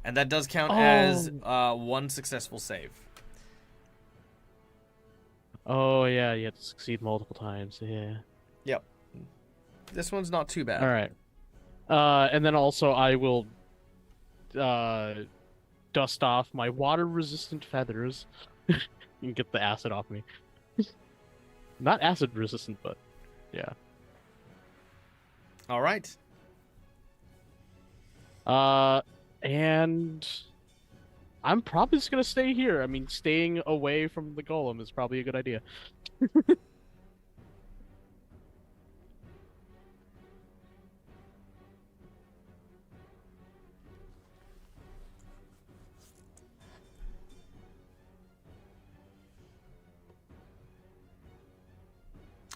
And that does count as one successful save. Oh yeah, you have to succeed multiple times. Yeah. Yep. This one's not too bad. All right. And then also I will dust off my water-resistant feathers and get the acid off me. Not acid-resistant, but yeah. All right. And I'm probably just gonna stay here. I mean, staying away from the golem is probably a good idea.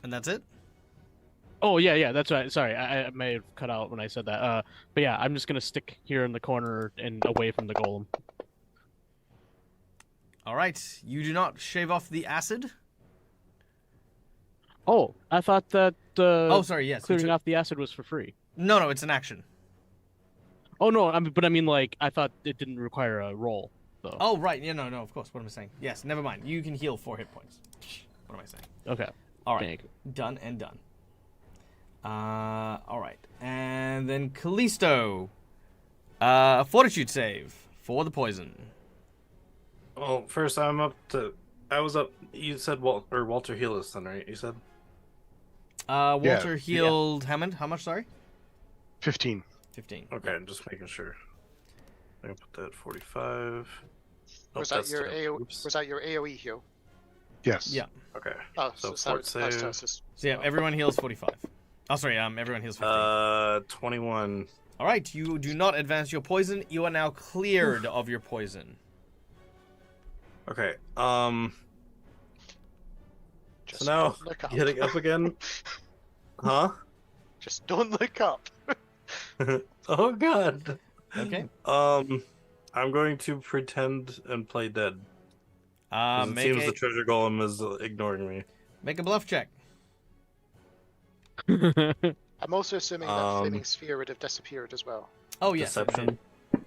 And that's it? Oh yeah, that's right. Sorry, I may have cut out when I said that. But yeah, I'm just gonna stick here in the corner and away from the golem. All right. You do not shave off the acid? Oh, I thought that Oh, sorry, yes. you clearing took- off the acid was for free. No, it's an action. Oh no, I mean like I thought it didn't require a roll though. Oh, right. Yeah, no, of course. What am I saying? Yes, never mind. You can heal 4 hit points. What am I saying? Okay. All right. Thank you. Done and done. All right. And then Callisto. Fortitude save for the poison. Well, first I was up. You said Walter heal us then, right? You said. Walter healed Hammond. How much, sorry? 15. 15. Okay, I'm just making sure. I'm gonna put that at 45. Was Oh, that that's your to- AO? oops. Was that your AOE heal? Yes. Yeah. Okay. Oh, So so fort that's save. just So yeah, everyone heals 45. Oh, sorry, everyone heals 15. 21. All right, you do not advance your poison. You are now cleared of your poison. Okay. Just So now don't look up. getting up again. Huh? Just don't look up. Oh God. Okay. I'm going to pretend and play dead. 'Cause it seems the treasure golem is ignoring me. Make a bluff check. I'm also assuming that flaming sphere would have disappeared as well. Oh yes. it Deception. did.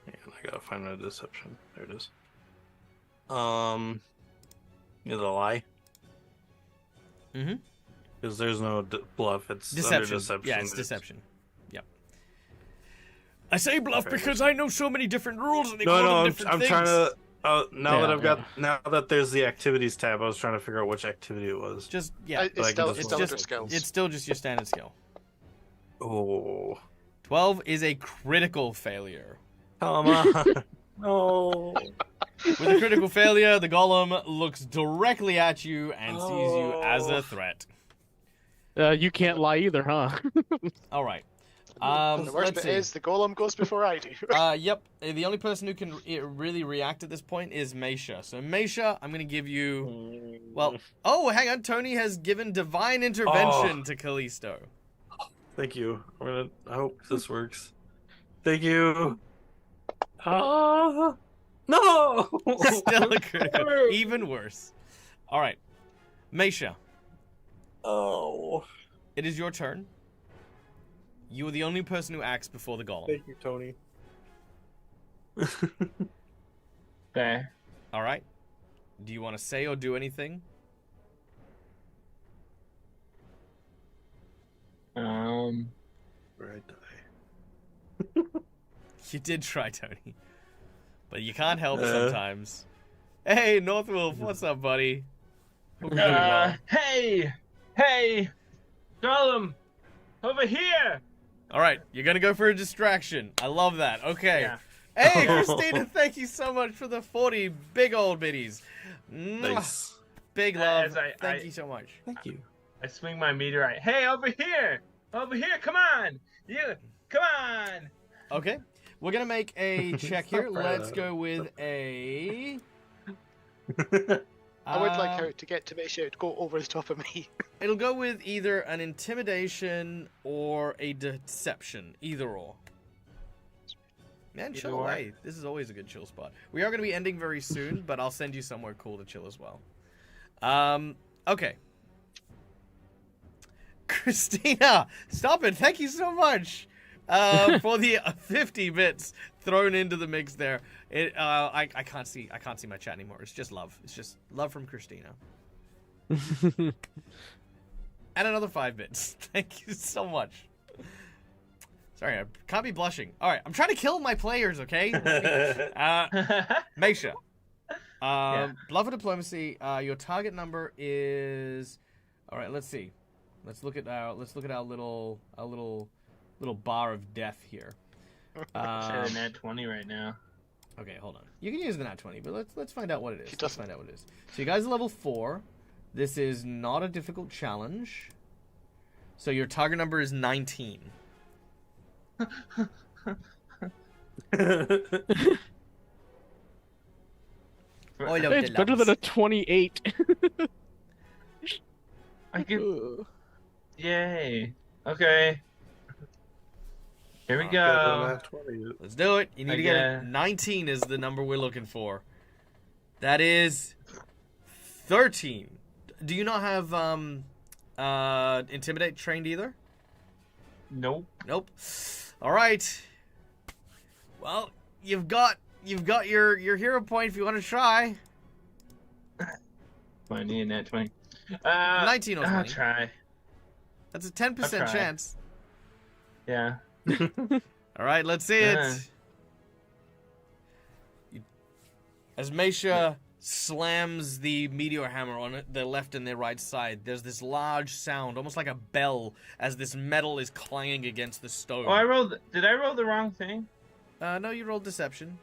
And I gotta find my deception. There it is. Is it a lie? Mm-hmm. Because there's no bluff. It's under Deception. deception. Yeah, it's deception. Yep. I say bluff Okay. because I know so many different rules and they No, call no, them I'm different things. trying to. Now that Yeah, I've got, now that there's the activities tab, I was trying to figure out which activity it was. Just yeah. It's like still, just it's one. still under Just- skills. It's still just your standard skill. Oh, 12 is a critical failure. come on. No. With a critical failure, the golem looks directly at you and sees you as a threat. You can't lie either, huh? All right. the worst Let's bit see. is the golem goes before I do. Yep. The only person who can really react at this point is Meisha. So Meisha, I'm gonna give you. Well, oh, hang on. Tony has given divine intervention to Callisto. Thank you. I hope this works. Thank you. Ah, no. Still a critical. Even worse. All right, Meisha, Oh, it is your turn. You are the only person who acts before the golem. thank you, Tony. Okay. All right. Do you want to say or do anything? Where I die. You did try, Tony, but you can't help sometimes. Hey, Northwolf, what's up, buddy? Hope you're doing well. Hey, Golem, over here. All right, you're gonna go for a distraction. I love that. Okay. Yeah. Hey, Christina, thank you so much for the 40 big old biddies. Mwah. Nice. Big love. As I- Thank you so much. Thank you. I swing my meteorite. Hey, over here, come on, come on. Okay, we're gonna make a check here. Stop Let's that. go with a. I would like her to get to make sure to go over the top of me. It'll go with either an intimidation or a deception, either or. Man, Either chill or. away. This is always a good chill spot. We are going to be ending very soon, but I'll send you somewhere cool to chill as well. Okay. Christina, stop it. Thank you so much for the 50 bits thrown into the mix there. I can't see my chat anymore. It's just love. It's just love from Christina. And another 5 bits. Thank you so much. Sorry, I can't be blushing. All right, I'm trying to kill my players, okay? Meisha. Bluff or diplomacy. Your target number is. All right, let's see. Let's look at our little bar of death here. Should have nat 20 right now. Okay, hold on. You can use the nat 20, but let's find out what it is. He Let's doesn't. find out what it is. So you guys are level 4. This is not a difficult challenge. So your target number is 19. It's better than a 28. I could. Yay. Okay. Here we go. Let's do it. You need to get Okay. 19 is the number we're looking for. That is 13. Do you not have intimidate trained either? Nope. Nope. All right. Well, you've got your hero point if you want to try. I need a nat 20. 19 or I'll 20. try. That's a 10% I'll try. chance. Yeah. All right, let's see it. Uh. As Meisha slams the meteor hammer on their left and their right side, there's this large sound, almost like a bell, as this metal is clanging against the stone. Oh, did I roll the wrong thing? No, you rolled deception.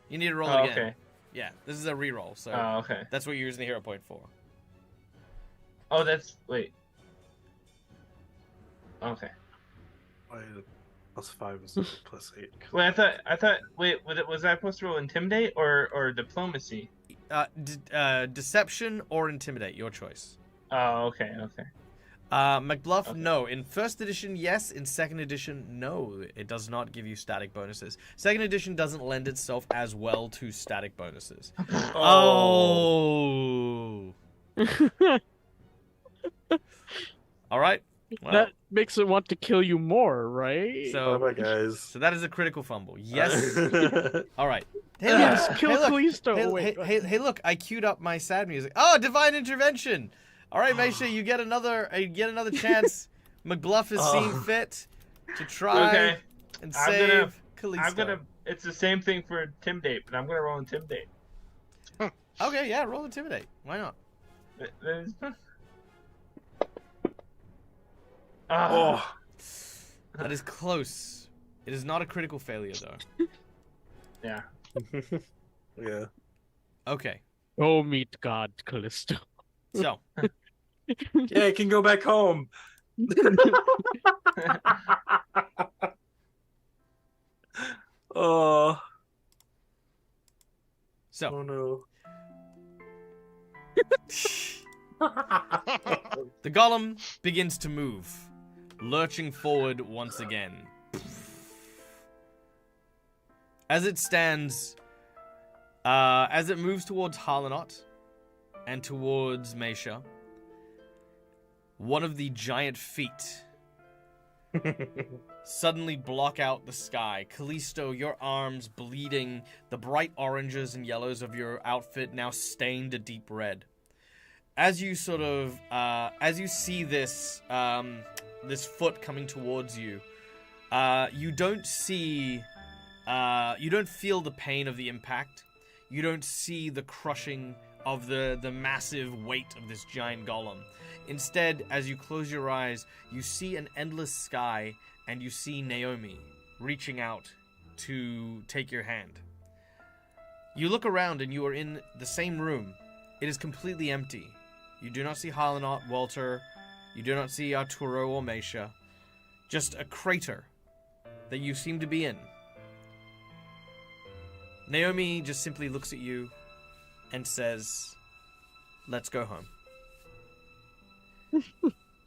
You need to roll it again. Okay. Yeah, this is a reroll, so Okay. that's what you're using the hero point for. Oh, wait. Okay. +5 instead of +8. Wait, was I supposed to roll intimidate or diplomacy? Deception or intimidate, your choice. Oh, okay. McBluff, Okay. no. In first edition, yes. In second edition, no. It does not give you static bonuses. Second edition doesn't lend itself as well to static bonuses. Oh. All right. Well, That makes it want to kill you more, right? Bye, guys. so that is a critical fumble. Yes. All right. Hey, Yes, look. kill Hey, look. Callisto. Hey, Wait, hey, look! I queued up my sad music. Oh, divine intervention! All right, Mesha, you get another chance. McBluff has seen fit to try Okay. and I'm save gonna- Callisto. It's the same thing for intimidate, but I'm gonna roll intimidate. Okay, yeah, roll intimidate. Why not? Oh, That is close. It is not a critical failure though. Yeah. yeah. Okay, Go meet God, Callisto. so Yeah, I can go back home. Oh, so oh no. the golem begins to move, lurching forward once again. As it stands, as it moves towards Harlanot and towards Mesha, one of the giant feet suddenly block out the sky. Callisto, your arms bleeding, the bright oranges and yellows of your outfit now stained a deep red. As you as you see this, this foot coming towards you, you don't see, you don't feel the pain of the impact. You don't see the crushing of the massive weight of this giant golem. Instead, as you close your eyes, you see an endless sky, and you see Naomi reaching out to take your hand. You look around, and you are in the same room. It is completely empty. You do not see Harlanot, Walter. You do not see Arturo or Mesha. Just a crater that you seem to be in. Naomi just simply looks at you and says, "Let's go home."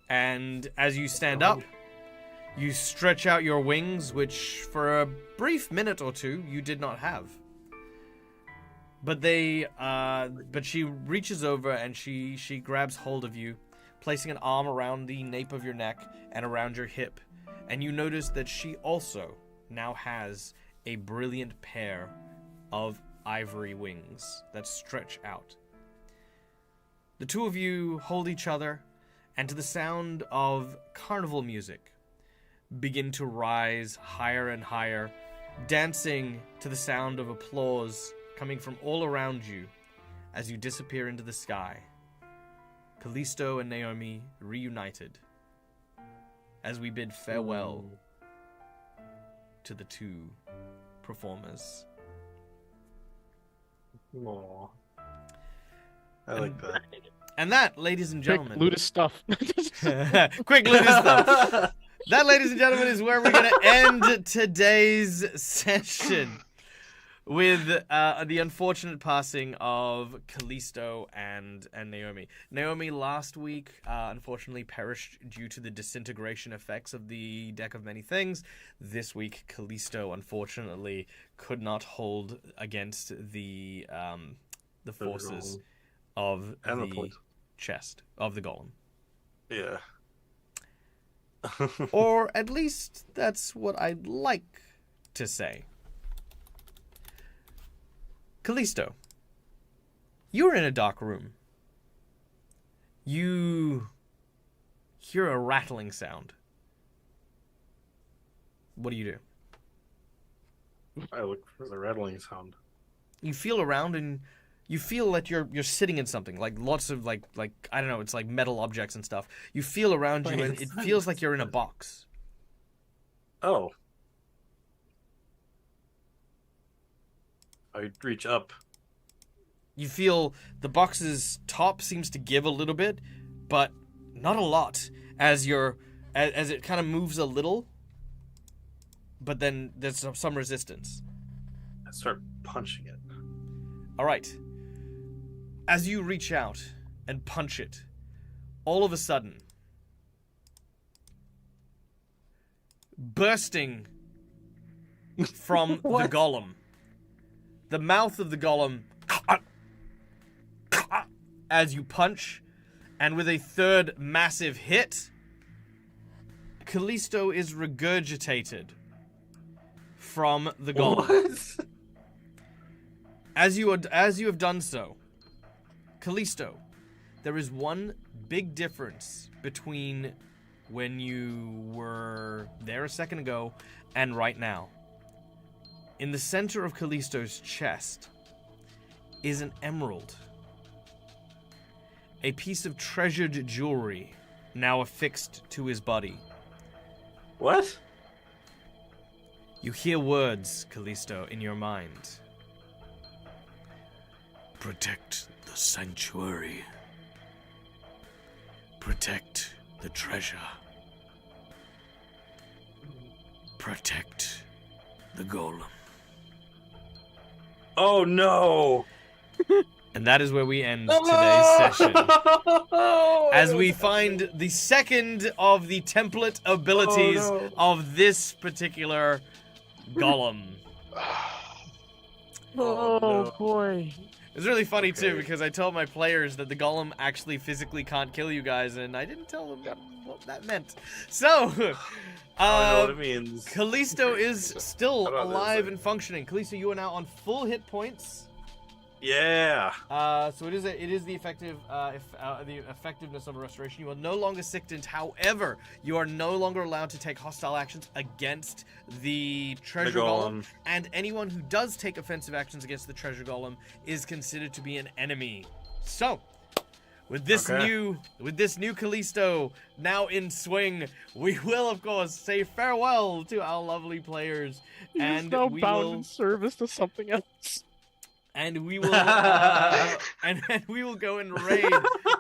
And as you stand up, you stretch out your wings, which for a brief minute or two you did not have. But she reaches over and she grabs hold of you, placing an arm around the nape of your neck and around your hip. And you notice that she also now has a brilliant pair of ivory wings that stretch out. The two of you hold each other, and to the sound of carnival music, begin to rise higher and higher, dancing to the sound of applause coming from all around you as you disappear into the sky. Callisto and Naomi reunited as we bid farewell to the two performers. Aw. I like that. And that, ladies and Quick, gentlemen... Ludus stuff. Quick Ludus stuff. That, ladies and gentlemen, is where we're going to end today's session with the unfortunate passing of Callisto and Naomi. Naomi last week unfortunately perished due to the disintegration effects of the Deck of Many Things. This week, Callisto unfortunately could not hold against the forces of the chest of the golem. Yeah. Or at least that's what I'd like to say. Callisto, you're in a dark room. You hear a rattling sound. What do you do? I look for the rattling sound. You feel around and you feel that you're sitting in something, like lots of like I don't know, it's like metal objects and stuff. You feel around you, and it feels like you're in a box. Oh. I reach up. You feel the box's top seems to give a little bit, but not a lot, as it kind of moves a little, but then there's some resistance. I start punching it. All right. As you reach out and punch it, all of a sudden, bursting from the golem, the mouth of the golem, as you punch, and with a third massive hit, Callisto is regurgitated from the golem. What? As you have done so, Callisto, there is one big difference between when you were there a second ago and right now. In the center of Callisto's chest is an emerald. A piece of treasured jewelry now affixed to his body. What? You hear words, Callisto, in your mind. Protect the sanctuary. Protect the treasure. Protect the golem. Oh no! And that is where we end today's session. As we find the second of the template abilities of this particular golem. Oh boy. It's really funny too, because I told my players that the golem actually physically can't kill you guys, and I didn't tell them what that meant. So, I know what it means. Callisto is still alive this? and functioning. Callisto, you are now on full hit points. Yeah. So it is the effectiveness of a restoration. You are no longer sickened. However, you are no longer allowed to take hostile actions against the treasure golem. And anyone who does take offensive actions against the treasure golem is considered to be an enemy. So, with this new Callisto now in swing, we will of course say farewell to our lovely players, He's now bound in service to something else. And we will, and we will go and raid.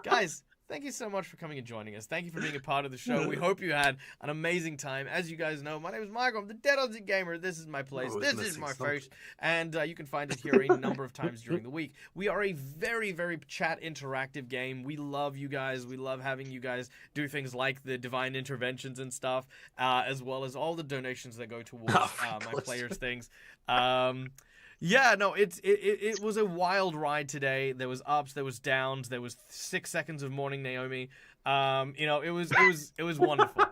Guys, thank you so much for coming and joining us. Thank you for being a part of the show. We hope you had an amazing time. As you guys know, my name is Michael. I'm the Dead Odds Gamer. This is my place. This is my face. And you can find it here a number of times during the week. We are a very, very chat interactive game. We love you guys. We love having you guys do things like the divine interventions and stuff, as well as all the donations that go towards my players' things. Yeah, no, it was a wild ride today. There was ups, there was downs, there was 6 seconds of Morning Naomi. It was wonderful.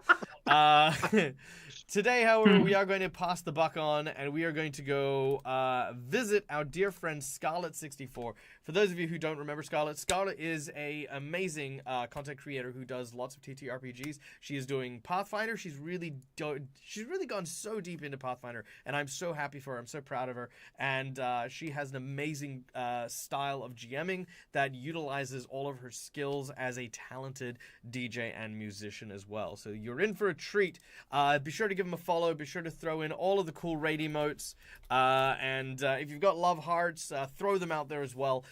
Today, however, we are going to pass the buck on, and we are going to go visit our dear friend Scarlet64. For those of you who don't remember Scarlet is a amazing content creator who does lots of TTRPGs. She is doing Pathfinder. She's really gone so deep into Pathfinder, and I'm so happy for her. I'm so proud of her. And she has an amazing style of GMing that utilizes all of her skills as a talented DJ and musician as well. So you're in for a treat. Be sure to give them a follow. Be sure to throw in all of the cool raid emotes. And if you've got love hearts, throw them out there as well.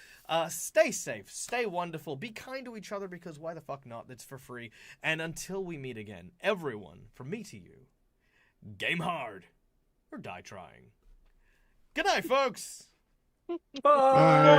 Stay safe. Stay wonderful. Be kind to each other, because why the fuck not? That's for free. And until we meet again, everyone, from me to you, game hard or die trying. Good night, folks. Bye.